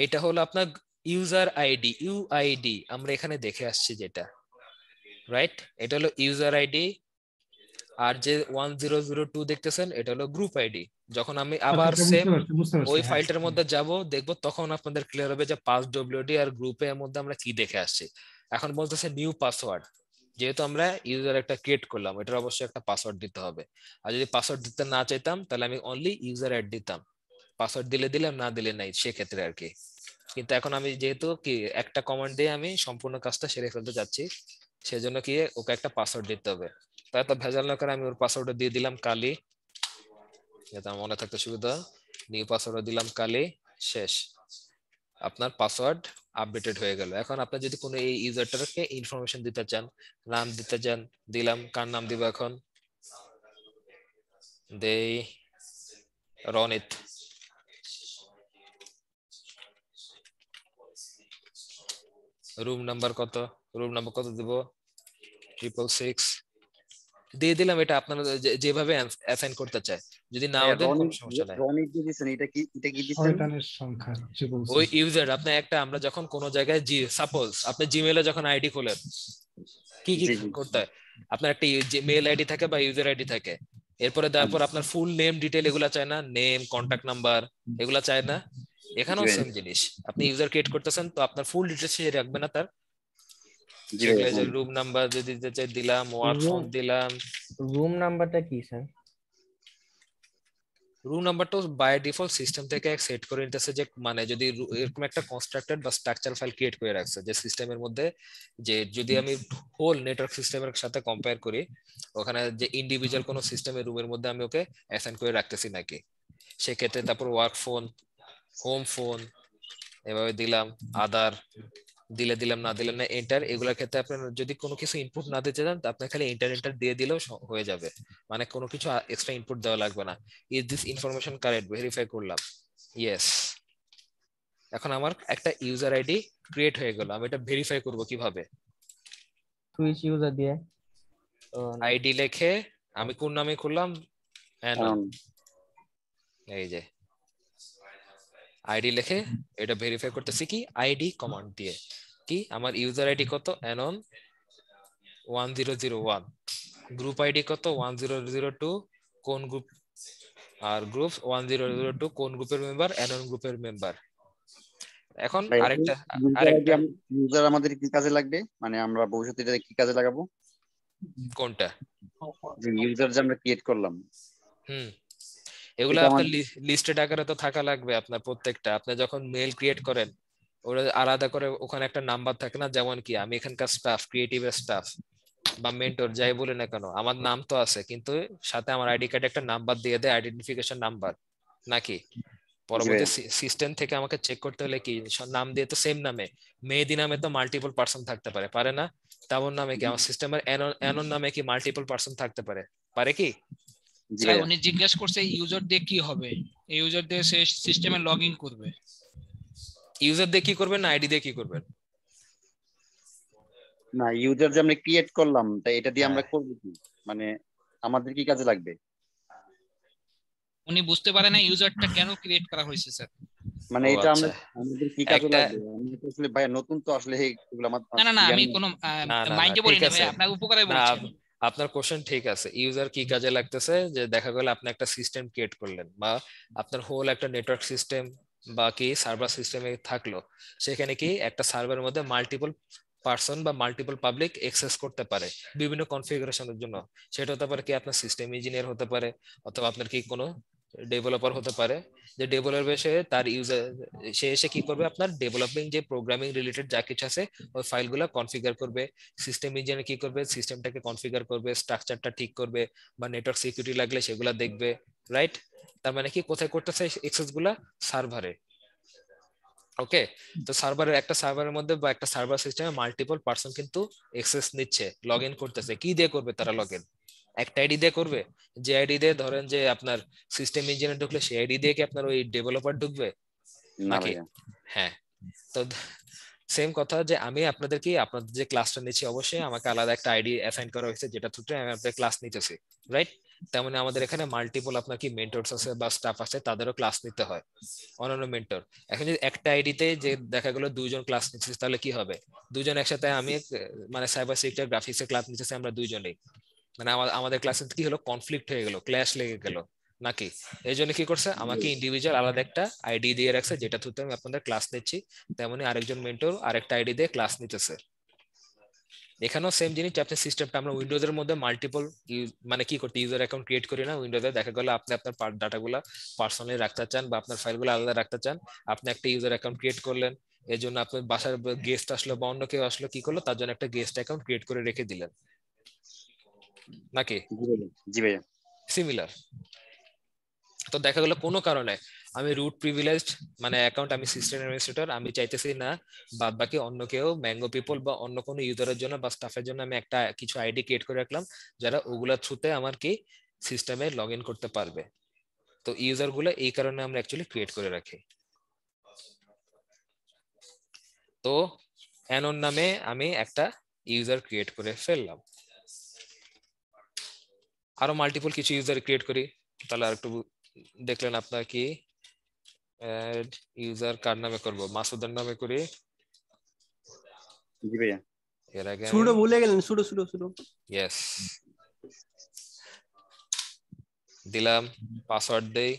এটা হলো আপনার ইউজার আইডি, ইউআইডি আমরা এখানে দেখে আসছি যেটা, রাইট? এটা হলো ইউজার আইডি। আর যে 1002 দেখতেছেন এটা হলো গ্রুপ আইডি। যখন আমি আবার সেম ওই ফাইলটার মধ্যে যাব দেখব, তখন আপনাদের ক্লিয়ার হবে যে পাস ডব্লিউডি আর গ্রুপের মধ্যে আমরা কি দেখে আসছি। এখন বলতেছে নিউ পাসওয়ার্ড, যেহেতু আমরা ইউজার একটা ক্রিয়েট করলাম, এটার অবশ্যই একটা পাসওয়ার্ড দিতে হবে। আর যদি পাসওয়ার্ড দিতে না চাইতাম তাহলে আমি অনলি ইউজার অ্যাড দিতাম, পাসওয়ার্ড দিলে দিলাম, না দিলে নাই, সেক্ষেত্রে আর কি। কিন্তু এখন আমি যেহেতু কি একটা কমান্ড দিয়ে আমি সম্পূর্ণ কাজটা সেরে ফেলতে যাচ্ছি, সেজন্য কি ওকে একটা পাসওয়ার্ড দিতে হবে। তাই তো ভেজাল না করে আমি ওর পাসওয়ার্ড দিয়ে দিলাম কালি, যাতে আমার মনে থাকতে সুবিধা। নিউ পাসওয়ার্ড দিলাম কালি, শেষ। আপনার পাসওয়ার্ড আপডেটেড হয়ে গেল। এখন আপনি যদি কোনো এই ইউজারটাকে ইনফরমেশন দিতে চান, নাম দিতে চান, দিলাম। কার নাম দিব এখন? দেই রনিত। রুম নাম্বার কত? রুম নাম্বার কত দিব? 666 দিয়ে দিলাম। এটা আপনারা যেভাবে অ্যাসাইন করতে চায়, যদি না দেন কোনো সমস্যা নাই। রনিত দিছেন, এটা কি দিছেন? শয়তানের সংখ্যা ওই ইউজার আপনি একটা, আমরা যখন কোন জায়গায় সাপোজ আপনি জিমেইলে যখন আইডি খোলেন, কি কি করতে হয়? আপনার একটা মেইল আইডি থাকে বা ইউজার আইডি থাকে, এরপরে তারপর আপনার ফুল নেম ডিটেইল এগুলা চায় না? নেম, কন্টাক্ট নাম্বার এগুলা চায় না? এখানেও সেম জিনিস, আপনি ইউজার ক্রিয়েট করতেছেন তো আপনার ফুল ডিটেইলস রাখবেন না তার। জি ভাইয়া সেগুলো যে বলুন। রুম নাম্বার যদি দিতে চাই দিলাম, ওয়ার্ক ফোন দিলাম। রুম নাম্বারটা কি স্যার? রুম নাম্বারটা বাই ডিফল্ট সিস্টেম থেকে সেট করে নিতেছে, যে মানে যদি এরকম একটা কনস্ট্রাক্টেড বা স্ট্রাকচার ফাইল ক্রিয়েট করে রাখছে যে সিস্টেমের মধ্যে, যে যদি আমি হোল নেটওয়ার্ক সিস্টেমের সাথে কম্পেয়ার করি, ওখানে যে ইন্ডিভিজুয়াল কোনো সিস্টেমের রুমের মধ্যে আমি ওকে অ্যাসাইন করে রাখতেছি নাকি, সেক্ষেত্রে তারপর ওয়ার্ক ফোন, হোম ফোন এভাবে দিলাম, আদার দিলাম, না দিলাম না এন্টার। এগুলোর ক্ষেত্রে আপনার যদি কোনো কিছু ইনপুট না দিতে চান, আপনি খালি এন্টার দিয়ে দিলেও হয়ে যাবে, মানে কোনো কিছু এক্সট্রা ইনপুট দেওয়া লাগবে না। Is this information correct, verify করলাম, ইয়েস। এখন আমার একটা ইউজার আইডি ক্রিয়েট হয়ে গেল, আমি এটা ভেরিফাই করব কিভাবে? সুইচ ইউজার দিয়ে আইডি লিখে আমি কোন নামে করলাম, অ্যানন, এই যে আইডি লিখে এটা ভেরিফাই করতেছি কি আইডি কমান্ড দিয়ে, কি আমার ইউজার আইডি কত অ্যানন 1001, গ্রুপ আইডি কত 1002, কোন গ্রুপ, আর গ্রুপ 1002 কোন গ্রুপের মেম্বার, অ্যানন গ্রুপের মেম্বার। এখন আরেকটা ইউজার আমাদের কি কাজে লাগবে, মানে আমরা ভবিষ্যতে এটা কি কাজে লাগাবো? কোনটা? যে ইউজার যে আমরা ক্রিয়েট করলাম, এগুলো আপনার লিস্টেড আকারে তো থাকা লাগবে আপনার প্রত্যেকটা। আপনি যখন মেল ক্রিয়েট করেন ওরা আলাদা করে ওখানে একটা নাম্বার থাকে না, যেমন কি আমি এখানকার স্টাফ, ক্রিয়েটিভের স্টাফ বা মেন্টর যাই বলে না কেন, আমার নাম তো আছে, কিন্তু সাথে আমার আইডি কার্ডে একটা নাম্বার দিয়ে দেয়, আইডেন্টিফিকেশন নাম্বার নাকি। পরবর্তী সিস্টেম থেকে আমাকে চেক করতে হলে কি নাম দিয়ে তো সেম নামে, মেহেদি নামে তো মাল্টিপল পারসন থাকতে পারে, পারে না? তেমন নামে কি আমার সিস্টেমের অ্যানন নামে কি মাল্টিপল পারসন থাকতে পারে, পারে কি? স্যার উনি জিজ্ঞেস করছে ইউজার দিয়ে কি হবে, এই ইউজার দিয়ে সে সিস্টেমে লগ ইন করবে। ইউজার দিয়ে কি করবেন না আইডি দিয়ে কি করবেন? না ইউজার যে আমরা ক্রিয়েট করলাম তাই এটা দিয়ে আমরা করব কি, মানে আমাদের কি কাজে লাগবে? উনি বুঝতে পারে না ইউজারটা কেন ক্রিয়েট করা হয়েছে স্যার। মানে এটা আমরা আমাদের কি কাজে লাগবে? আমি তো আসলে ভাই নতুন তো আসলে এগুলো আমার না আমি কোনো মাইন্ডে বলি না ভাই, আপনার উপকারে বলছেন। আপনার কোশ্চেন ঠিক আছে, ইউজার কি কাজে লাগতেছে, যে দেখা গেল আপনি একটা সিস্টেম ক্রিয়েট করলেন বা আপনার হোল একটা নেটওয়ার্ক সিস্টেম বা কি সার্ভার সিস্টেমে থাকলো, সেখানে কি একটা সার্ভারের মধ্যে মাল্টিপল পারসন বা মাল্টিপল পাবলিক অ্যাক্সেস করতে পারে বিভিন্ন কনফিগারেশনের জন্য। সেটা হতে পারে কি আপনার সিস্টেম ইঞ্জিনিয়ার হতে পারে, অথবা আপনার কি কোনো ডেভেলপার হতে পারে, যে ডেভেলপার এসে তার ইউজার সে এসে কি করবে, আপনার ডেভেলপিং যে প্রোগ্রামিং রিলেটেড যা কিছু আছে ওই ফাইলগুলো কনফিগার করবে। সিস্টেম ইঞ্জিনিয়ার কি করবে, সিস্টেমটাকে কনফিগার করবে, স্ট্রাকচারটা ঠিক করবে, বা নেটওয়ার্ক সিকিউরিটি লাগলে সেগুলো দেখবে, রাইট? তার মানে কি কোথায় করতেছে অ্যাক্সেস গুলা? সার্ভারে। ওকে, তো সার্ভারের একটা সার্ভারের মধ্যে বা একটা সার্ভার সিস্টেমে মাল্টিপল পারসন কিন্তু অ্যাক্সেস নিচ্ছে, লগ ইন করতেছে। কি দিয়ে করবে তারা লগ ইন? একটা আইডি দিয়ে করবে, যে আইডি দিয়ে ধরেন যে আপনার সিস্টেম ইঞ্জিনিয়ার ঢুকলে সেই আইডি দিয়ে কি আপনার ওই ডেভেলপার ঢুকবে নাকি? হ্যাঁ, তো সেম কথা, যে আমি আপনাদের যে ক্লাসটা নিচ্ছি অবশ্যই আমাকে আলাদা একটা আইডি অ্যাসাইন করা হয়েছে, যেটা থ্রুতে আমি আপনাদের ক্লাস নিতেছি, রাইট? তেমনি আমাদের এখানে মাল্টিপল আপনার কি মেন্টরস আছে বা স্টাফ আছে, তাদেরও ক্লাস নিতে হয়, অন্যান্য মেন্টর। এখন যদি একটা আইডিতে যে দেখা গেল দুইজন ক্লাস নিচ্ছি, তাহলে কি হবে? দুজন একসাথে, আমি মানে সাইবার সিকিউরিটি গ্রাফিক্স এর ক্লাস নিতেছি আমরা দুইজনেই, মানে আমাদের ক্লাসে কি হলো, কনফ্লিক্ট হয়ে গেল, ক্ল্যাশ লেগে গেল নাকি। এই জন্য কি করছে, আমাকে ইন্ডিভিজুয়াল আলাদা একটা আইডি দিয়ে রাখছে, যেটা থ্রুতে আমি আপনাদের ক্লাস নিচ্ছি। তেমনি আরেকজন মেন্টর আরেকটা আইডি দিয়ে ক্লাস নিতেছে। এখানেও সেম জিনিস, আপনি সিস্টেমটা আমরা উইন্ডোজের মধ্যে মাল্টিপল মানে কি করতে ইউজার অ্যাকাউন্ট ক্রিয়েট করি না উইন্ডোজে, দেখা গেল আপনি আপনার ডাটাগুলো পার্সোনালি রাখতে চান বা আপনার ফাইলগুলো আলাদা রাখতে চান, আপনি একটা ইউজার অ্যাকাউন্ট ক্রিয়েট করলেন, এর জন্য আপনার বাসার গেস্ট আসলো বা অন্য কেউ আসলো, কি করলো, তার জন্য একটা গেস্ট অ্যাকাউন্ট ক্রিয়েট করে রেখে দিলেন নাকি। জি ভাইয়া, সিমিলার। তো দেখা গেল কোনো কারণে আমি রুট প্রিভিলেজড মানে অ্যাকাউন্ট, আমি সিস্টেম অ্যাডমিনিস্ট্রেটর, আমি চাইতেছি না বাদ বাকি অন্য কেউ ম্যাঙ্গো পিপল বা অন্য কোনো ইউজারের জন্য বা স্টাফের জন্য আমি একটা কিছু আইডি ক্রিয়েট করে রাখলাম, যারা ওগুলোর থ্রুতে আমার কি সিস্টেমে লগ ইন করতে পারবে। তো ইউজার গুলো এই কারণে আমরা অ্যাকচুয়ালি ক্রিয়েট করে রাখি। তো অ্যানন নামে আমি একটা ইউজার ক্রিয়েট করে ফেললাম, আরো মাল্টিপল কিছু ইউজার ক্রিয়েট করি, তাহলে আর একটু দেখলেন আপনার কি এড ইউজার কার নামে করব, মাসুদের নামে করি। জি ভাইয়া, এর আগে সুডো ভুলে গেলেন, সুডো ইয়েস দিলাম, পাসওয়ার্ড দেই।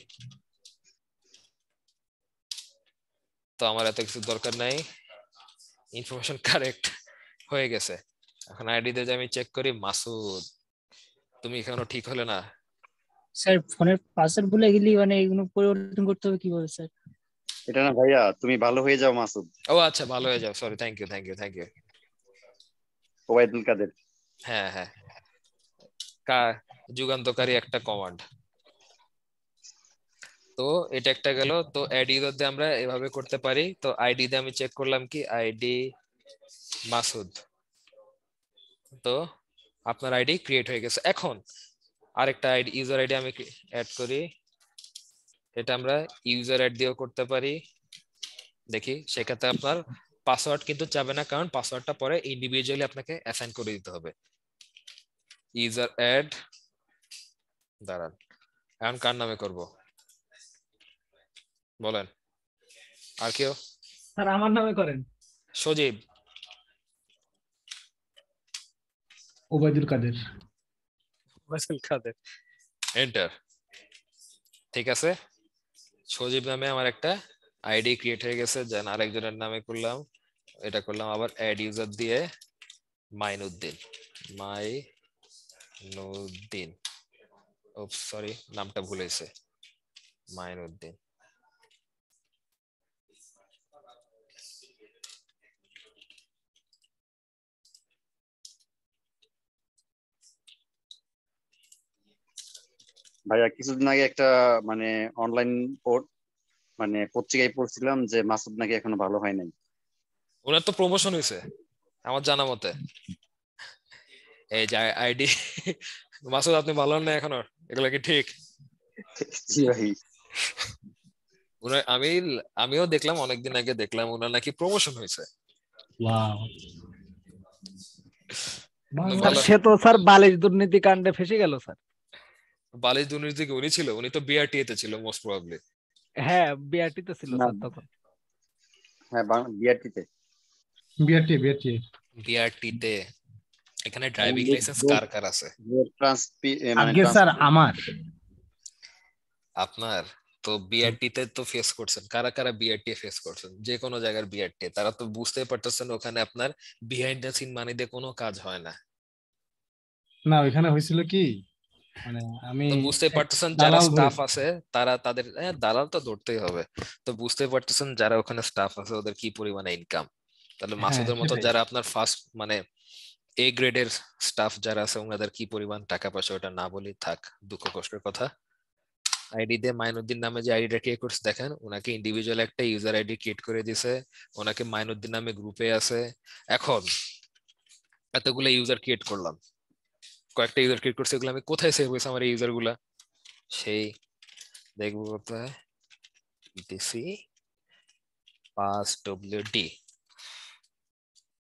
তো আমার এত কিছু দরকার নাই, ইনফরমেশন কারেক্ট, হয়ে গেছে। এখন আইডি তে আমি চেক করি মাসুদ, তুমি এখনো ঠিক হলে না। স্যার ফোনের পাসওয়ার্ড ভুলে গেলি, মানে এগুলো পরিবর্তন করতে হবে কিভাবে স্যার? এটা না ভাইয়া, তুমি ভালো হয়ে যাও মাসুদ। ও আচ্ছা, ভালো হয়ে যাও, sorry, thank you. Obaidul Quader. হ্যাঁ হ্যাঁ, যুগান্তকারী একটা কমান্ড। তো এটা একটা গেল। তো অ্যাড ইউজার দিয়ে আমরা এভাবে করতে পারি। তো আইডি দিয়ে আমি চেক করলাম কি আইডি মাসুদ, তো আপনার আইডি ক্রিয়েট হয়ে গেছে। এখন আরেকটা আইডি ইউজার আইডি আমি অ্যাড করি, এটা আমরা ইউজার অ্যাড দিয়েও করতে পারি। দেখি সেক্ষেত্রে আপনার পাসওয়ার্ড কিন্তু চাবে না, কারণ পাসওয়ার্ডটা পরে ইন্ডিভিজুয়ালি আপনাকে অ্যাসাইন করে দিতে হবে। ইউজার অ্যাড, দাঁড়ান এখন কার নামে করব বলেন? আর কেউ? স্যার আমার নামে করেন। সজীব। ওবায়দুল কাদের। এন্টার। ঠিক আছে, সজীব নামে আমার একটা আইডি ক্রিয়েট হয়ে গেছে। দেন আরেকজনের নামে করলাম, এটা করলাম আবার অ্যাড ইউজার দিয়ে মাইনুদ্দিন। ও সরি, নামটা ভুল হয়েছে, মাইনুদ্দিন। ভাইয়া কিছুদিন আগে একটা মানে অনলাইন মানে পত্রিকায় পড়ছিলাম যে মাসুদ নাকি এখনো ভালো হয় নাই। ওনার তো প্রমোশন হয়েছে আমার জানা মতে। এই যে আইডি মাসুদ, আপনি ভালো হন না এখনো, এগুলো কি ঠিক? জি ভাই। আমিও দেখলাম, অনেকদিন আগে দেখলাম ওনার নাকি প্রমোশন হয়েছে। সে তো স্যার বালিশ দুর্নীতি কাণ্ডে ফেসে গেল স্যার। বালিশ দুর্নীতি উনি ছিল? উনি তো বিআরটি তে ছিল মোস্ট প্রবাবলি। হ্যাঁ বিআরটি তে ছিল স্যার তখন। হ্যাঁ বিআরটি তে। বিআরটি তে এখানে ড্রাইভিং লাইসেন্স কার কার আছে? আগে স্যার আমার। আপনার তো বিআরটি তে তো ফেস করছেন, কারা কারা বিআরটি ফেস করছেন? যে কোনো জায়গার বিআরটি, তারা তো বুঝতেই পারতেছেন ওখানে আপনার বিহাইন্ড দ্য সিন মানি দিয়ে কোনো কাজ হয় না। না ওইখানে হয়েছিল কি, মানে আমি বুঝতে পারতেছেন যারা স্টাফ আছে তারা তাদের দালাল তো ধরতেই হবে। তো বুঝতে পারতেছেন যারা ওখানে স্টাফ আছে ওদের কি পরিমাণে ইনকাম। তাহলে মাসুদের মতো যারা আপনার ফার্স্ট মানে এ গ্রেডের স্টাফ যারা আছে ওনাদের কি পরিমাণ টাকা পয়সা, ওটা না বলি থাক, দুঃখ কষ্টের কথা। আইডি দিয়ে মাইনুদ্দিন নামে যে আইডিটা ক্রিয়েট করছে, দেখেন ওনাকে ইন্ডিভিজুয়াল একটা ইউজার আইডি ক্রিয়েট করে দিয়েছে, ওনাকে মাইনুদ্দিন নামে গ্রুপে আছে। এখন এতগুলো ইউজার ক্রিয়েট করলাম, কয়েকটা ইউজার ক্রিয়েট করছে, এগুলো আমি কোথায় সেভ হয়েছে আমার এই ইউজার গুলা? সেই দেখবো কোথায়, ইটিসি passwd,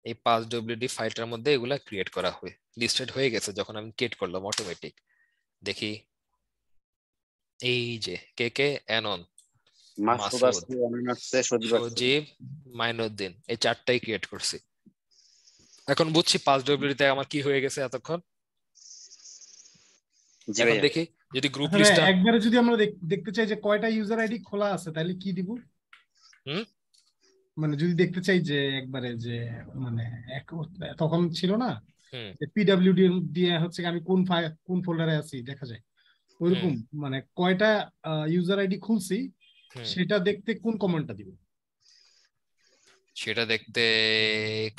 এই passwd ফাইলটার মধ্যে এগুলা ক্রিয়েট করা হয়, লিস্টেড হয়ে গেছে যখন আমি ক্রিয়েট করলাম অটোমেটিক। দেখি এই যে কে কে অ্যানন, মাসুদ, সজীব, মাইনুদ্দিন, এই চারটাই ক্রিয়েট করছি। এখন বুঝছি passwd তে আমার কি হয়ে গেছে এতক্ষণ। এখন দেখি যদি গ্রুপ লিস্টটা একবারে যদি আমরা দেখতে চাই যে কয়টা ইউজার আইডি খোলা আছে তাহলে কি দিব? মানে যদি দেখতে চাই যে একবারে যে মানে তখন ছিল না যে পিডব্লিউডি দিয়ে হচ্ছে আমি কোন ফোল্ডারে আছি দেখা যায়, ওইরকম মানে কয়টা ইউজার আইডি খুলছি সেটা দেখতে কোন কমান্ডটা দিব? সেটা দেখতে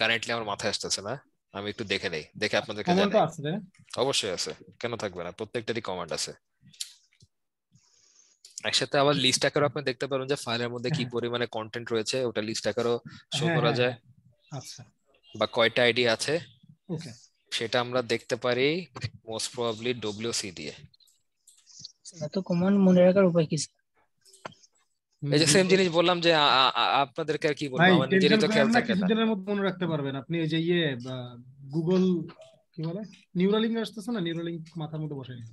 কারেন্টলি আমার মাথায় আসতেছে না, আমি একটু দেখে নেই, দেখে আপনাদেরকে জানাই। কমান্ড আছে? অবশ্যই আছে, কেন থাকবে না, প্রত্যেকটারই কমান্ড আছে। একসাথে আবার লিস্ট আকারে আপনি দেখতে পারেন যে ফাইলের মধ্যে কি পরিমাণে কন্টেন্ট রয়েছে, ওটা লিস্ট আকারেও শো করা যায়। আচ্ছা, বা কয়টা আইডি আছে ওকে, সেটা আমরা দেখতে পারি মোস্ট প্রবাবলি ডব্লিউসি দিয়ে। এত কমান্ড মনে রাখার উপায় কি? এই যে সেম জিনিস বললাম যে আপনাদেরকে আর কি বলবো, আমার নিজেরই তো খেয়াল থাকে না। কিছুদিনের মধ্যে মনে রাখতে পারবেন আপনি। এই যে গুগল কি বলে নিউরালিঙ্ক আসতেছে না, নিউরালিঙ্ক মাথার মধ্যে বসে নিন।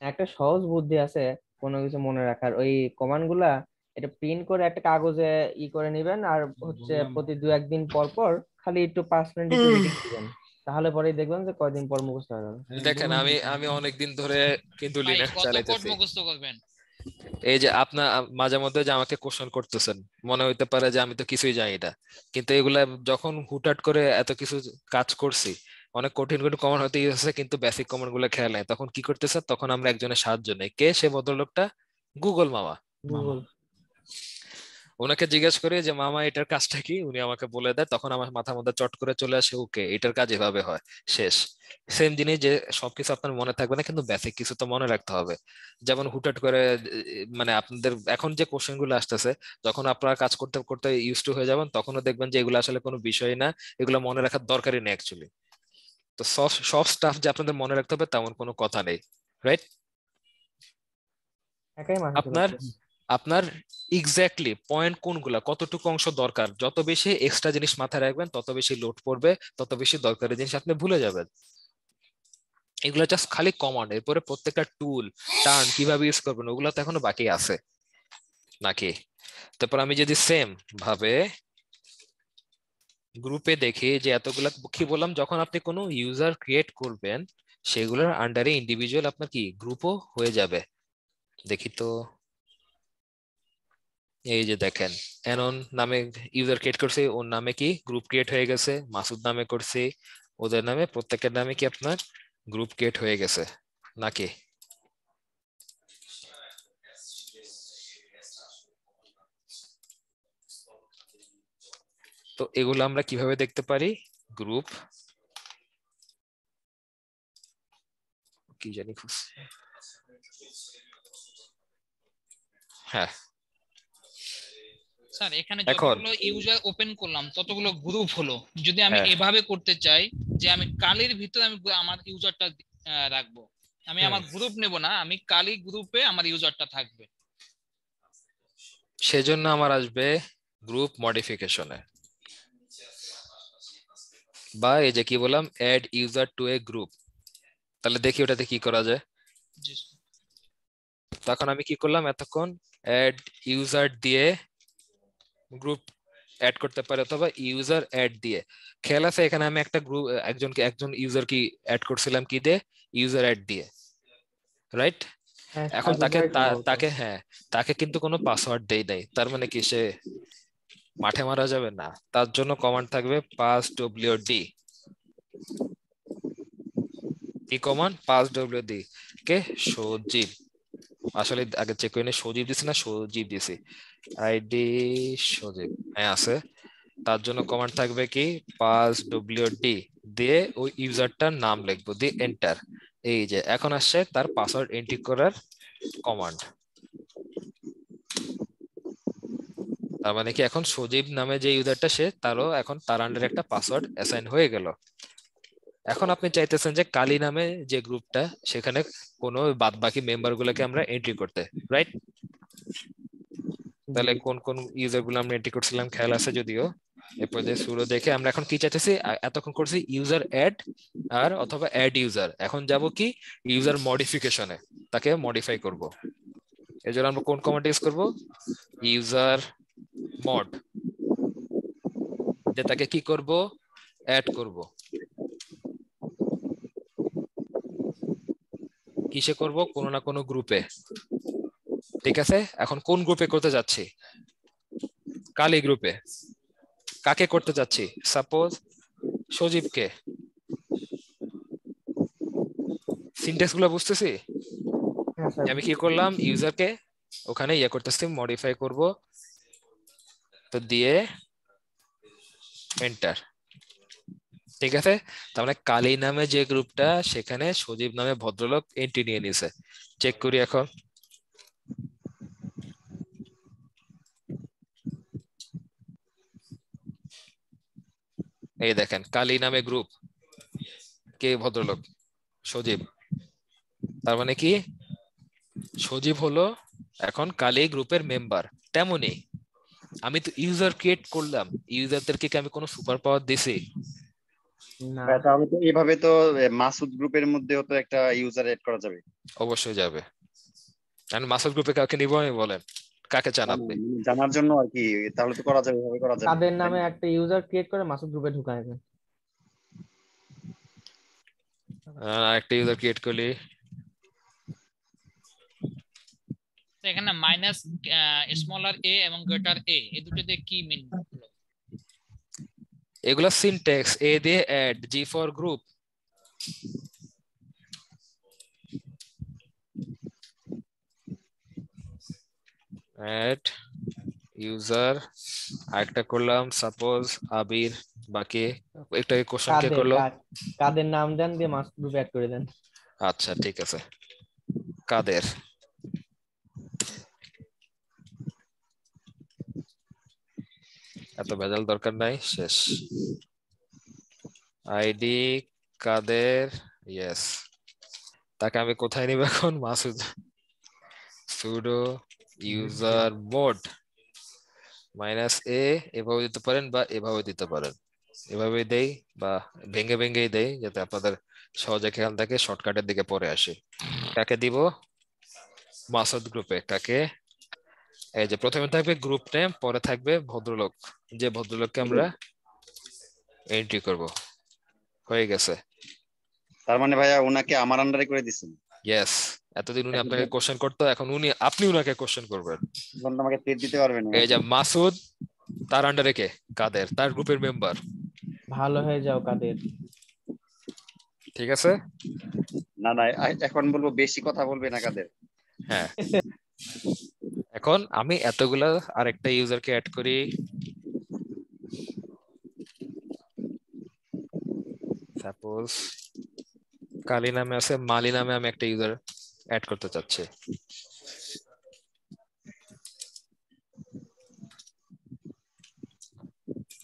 একটা সহজ বুদ্ধি আছে কোনো কিছু মনে রাখার, ওই কমান্ড গুলা এটা প্রিন্ট করে একটা কাগজে করে নেবেন, আর হচ্ছে প্রতি 2-1 দিন পর পর খালি একটু 5 মিনিট একটু রিডিং দিবেন, তাহলে পরেই দেখবেন যে কয়দিন পর মুখস্থ হয়ে যাবে। দেখেন আমি অনেক দিন ধরে কিন্তু লিনাক্স চালাইতেছি। মুখস্থ করবেন এই যে আপনার মাঝে মধ্যে যে আমাকে কোশ্চেন করতেছেন, মনে হইতে পারে যে আমি তো কিছুই জানি না, কিন্তু এগুলা যখন হুটহাট করে এত কিছু কাজ করছি, অনেক কঠিন কঠিন কমান্ড হতে গেছে কিন্তু বেসিক কমান্ড গুলো খেয়াল নাই, তখন কি করতেছে, তখন আমরা একজনের সাহায্য নেই। কে সে ভদ্রলোকটা? গুগল মামা। গুগল। ওনাকে জিজ্ঞেস করি যে মামা এটার কাজটা কি, উনি আমাকে বলে দেয়, তখন আমার মাথার মধ্যে চট করে চলে আসে, ওকে এটার কাজ এভাবে হয়, শেষ। সেম জিনিস যে সবকিছু আপনার মনে থাকবে না, কিন্তু বেসিক কিছু তো মনে রাখতে হবে। যেমন হুটহাট করে মানে আপনাদের এখন যে কোশ্চেন গুলো আসতেছে, যখন আপনারা কাজ করতে করতে ইউজ টু হয়ে যাবেন, তখনও দেখবেন যে এগুলো আসলে কোনো বিষয় না, এগুলো মনে রাখার দরকারই নেই অ্যাকচুয়ালি। তো সব সব স্টাফ যে আপনাদের মনে রাখতে হবে তেমন কোনো কথা নেই, রাইট? একাই মাথায় চলে আপনার আসবে। আপনার এক্স্যাক্টলি পয়েন্ট কোনগুলা, কতটুকু অংশ দরকার, যত বেশি এক্সট্রা জিনিস মাথায় রাখবেন তত বেশি লোড পড়বে, তত বেশি দরকারি জিনিস আপনি ভুলে যাবেন। এগুলো জাস্ট খালি কমান্ড, এরপরে প্রত্যেকটা টুল টার্ন কিভাবে ইউজ করবেন ওগুলো তো এখনো বাকি আছে নাকি? তারপর আমি যদি সেম ভাবে গ্রুপে দেখি যে এতগুলা কি বললাম, যখন আপনি কোনো ইউজার ক্রিয়েট করবেন সেগুলোর আন্ডারে ইন্ডিভিজুয়াল আপনার কি গ্রুপও হয়ে যাবে। দেখি তো, এই যে দেখেন এনন নামে ইউজার ক্রিয়েট করছে, ওর নামে কি গ্রুপ ক্রিয়েট হয়ে গেছে, মাসুদ নামে করছে, ওদের নামে প্রত্যেকের নামে কি আপনার গ্রুপ ক্রিয়েট হয়ে গেছে নাকি? তো এগুলো আমরা কিভাবে দেখতে পারি? গ্রুপ কি জানি খুঁজছি, হ্যাঁ স্যার এখানে এখন যতগুলো ইউজার ওপেন করলাম ততগুলো গ্রুপ হলো। যদি আমি হ্যাঁ এভাবে করতে চাই যে আমি কালির ভিতরে আমি আমার ইউজারটা রাখবো, আমি আমার গ্রুপ নেব না, আমি কালি গ্রুপে আমার ইউজারটা থাকবে, সেজন্য আমার আসবে গ্রুপ মডিফিকেশনে, বা এই যে কি বললাম add user to A group. তাহলে দেখি ওটাতে কি করা যায়। তখন আমি কি করলাম, এতক্ষণ অ্যাড ইউজার দিয়ে গ্রুপ অ্যাড করতে পারে, অথবা ইউজার অ্যাড দিয়ে। খেয়াল আছে এখানে আমি একটা গ্রুপ একজন ইউজার কি অ্যাড করছিলাম কি দিয়ে, ইউজার অ্যাড দিয়ে, রাইট? এখন তাকে কিন্তু কোনো পাসওয়ার্ড দেই নাই, তার মানে কি সে মাঠে মারা যাবে না? তার জন্য কমান্ড থাকবে পাস ডব্লিউডি। কি কমান্ড? Pass WD. কে? সজীব। আসলে আগে চেক করে নি, সজীব দিছি না সজীব দিছি, আইডি সজীব, হ্যাঁ আছে। তার জন্য কমান্ড থাকবে কি পাস ডব্লিউডি দিয়ে ওই ইউজারটার নাম লিখবো, দিয়ে এন্টার। এই যে এখন আসছে তার পাসওয়ার্ড এন্ট্রি করার কমান্ড। তার মানে কি এখন সজীব নামে যে ইউজারটা সে তারও এখন তার আন্ডারে একটা পাসওয়ার্ড অ্যাসাইন হয়ে গেল। এখন আপনি চাইতেছেন যে কালী নামে যে গ্রুপটা সেখানে কোনো বাদ বাকি মেম্বার গুলোকে আমরা এন্ট্রি করতে, রাইট? তাহলে কোন কোন ইউজার গুলো আমরা এন্ট্রি করছিলাম খেয়াল আছে যদিও। এরপর যে শুরু দেখে আমরা এখন কি চাইতেছি, এতক্ষণ করছি ইউজার অ্যাড আর অথবা অ্যাড ইউজার, এখন যাব কি ইউজার মডিফিকেশনে, তাকে মডিফাই করব। এর জন্য আমরা কোন কমান্ড ইউজ করব? ইউজার মড, যে তাকে কি করব, অ্যাড করব। কিসে করব? কোনো না কোনো গ্রুপে, ঠিক আছে? এখন কোন গ্রুপে করতে যাচ্ছি? কালী গ্রুপে। কাকে করতে যাচ্ছি? সাপোজ সজীবকে। সিনট্যাক্স গুলো বুঝতেছি? আমি কি করলাম, ইউজারকে ওখানে ইয়ে করতেছি, মডিফাই করব, তো দিয়ে এন্টার। ঠিক আছে, তার মানে কালী নামে যে গ্রুপটা সেখানে সজীব নামে ভদ্রলোক এন্ট্রি নিয়ে নিছে। চেক করি এখন। এই দেখেন কালী নামে গ্রুপ, কে ভদ্রলোক? সজীব। তার মানে কি সজীব হলো এখন কালী গ্রুপের মেম্বার। তেমনি আমি তো ইউজার ক্রিয়েট করলাম, ইউজারদেরকে কি আমি কোনো সুপার পাওয়ার দিছি? তাহলে তো এভাবে তো মাসুদ গ্রুপের মধ্যেও তো একটা ইউজার এড করা যাবে। অবশ্যই যাবে। আমি মাসুদ গ্রুপে কাকে নিব আমি বলেন, কাকে চান আপনি? জানার জন্য আর কি, তাহলে তো করা যাবে, এভাবে করা যাবে। তাদের নামে একটা ইউজার ক্রিয়েট করে মাসুদ গ্রুপে ঢুকায় দেন। একটা ইউজার ক্রিয়েট করলি, এখানে মাইনাস স্মলার এ এবং গ্রেটার এ, এই দুটো দিয়ে কি মিন হলো? এগুলা সিনট্যাক্স। এ দিয়ে add, G for group. Add user, আরেকটা করলাম সাপোজ আবির, বাকি একটা কোশ্চেন কে করলো? কাদের নাম দেন দিয়ে মাস্ট গ্রুপ অ্যাড করে দেন। আচ্ছা ঠিক আছে, কাদের। এত ভেজাল দরকার নাই, শেষ। ID Kader, yes. তাকে আমি কোথায় নিব এখন? Masud. Sudo user mode minus A, এভাবে দিতে পারেন বা এভাবে দিতে পারেন। এভাবে দেই বা ভেঙে ভেঙেই দেই, যাতে আপনাদের সহজে এখান থেকে শর্টকাটের দিকে পরে আসে। কাকে দিব? মাসুদ গ্রুপে। কাকে? এই যে প্রথমে থাকবে গ্রুপ নেম, পরে থাকবে ভদ্রলোক, যে ভদ্রলোককে আমরা এন্ট্রি করব। হয়ে গেছে। তার মানে ভাইয়া ওনাকে আমার আন্ডারে করে দিছেন? ইয়েস। এতদিন উনি আপনাকে কোশ্চেন করতো, এখন আপনি উনাকে কোশ্চেন করবেন। আমাকে ট্রিট দিতে পারবেন? এই যে মাসুদ, তার আন্ডারে কে? কাদের, তার গ্রুপের মেম্বার। ভালো হয়ে যাও কাদের। ঠিক আছে। না না, এখন বলবো বেশি কথা বলবে না কাদের। হ্যাঁ, এখন আমি এতগুলা আরেকটা ইউজারকে অ্যাড করি। সাপোজ কালী নামে আছে, মালি নামে আমি একটা ইউজার অ্যাড করতে চাচ্ছি।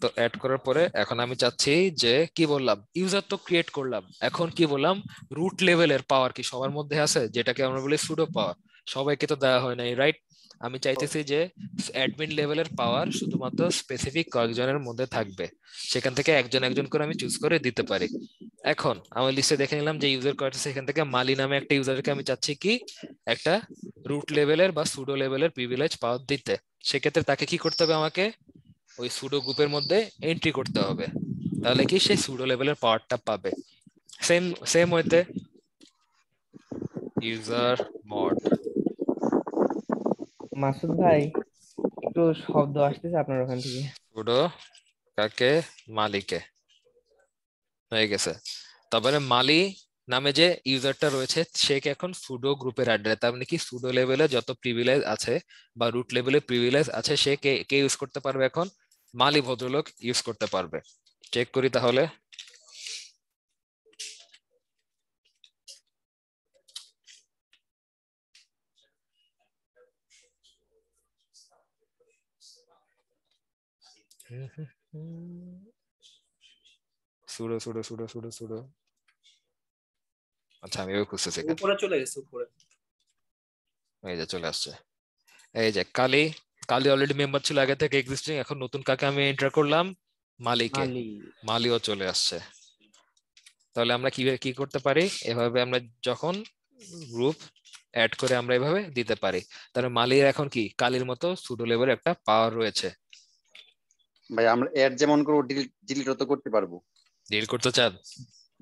তো অ্যাড করার পরে এখন আমি চাচ্ছি যে কি বললাম, ইউজার তো ক্রিয়েট করলাম, এখন কি বললাম রুট লেভেলের পাওয়ার কি সবার মধ্যে আছে, যেটাকে আমরা বলি সুডো পাওয়ার। সবাইকে তো দেওয়া হয় নাই, রাইট? আমি চাইতেছি যে অ্যাডমিন লেভেলের পাওয়ার শুধুমাত্র স্পেসিফিক কয়েকজনের মধ্যে থাকবে, সেখান থেকে একজন একজন করে আমি চুজ করে দিতে পারি। এখন আমার লিস্টে দেখে নিলাম যে ইউজার কয়টা, সেখান থেকে মালি নামে একটা ইউজারকে আমি চাচ্ছি কি একটা রুট লেভেলের বা সুডো লেভেলের প্রিভিলেজ পাওয়ার দিতে। সেক্ষেত্রে তাকে কি করতে হবে? আমাকে ওই সুডো গ্রুপের মধ্যে এন্ট্রি করতে হবে, তাহলে কি সেই সুডো লেভেলের পাওয়ারটা পাবে। সেম ওয়েতে ইউজার মড। মাসুদ ভাই একটু শব্দ আসতেছে আপনার ওখান থেকে। সুডো কাকে? মালিকে। হয়ে গেছে। তারপরে মালি নামে যে ইউজারটা রয়েছে সে কি এখন সুডো গ্রুপের আন্ডারে, তার মানে কি সুডো লেভেলে যত প্রিভিলেজ আছে বা রুট লেভেলে প্রিভিলেজ আছে সে কে ইউজ করতে পারবে? এখন মালি ভদ্রলোক ইউজ করতে পারবে। চেক করি তাহলে। Pseudo pseudo pseudo pseudo pseudo, আচ্ছা আমি ওই খুঁজতেছি। উপরে চলে গেছে, উপরে এই যে চলে আসছে। এই যে কালী, কালী অলরেডি মেম্বার ছিল আগে থেকে এক্সিস্টিং, এখন নতুন কাকে আমি এন্টার করলাম? মালিকে। মালিও চলে আসছে। তাহলে আমরা কিভাবে কি করতে পারি? এভাবে আমরা যখন গ্রুপ অ্যাড করে আমরা এভাবে দিতে পারি। তাহলে মালির এখন কি কালীর মতো সুডো লেভেলের একটা পাওয়ার রয়েছে। ভাই আমরা অ্যাড যেমন করব ডিলিটও তো করতে পারবো। ডিলিট করতে চান?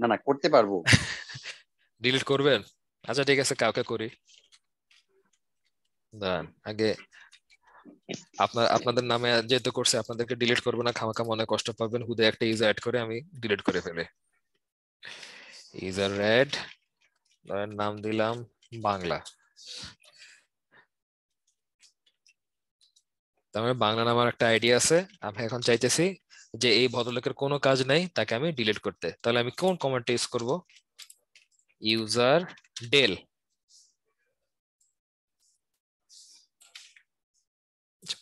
না না, করতে পারবো। ডিলিট করবেন? আচ্ছা ঠিক আছে, কাউকে করি। দাঁড়ান আগে আপনাদের নামে যেহেতু করছে আপনাদেরকে ডিলিট করবো না, খামাখা মনে কষ্ট পাবেন। হুদে একটা ইউজার অ্যাড করে আমি ডিলিট করে ফেলে। ইউজার অ্যাড, নাম দিলাম বাংলা। তার বাংলা নামের একটা আইডি আছে। আমি এখন চাইতেছি যে এই ভদ্রলোকের কোনো কাজ নাই, তাকে আমি ডিলিট করতে। তাহলে আমি কোন কমান্ডটা ইউজ করব? User del.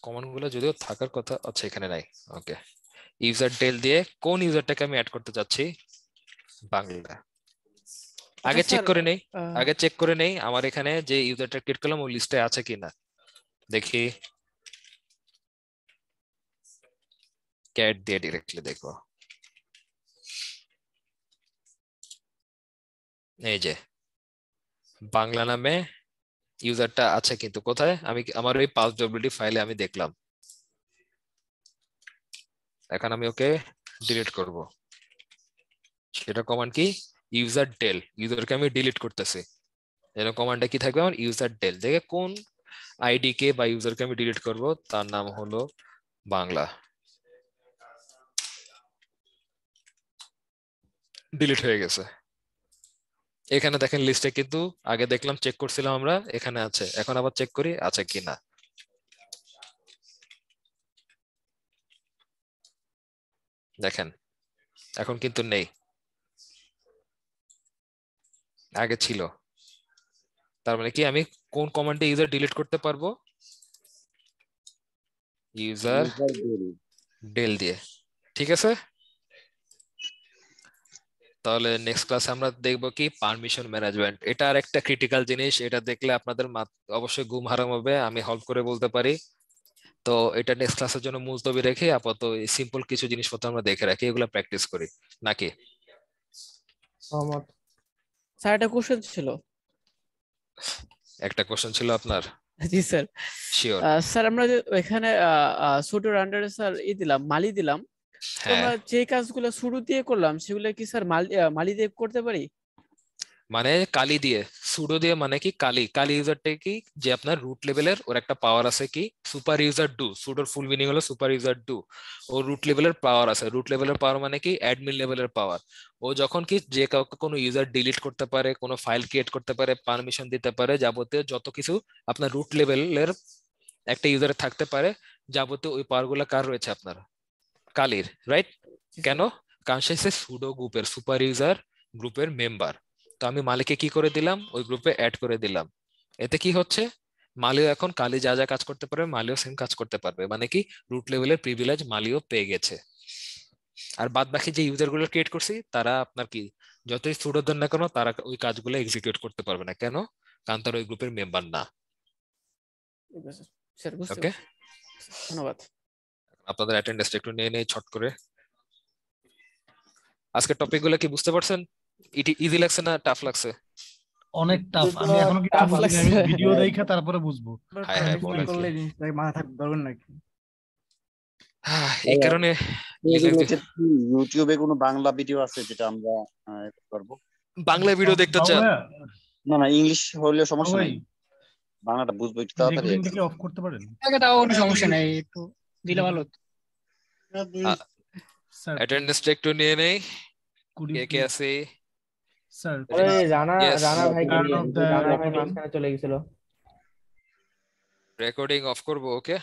কমান্ড গুলো যদিও থাকার কথা, আচ্ছা এখানে নাই। ওকে, ইউজার ডেল দিয়ে কোন ইউজারটাকে আমি অ্যাড করতে চাচ্ছি? বাংলা। আগে চেক করে নেই, আমার এখানে যে ইউজারটা ক্রিয়েট করলাম ওই লিস্টে আছে কিনা দেখি। ক্যাট দিয়ে ডিরেক্টলি দেখো। এই যে বাংলা নামে ইউজারটা আছে, কিন্তু কোথায়? আমি আমার ওই পাসডব্লিউডি ফাইলে আমি দেখলাম। এখন আমি ওকে ডিলিট করব। সেটা কমান্ড কি? User del. ইউজারকে আমি ডিলিট করতেছি। এর কমান্ডটা কি থাকবে? আমার ইউজার ডেল দেখে কোন আইডি কে বা ইউজারকে আমি ডিলিট করব, তার নাম হলো বাংলা। ডিলিট হয়ে গেছে। এখানে দেখেন লিস্টে কিন্তু আগে দেখলাম চেক করছিলাম আমরা, এখানে আছে, এখন আবার চেক করি আছে কিনা। দেখেন এখন কিন্তু নেই, আগে ছিল। তার মানে কি আমি কোন কমান্ডে ইউজার ডিলিট করতে পারবো? ইউজার ডেল দিয়ে। ঠিক আছে, তাহলে নেক্সট ক্লাসে আমরা দেখবো কি পারমিশন ম্যানেজমেন্ট। এটা আর একটা ক্রিটিক্যাল জিনিস, এটা দেখলে আপনাদের অবশ্যই ঘুম হারাম হবে, আমি হেল্প করে বলতে পারি। তো এটা নেক্সট ক্লাসের জন্য মুলতবি রেখে আপাতত এই সিম্পল কিছু জিনিসপত্র আমরা দেখে রাখি, এগুলো প্র্যাকটিস করি নাকি? স্যার একটা কোশ্চেন ছিল। একটা কোশ্চেন ছিল আপনার? জি স্যার। শিওর স্যার আমরা যে এখানে সুডোর আন্ডারে স্যার দিলাম, মালি দিলাম, তো আমরা যে কাজগুলো সুডো দিয়ে করলাম সেগুলো কি স্যার মালি দিয়ে করতে পারি? মানে কালি দিয়ে, সুডো দিয়ে মানে কি কালি ইউজারটা কি যে আপনার রুট লেভেলের, ওর একটা পাওয়ার আছে কি সুপার ইউজার ডু। সুডোর ফুল মিনিং হলো সুপার ইউজার ডু। ও রুট লেভেলের পাওয়ার আছে। রুট লেভেলের পাওয়ার মানে কি অ্যাডমিন লেভেলের পাওয়ার। ও যখন কি যে কাউকে কোনো ইউজার ডিলিট করতে পারে, কোনো ফাইল ক্রিয়েট করতে পারে, পারমিশন দিতে পারে, যাবতীয় যত কিছু আপনার রুট লেভেলের একটা ইউজারে থাকতে পারে, যাবতীয় ওই পাওয়ার গুলা কার রয়েছে? আপনার কালির, রাইট? কেন? কারণ সে সুডো গ্রুপের সুপার ইউজার গ্রুপের মেম্বার। তো আমি মালিককে কি করে দিলাম? ওই গ্রুপে অ্যাড করে দিলাম। এতে কি হচ্ছে? মালিও এখন কালি যা যা কাজ করতে পারবে, মালিও সেম কাজ করতে পারবে। মানে কি রুট লেভেলের প্রিভিলেজ মালিও পেয়ে গেছে। আর বাদ বাকি যে ইউজার গুলো ক্রিয়েট করছি তারা আপনার কি যতই সুডো দেন না কেন, তারা ওই কাজগুলো এক্সিকিউট করতে পারবে না। কেন? কারণ তারা ওই গ্রুপের মেম্বার না। ওকে, ধন্যবাদ। আপনাদের অ্যাটেন্ডেন্সটা একটু নিয়ে নেই ছট করে। আজকের টপিক গুলো কি বুঝতে পারছেন? ইজি লাগছে না টাফ লাগছে? অনেক টাফ। আমি এখনো কিছু বুঝিনি, আমি ভিডিও দেখে তারপরে বুঝবো। মাথা থাকতে পারবেন নাকি? এই কারণে ইউটিউবে কোনো বাংলা ভিডিও আছে যেটা আমরা করব? বাংলা ভিডিও দেখতে চান? না ইংলিশ হলে সমস্যা নাই, বাংলাটা বুঝবো একটু তাড়াতাড়ি। রেকর্ডিং থেকে অফ করতে পারেন? তাও কোনো সমস্যা নাই, একটু দিলে ভালো হতো। অ্যাটেন্ডেন্সটা একটু নিয়ে নেই। কে কে আছে? স্যার রানা ভাই মাঝখানে চলে গেছিল। রেকর্ডিং অফ করব। ওকে।